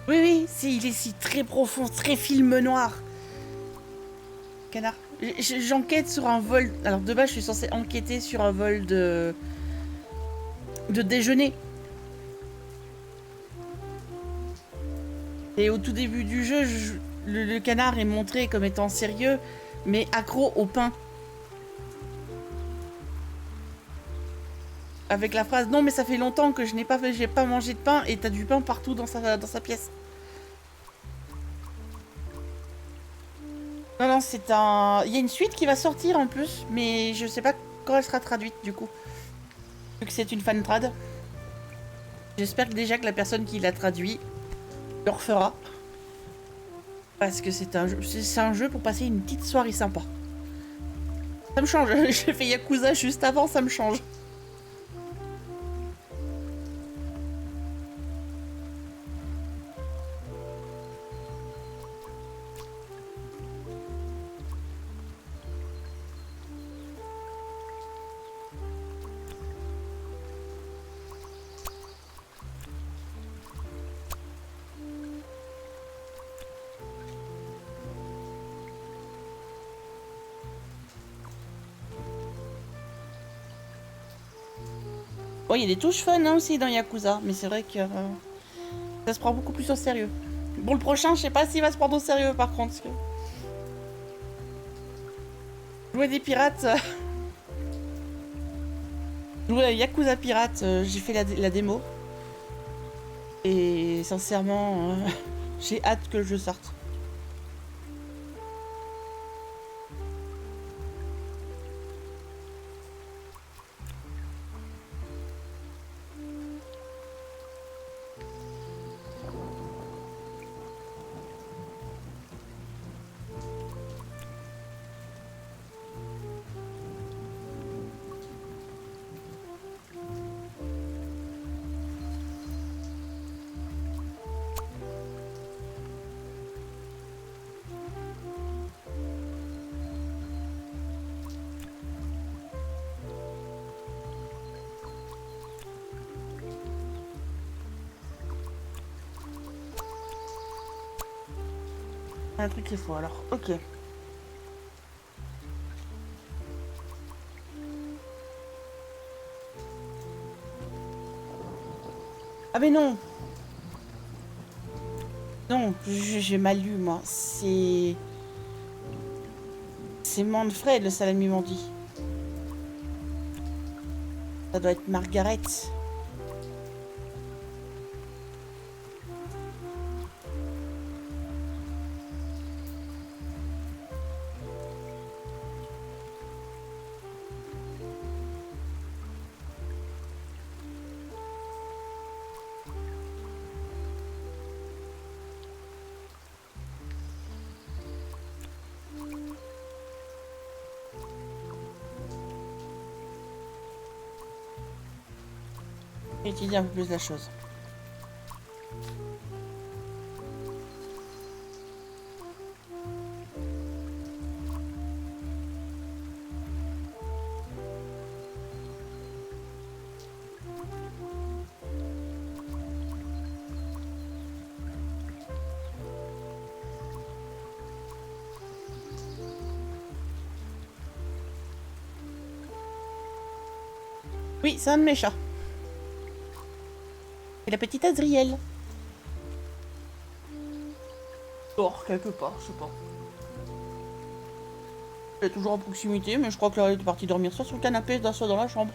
Oui, oui, il est si très profond, très film noir. Canard. J'enquête sur un vol. Alors de base, je suis censée enquêter sur un vol de déjeuner. Et au tout début du jeu, le canard est montré comme étant sérieux, mais accro au pain. Avec la phrase non mais ça fait longtemps que j'ai pas mangé de pain et t'as du pain partout dans sa pièce. Non non c'est un... Il y a une suite qui va sortir en plus, mais je sais pas quand elle sera traduite du coup. Vu que c'est une fan trad. J'espère que déjà que la personne qui l'a traduit le refera. Parce que c'est un jeu pour passer une petite soirée sympa. Ça me change, j'ai fait Yakuza juste avant, ça me change. Bon, il y a des touches fun hein, aussi dans Yakuza, mais c'est vrai que ça se prend beaucoup plus au sérieux. Bon, le prochain, je sais pas s'il va se prendre au sérieux par contre. Parce que... Jouer des pirates... Jouer à Yakuza Pirate, j'ai fait la démo. Et sincèrement, j'ai hâte que le jeu sorte. Un truc qu'il faut alors, ok. Ah mais non. Non, j'ai mal lu moi. C'est Manfred le salami m'ont dit. Ça doit être Margaret. Étudier un peu plus la chose. Oui, c'est un de mes chats. Et la petite Azriel. Dort quelque part, je sais pas. Elle est toujours en proximité, mais je crois qu'elle est partie dormir soit sur le canapé, soit dans la chambre.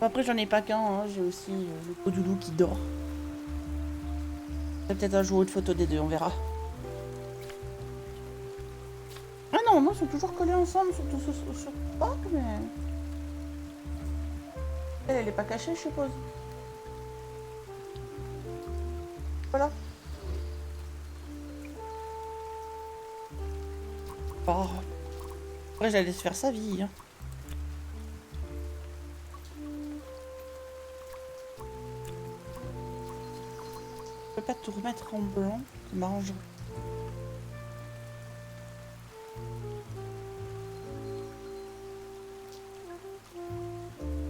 Après, j'en ai pas qu'un, hein. J'ai aussi le pot du loup qui dort. Peut-être un jour une photo des deux, on verra. Ah non, non, ils sont toujours collés ensemble, surtout sur pas, mais... Elle est pas cachée, je suppose. Voilà. Oh. Après, je la laisse faire sa vie, hein. Je peux pas tout remettre en blanc, ça m'arrange.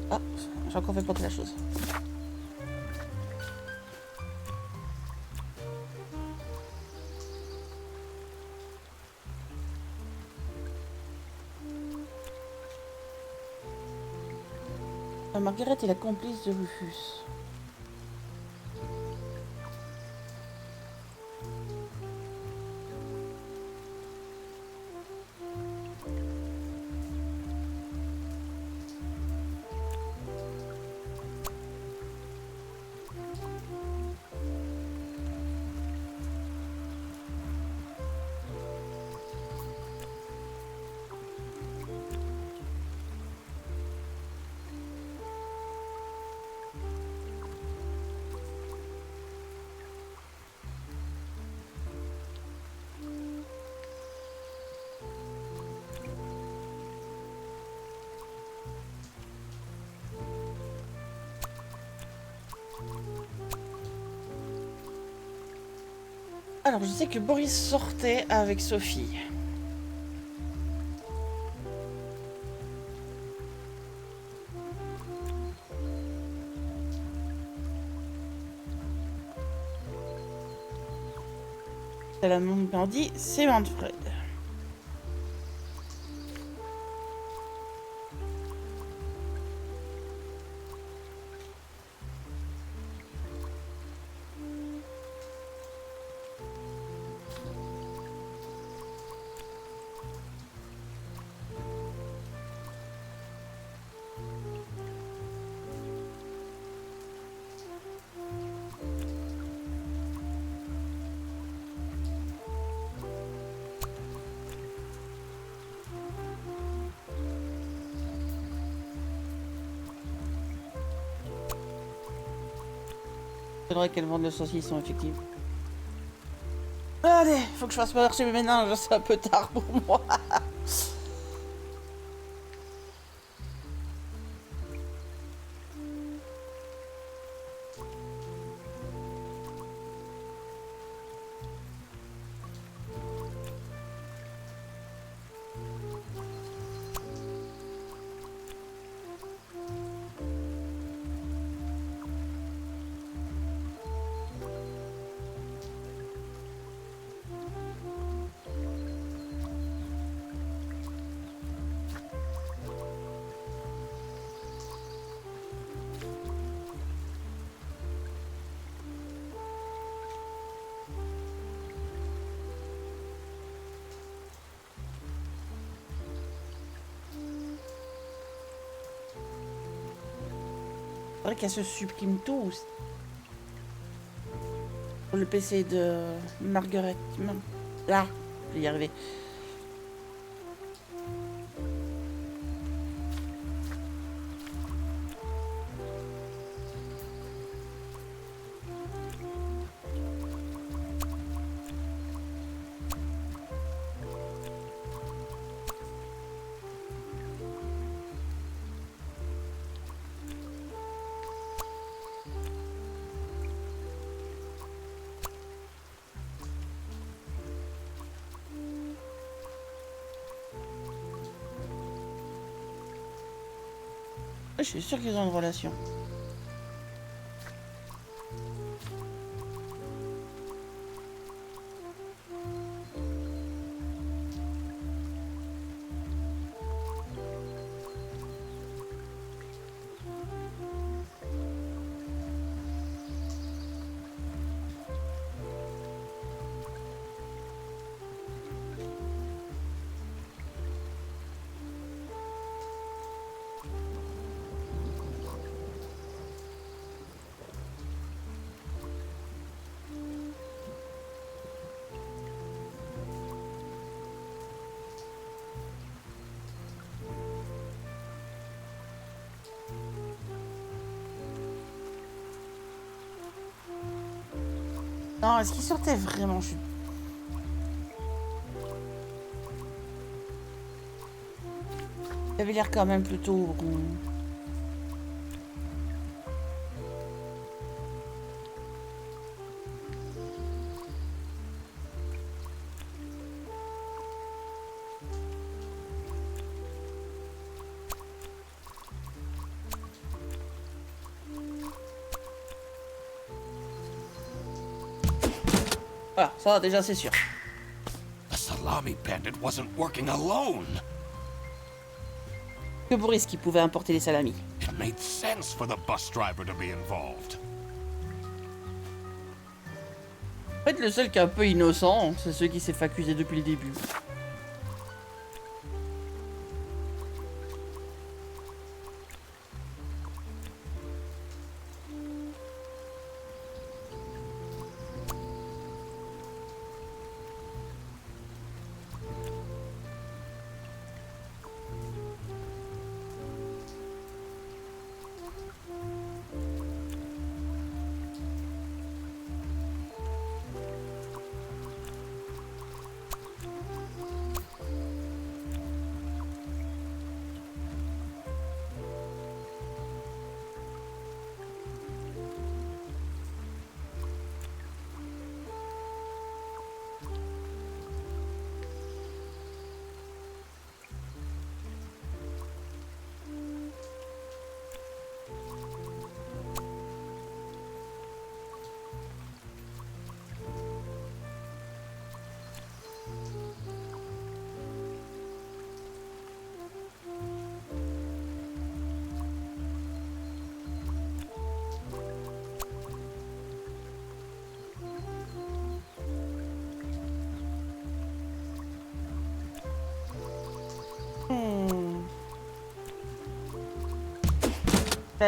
Ah, j'ai encore fait planter la chose. Margaret est la complice de Rufus. Alors, je sais que Boris sortait avec Sophie. C'est la même bandit, c'est Manfred. C'est vrai qu'elles vendent le saucisson, effectivement. Allez, faut que je fasse marcher mes méninges, c'est un peu tard pour moi. C'est vrai qu'elle se supprime tout. Sur le PC de Margaret. Là, je vais y arriver. Je suis sûre qu'ils ont une relation. Non, est-ce qu'il sortait vraiment? Il avait l'air quand même plutôt rond. Voilà, ça déjà c'est sûr. The salami bandit wasn't working alone. Que Boris qui pouvait importer les salamis. It made sense for the bus driver to be involved. En fait, le seul qui est un peu innocent, c'est celui qui s'est fait accuser depuis le début.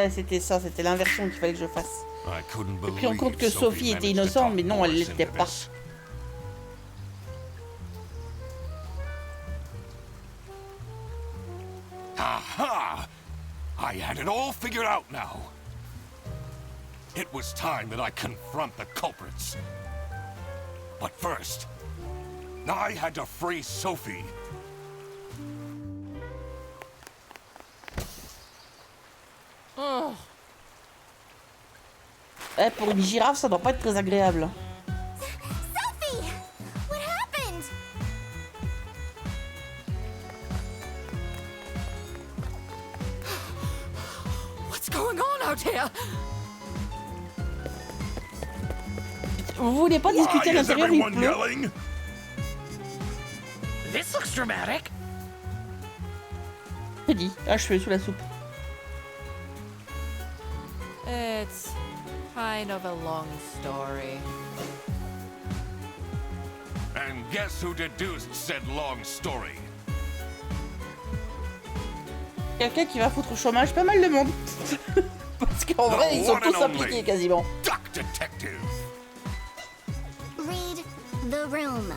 C'était ça, c'était l'inversion qu'il fallait que je fasse. J'ai pris en compte que Sophie était innocente, mais non, elle l'était pas. Aha! I had it all figured out now. It was time that I confront the culprits. But first, I had to free Sophie. Oh. Pour une girafe, ça doit pas être très agréable. Sophie! What happened? What's going on out here? Vous voulez pas discuter à l'intérieur, il pleut. Yelling? This looks dramatic. J'ai dit, à cheveux sous la soupe. It's kind of a long story. And guess who deduced said long story? Quelqu'un qui va foutre au chômage pas mal de monde. Parce qu'en vrai, ils sont one and tous impliqués only quasiment. Duck Detective. Read the room.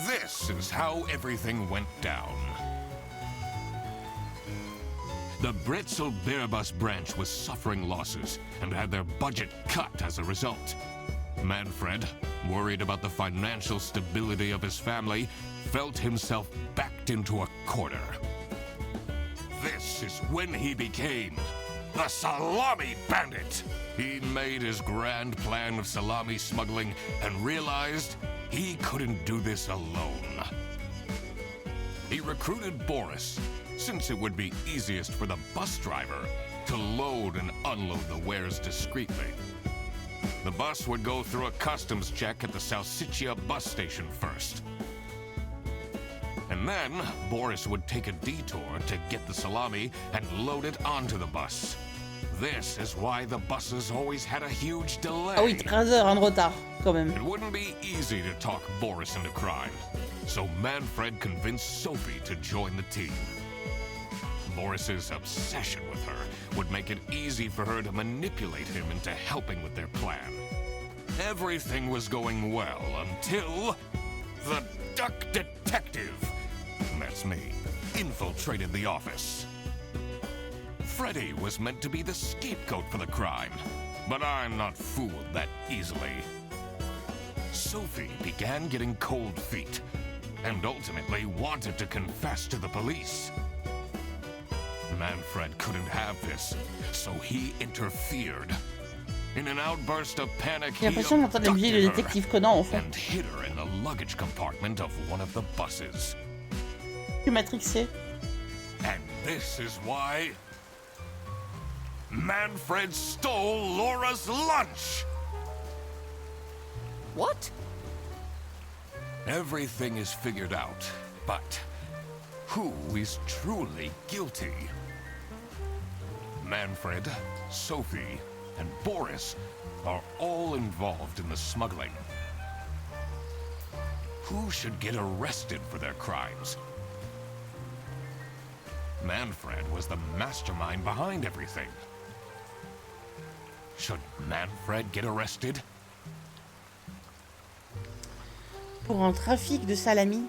This is how everything went down. The Bretzel Bearbus branch was suffering losses and had their budget cut as a result. Manfred, worried about the financial stability of his family, felt himself backed into a corner. This is when he became the Salami Bandit. He made his grand plan of salami smuggling and realized he couldn't do this alone. He recruited Boris, since it would be easiest for the bus driver to load and unload the wares discreetly. The bus would go through a customs check at the Salsiccia bus station first. And then, Boris would take a detour to get the salami and load it onto the bus. This is why the buses always had a huge delay. Ah oui, 13 heures hein, de retard, quand même. It wouldn't be easy to talk Boris into crime, so Manfred convinced Sophie to join the team. Boris's obsession with her would make it easy for her to manipulate him into helping with their plan. Everything was going well until the Duck Detective, that's me, infiltrated the office. Freddy was meant to be the scapegoat for the crime, But I'm not fooled that easily. Sophie began getting cold feet, and ultimately wanted to confess to the police. Manfred couldn't have this, so he interfered. In an outburst of panic, J'ai he l'impression d'entendre la musique de abducted détective her Conan en fond. and hid her in the luggage compartment of one of the buses. Je suis matrixé. And this is why Manfred stole Laura's lunch. What? Everything is figured out, but who is truly guilty? Manfred, Sophie, and Boris are all involved in the smuggling. Who should get arrested for their crimes? Manfred was the mastermind behind everything. Should Manfred get arrested? Pour un trafic de salami.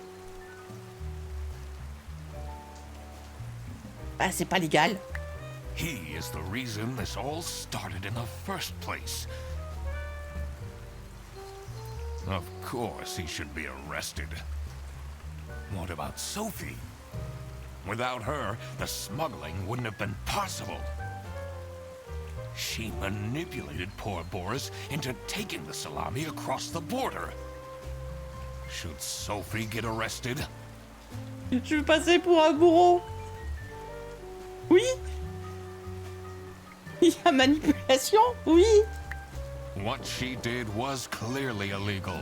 Ah, c'est pas légal. He is the reason this all started in the first place. Of course he should be arrested. What about Sophie? Without her, the smuggling wouldn't have been possible. She manipulated poor Boris into taking the salami across the border. Should Sophie get arrested? Tu veux passer pour un bourreau? Oui. Il y a manipulation? Oui. What she did was clearly illegal.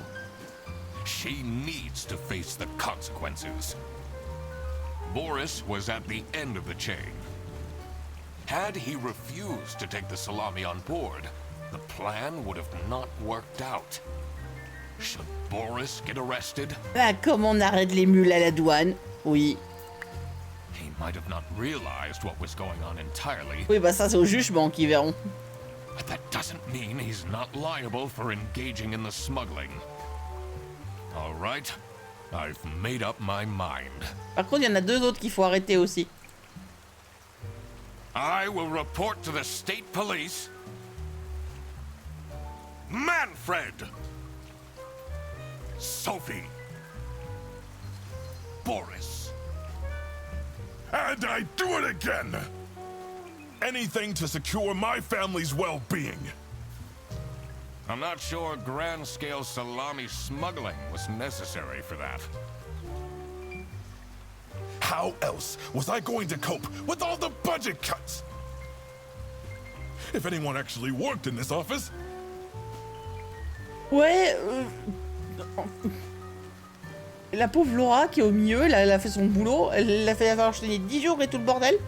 She needs to face the consequences. Boris was at the end of the chain. Had he refused to take the salami on board, the plan would have not worked out. Should Boris get arrested? Ah, comme on arrête les mules à la douane? Oui. He might have not realized what was going on entirely. Oui, bah ça c'est au jugement qu'ils verront. But that doesn't mean he's not liable for engaging in the smuggling. All right, I've made up my mind. Par contre, il y en a deux autres qu'il faut arrêter aussi. I will report to the state police. Manfred! Sophie! Boris! And I do it again! Anything to secure my family's well-being. I'm not sure grand-scale salami smuggling was necessary for that. How else was I going to cope with all the budget cuts? If anyone actually worked in this office, Ouais. La pauvre Laura qui est au milieu, elle a fait son boulot, elle a fait enchaîner 10 jours et tout le bordel.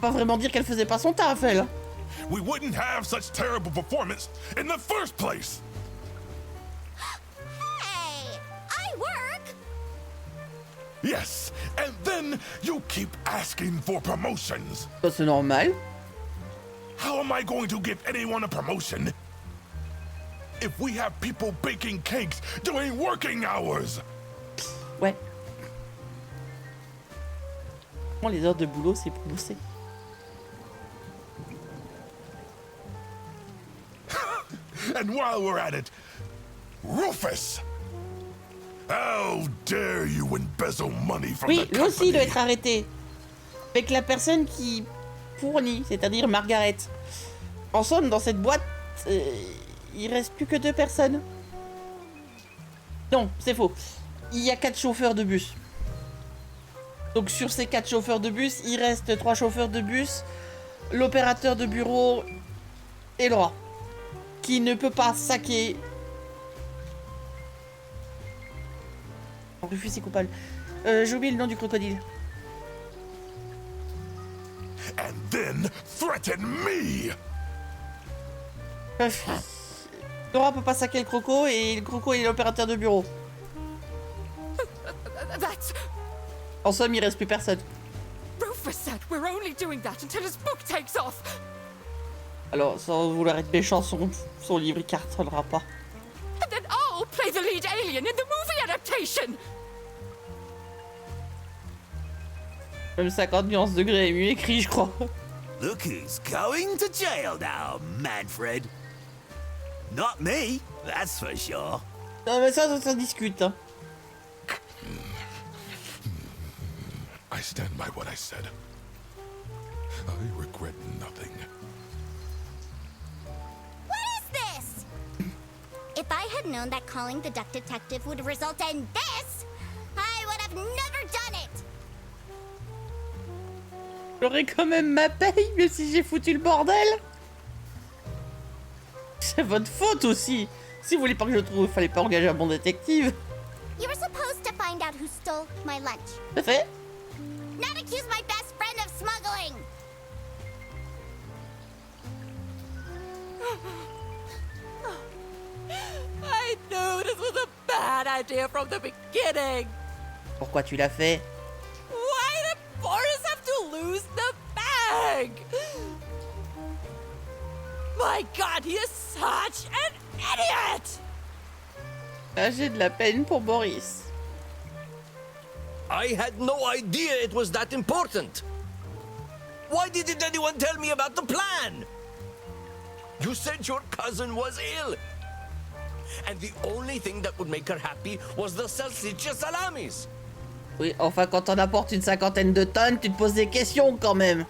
Pas vraiment dire qu'elle faisait pas son taf, elle. we wouldn't have such terrible performance in the first place. Hey, I work. Yes, and then you keep asking for promotions. Ça, c'est normal. How am I going to give anyone a promotion if we have people baking cakes during working hours? Ouais. Bon, les heures de boulot, c'est pour bosser. And while we're at it, Rufus! How dare you embezzle money from Oui, the lui aussi, il doit company? être arrêté. Avec la personne qui fournit, c'est-à-dire Margaret. En somme, dans cette boîte, il reste plus que 2 personnes. Non, c'est faux. Il y a 4 chauffeurs de bus. Donc sur ces 4 chauffeurs de bus, il reste 3 chauffeurs de bus, l'opérateur de bureau et Laura, qui ne peut pas saquer. Rufus est coupable. J'ai oublié le nom du crocodile. And then threaten me! Laura peut pas saquer le croco et le croco est l'opérateur de bureau. That's... En somme, il reste plus personne. Rufus said we're only doing that until his book takes off. Alors, sans vouloir être méchant, son livre il cartonnera pas. And then I'll play the lead alien in the movie adaptation. Même 50 nuances de gris est mieux écrit, je crois. Look who's going to jail now, Manfred. Not me, that's for sure. Non, mais ça discute. Hein. I stand by what I said. I regret nothing. What is this? If I had known that calling the duck detective would result in this, I would have never done it. J'aurais quand même ma paye, même si j'ai foutu le bordel. C'est votre faute aussi. Si vous voulez pas que je le trouve, fallait pas engager un bon détective. You were supposed to find out who stole my lunch. C'est fait. Not accuse my best friend of smuggling. I knew this was a bad idea from the beginning. Pourquoi tu l'as fait? Why did Boris have to lose the bag? My God, he is such an idiot! Ah, j'ai de la peine pour Boris. I had no idea it was that important. Why didn't anyone tell me about the plan? You said your cousin was ill. And the only thing that would make her happy was the salsiccia salamis. Oui, enfin, quand on apporte une 50aine de tonnes, tu te poses des questions quand même.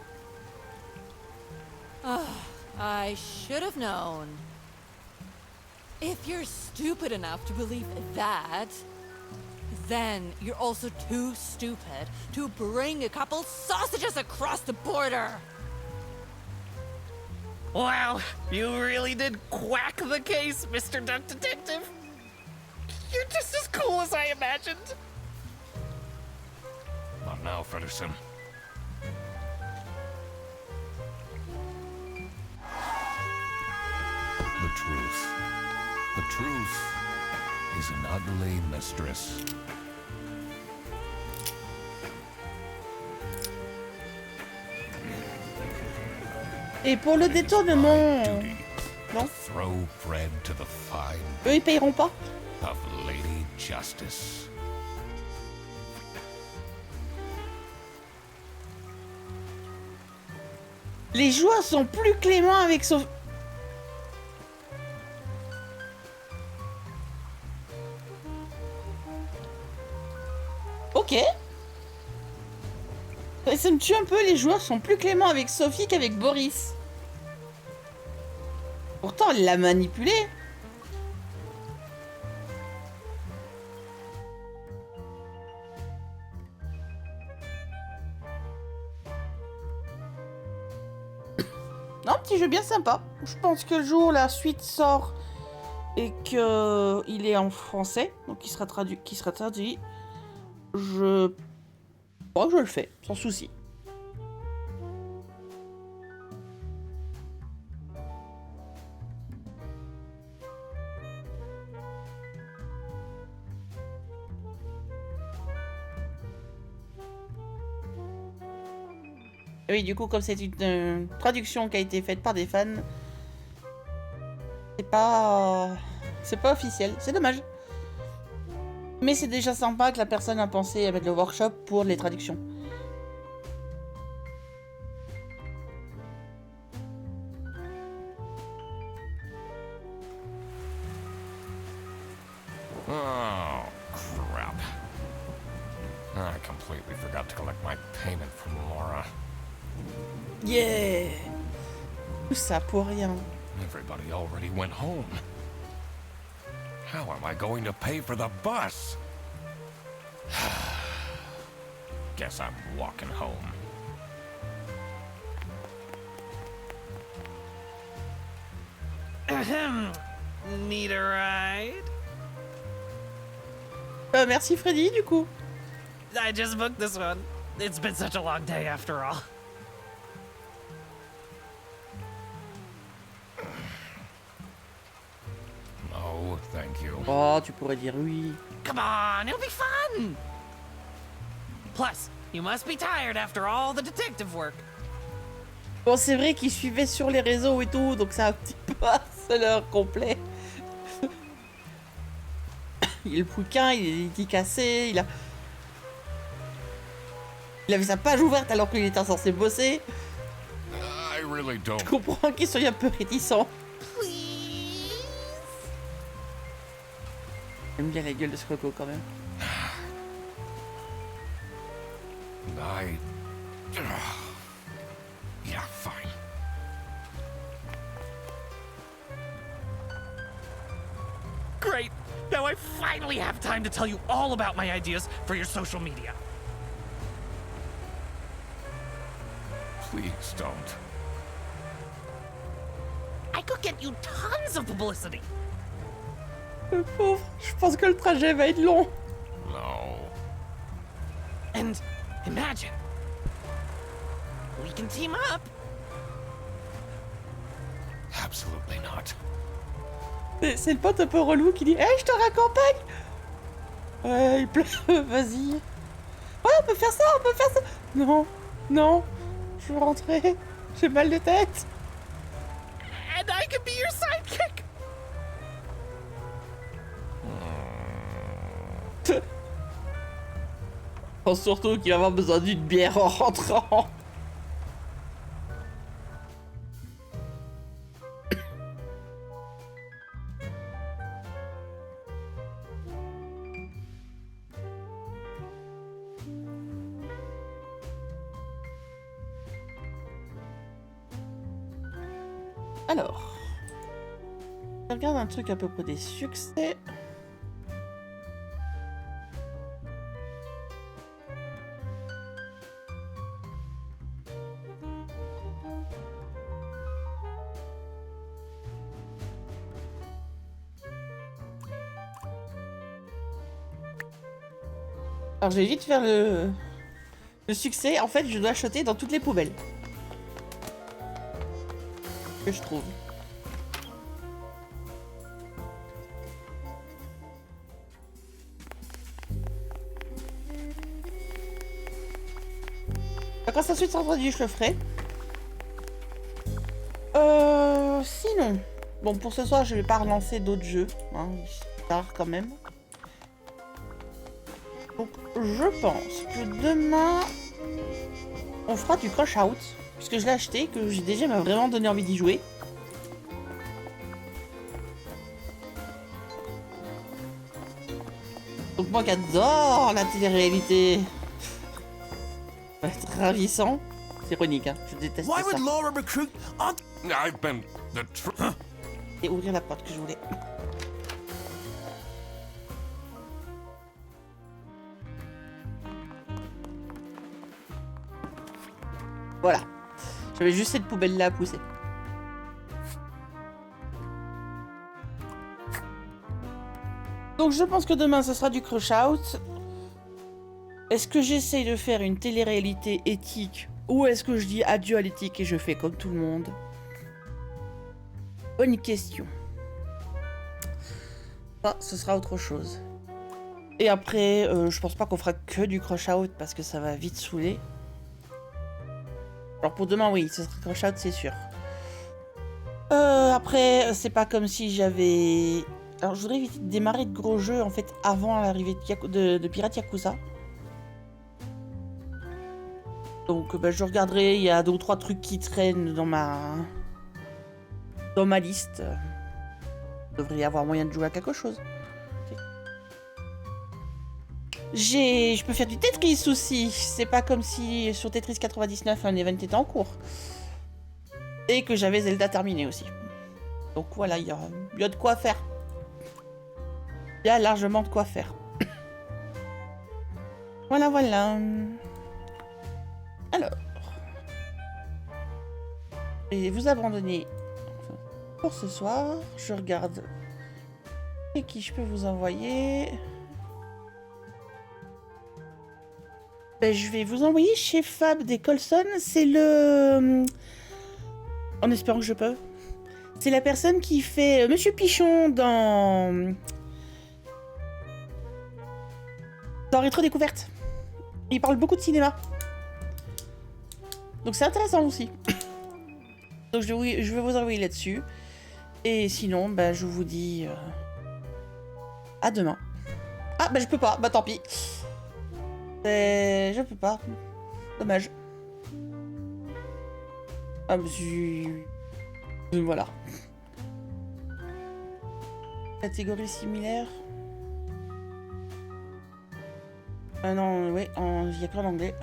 I should have known. If you're stupid enough to believe that, then you're also too stupid to bring a couple sausages across the border. Wow, you really did quack the case, Mr. Duck Detective. You're just as cool as I imagined. Not now, Fredderson. The truth. The truth is an ugly mistress. Et pour le détournement... Duty. Non, Throw bread to the fine eux ils payeront pas. of Lady Justice. Les joueurs sont plus cléments avec Sophie. Ok. Ça me tue un peu, les joueurs sont plus cléments avec Sophie qu'avec Boris. Pourtant, elle l'a manipulé. Non, petit jeu bien sympa. Je pense que le jour où la suite sort et que il est en français, donc qui sera traduit, je crois que je le fais, sans souci. Oui, du coup, comme c'est une traduction qui a été faite par des fans, c'est pas officiel. C'est dommage. Mais c'est déjà sympa que la personne a pensé à mettre le workshop pour les traductions. Oh, crap. I completely forgot to collect my payment from Laura. Yeah! Tout ça pour rien. Everybody already went home. How am I going to pay for the bus? Guess I'm walking home. Need a ride? Merci Freddy, du coup. I just booked this one. It's been such a long day after all. No, thank you. Oh, tu pourrais dire oui. Come on, it'll be fun! Plus, you must be tired after all the detective work. Bon, c'est vrai qu'il suivait sur les réseaux et tout, donc c'est un petit peu à l'heure complet. Il est le bouquin, il est dédicacé, il avait sa page ouverte alors qu'il était censé bosser. really don't. Je comprends qu'ils soient un peu réticents. Please? J'aime bien la gueule de ce coco quand même. Yeah, fine. Great! Now I finally have time to tell you all about my ideas for your social media. Please don't. I could get you tons of publicity. Le pauvre, je pense que le trajet va être long. No. And imagine, we can team up. Absolutely not. C'est le pote un peu relou qui dit « Hey, je te raccompagne !» Ouais, il pleut, vas-y. Ouais, on peut faire ça, on peut faire ça. Non, non, je veux rentrer, j'ai mal de tête. And I can be your sidekick. Je pense surtout qu'il va avoir besoin d'une bière en rentrant. Alors, je regarde un truc à peu près des succès. Alors, je vais vite faire le succès. En fait, je dois acheter dans toutes les poubelles. Que je trouve. Quand ça suite sera traduit, je le ferai. Sinon... Bon, pour ce soir, je vais pas relancer d'autres jeux. Hein, tard quand même. Donc, je pense que demain, on fera du Crush Out. Puisque je l'ai acheté, que j'ai déjà m'a vraiment donné envie d'y jouer. Donc moi qui adore la télé-réalité, ça va être ravissant. C'est ironique, hein, je déteste Why ça. would Laura recruit? I've been Et ouvrir la porte que je voulais. Voilà. J'avais juste cette poubelle là à pousser. Donc je pense que demain ce sera du Crush Out. Est-ce que j'essaye de faire une télé-réalité éthique ou est-ce que je dis adieu à l'éthique et je fais comme tout le monde? Bonne question. Ah, ce sera autre chose. Et après, je pense pas qu'on fera que du Crush Out parce que ça va vite saouler. Alors pour demain, oui, ce sera Crush Out, c'est sûr. Après, c'est pas comme si j'avais... Alors je voudrais éviter de démarrer de gros jeux en fait avant l'arrivée de Pirate Yakuza. Donc bah, je regarderai, il y a 2 ou 3 trucs qui traînent dans ma liste. Il devrait y avoir moyen de jouer à quelque chose. Je peux faire du Tetris aussi. C'est pas comme si sur Tetris 99 un event était en cours. Et que j'avais Zelda terminé aussi. Donc voilà, il y a de quoi faire. Il y a largement de quoi faire. Voilà, voilà. Alors. Je vais vous abandonner pour ce soir. Je regarde. Et qui je peux vous envoyer? Ben, je vais vous envoyer chez Fab des Colson. C'est le... En espérant que je peux. C'est la personne qui fait Monsieur Pichon dans Rétro Découverte. Il parle beaucoup de cinéma. Donc c'est intéressant aussi. Donc je vais vous envoyer là-dessus. Et sinon, bah, je vous dis à demain. Ah, bah je peux pas. Bah tant pis. Je peux pas. Dommage. Ah, voilà. Catégorie similaire. Ah non, ouais, il n'y a qu'en anglais.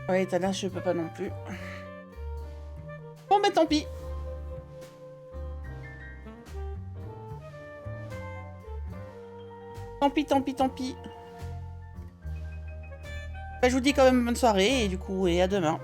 Ouais, Thanas, je peux pas non plus. Bon, bah tant pis. Tant pis, tant pis, tant pis. Bah, je vous dis quand même bonne soirée et du coup, et à demain.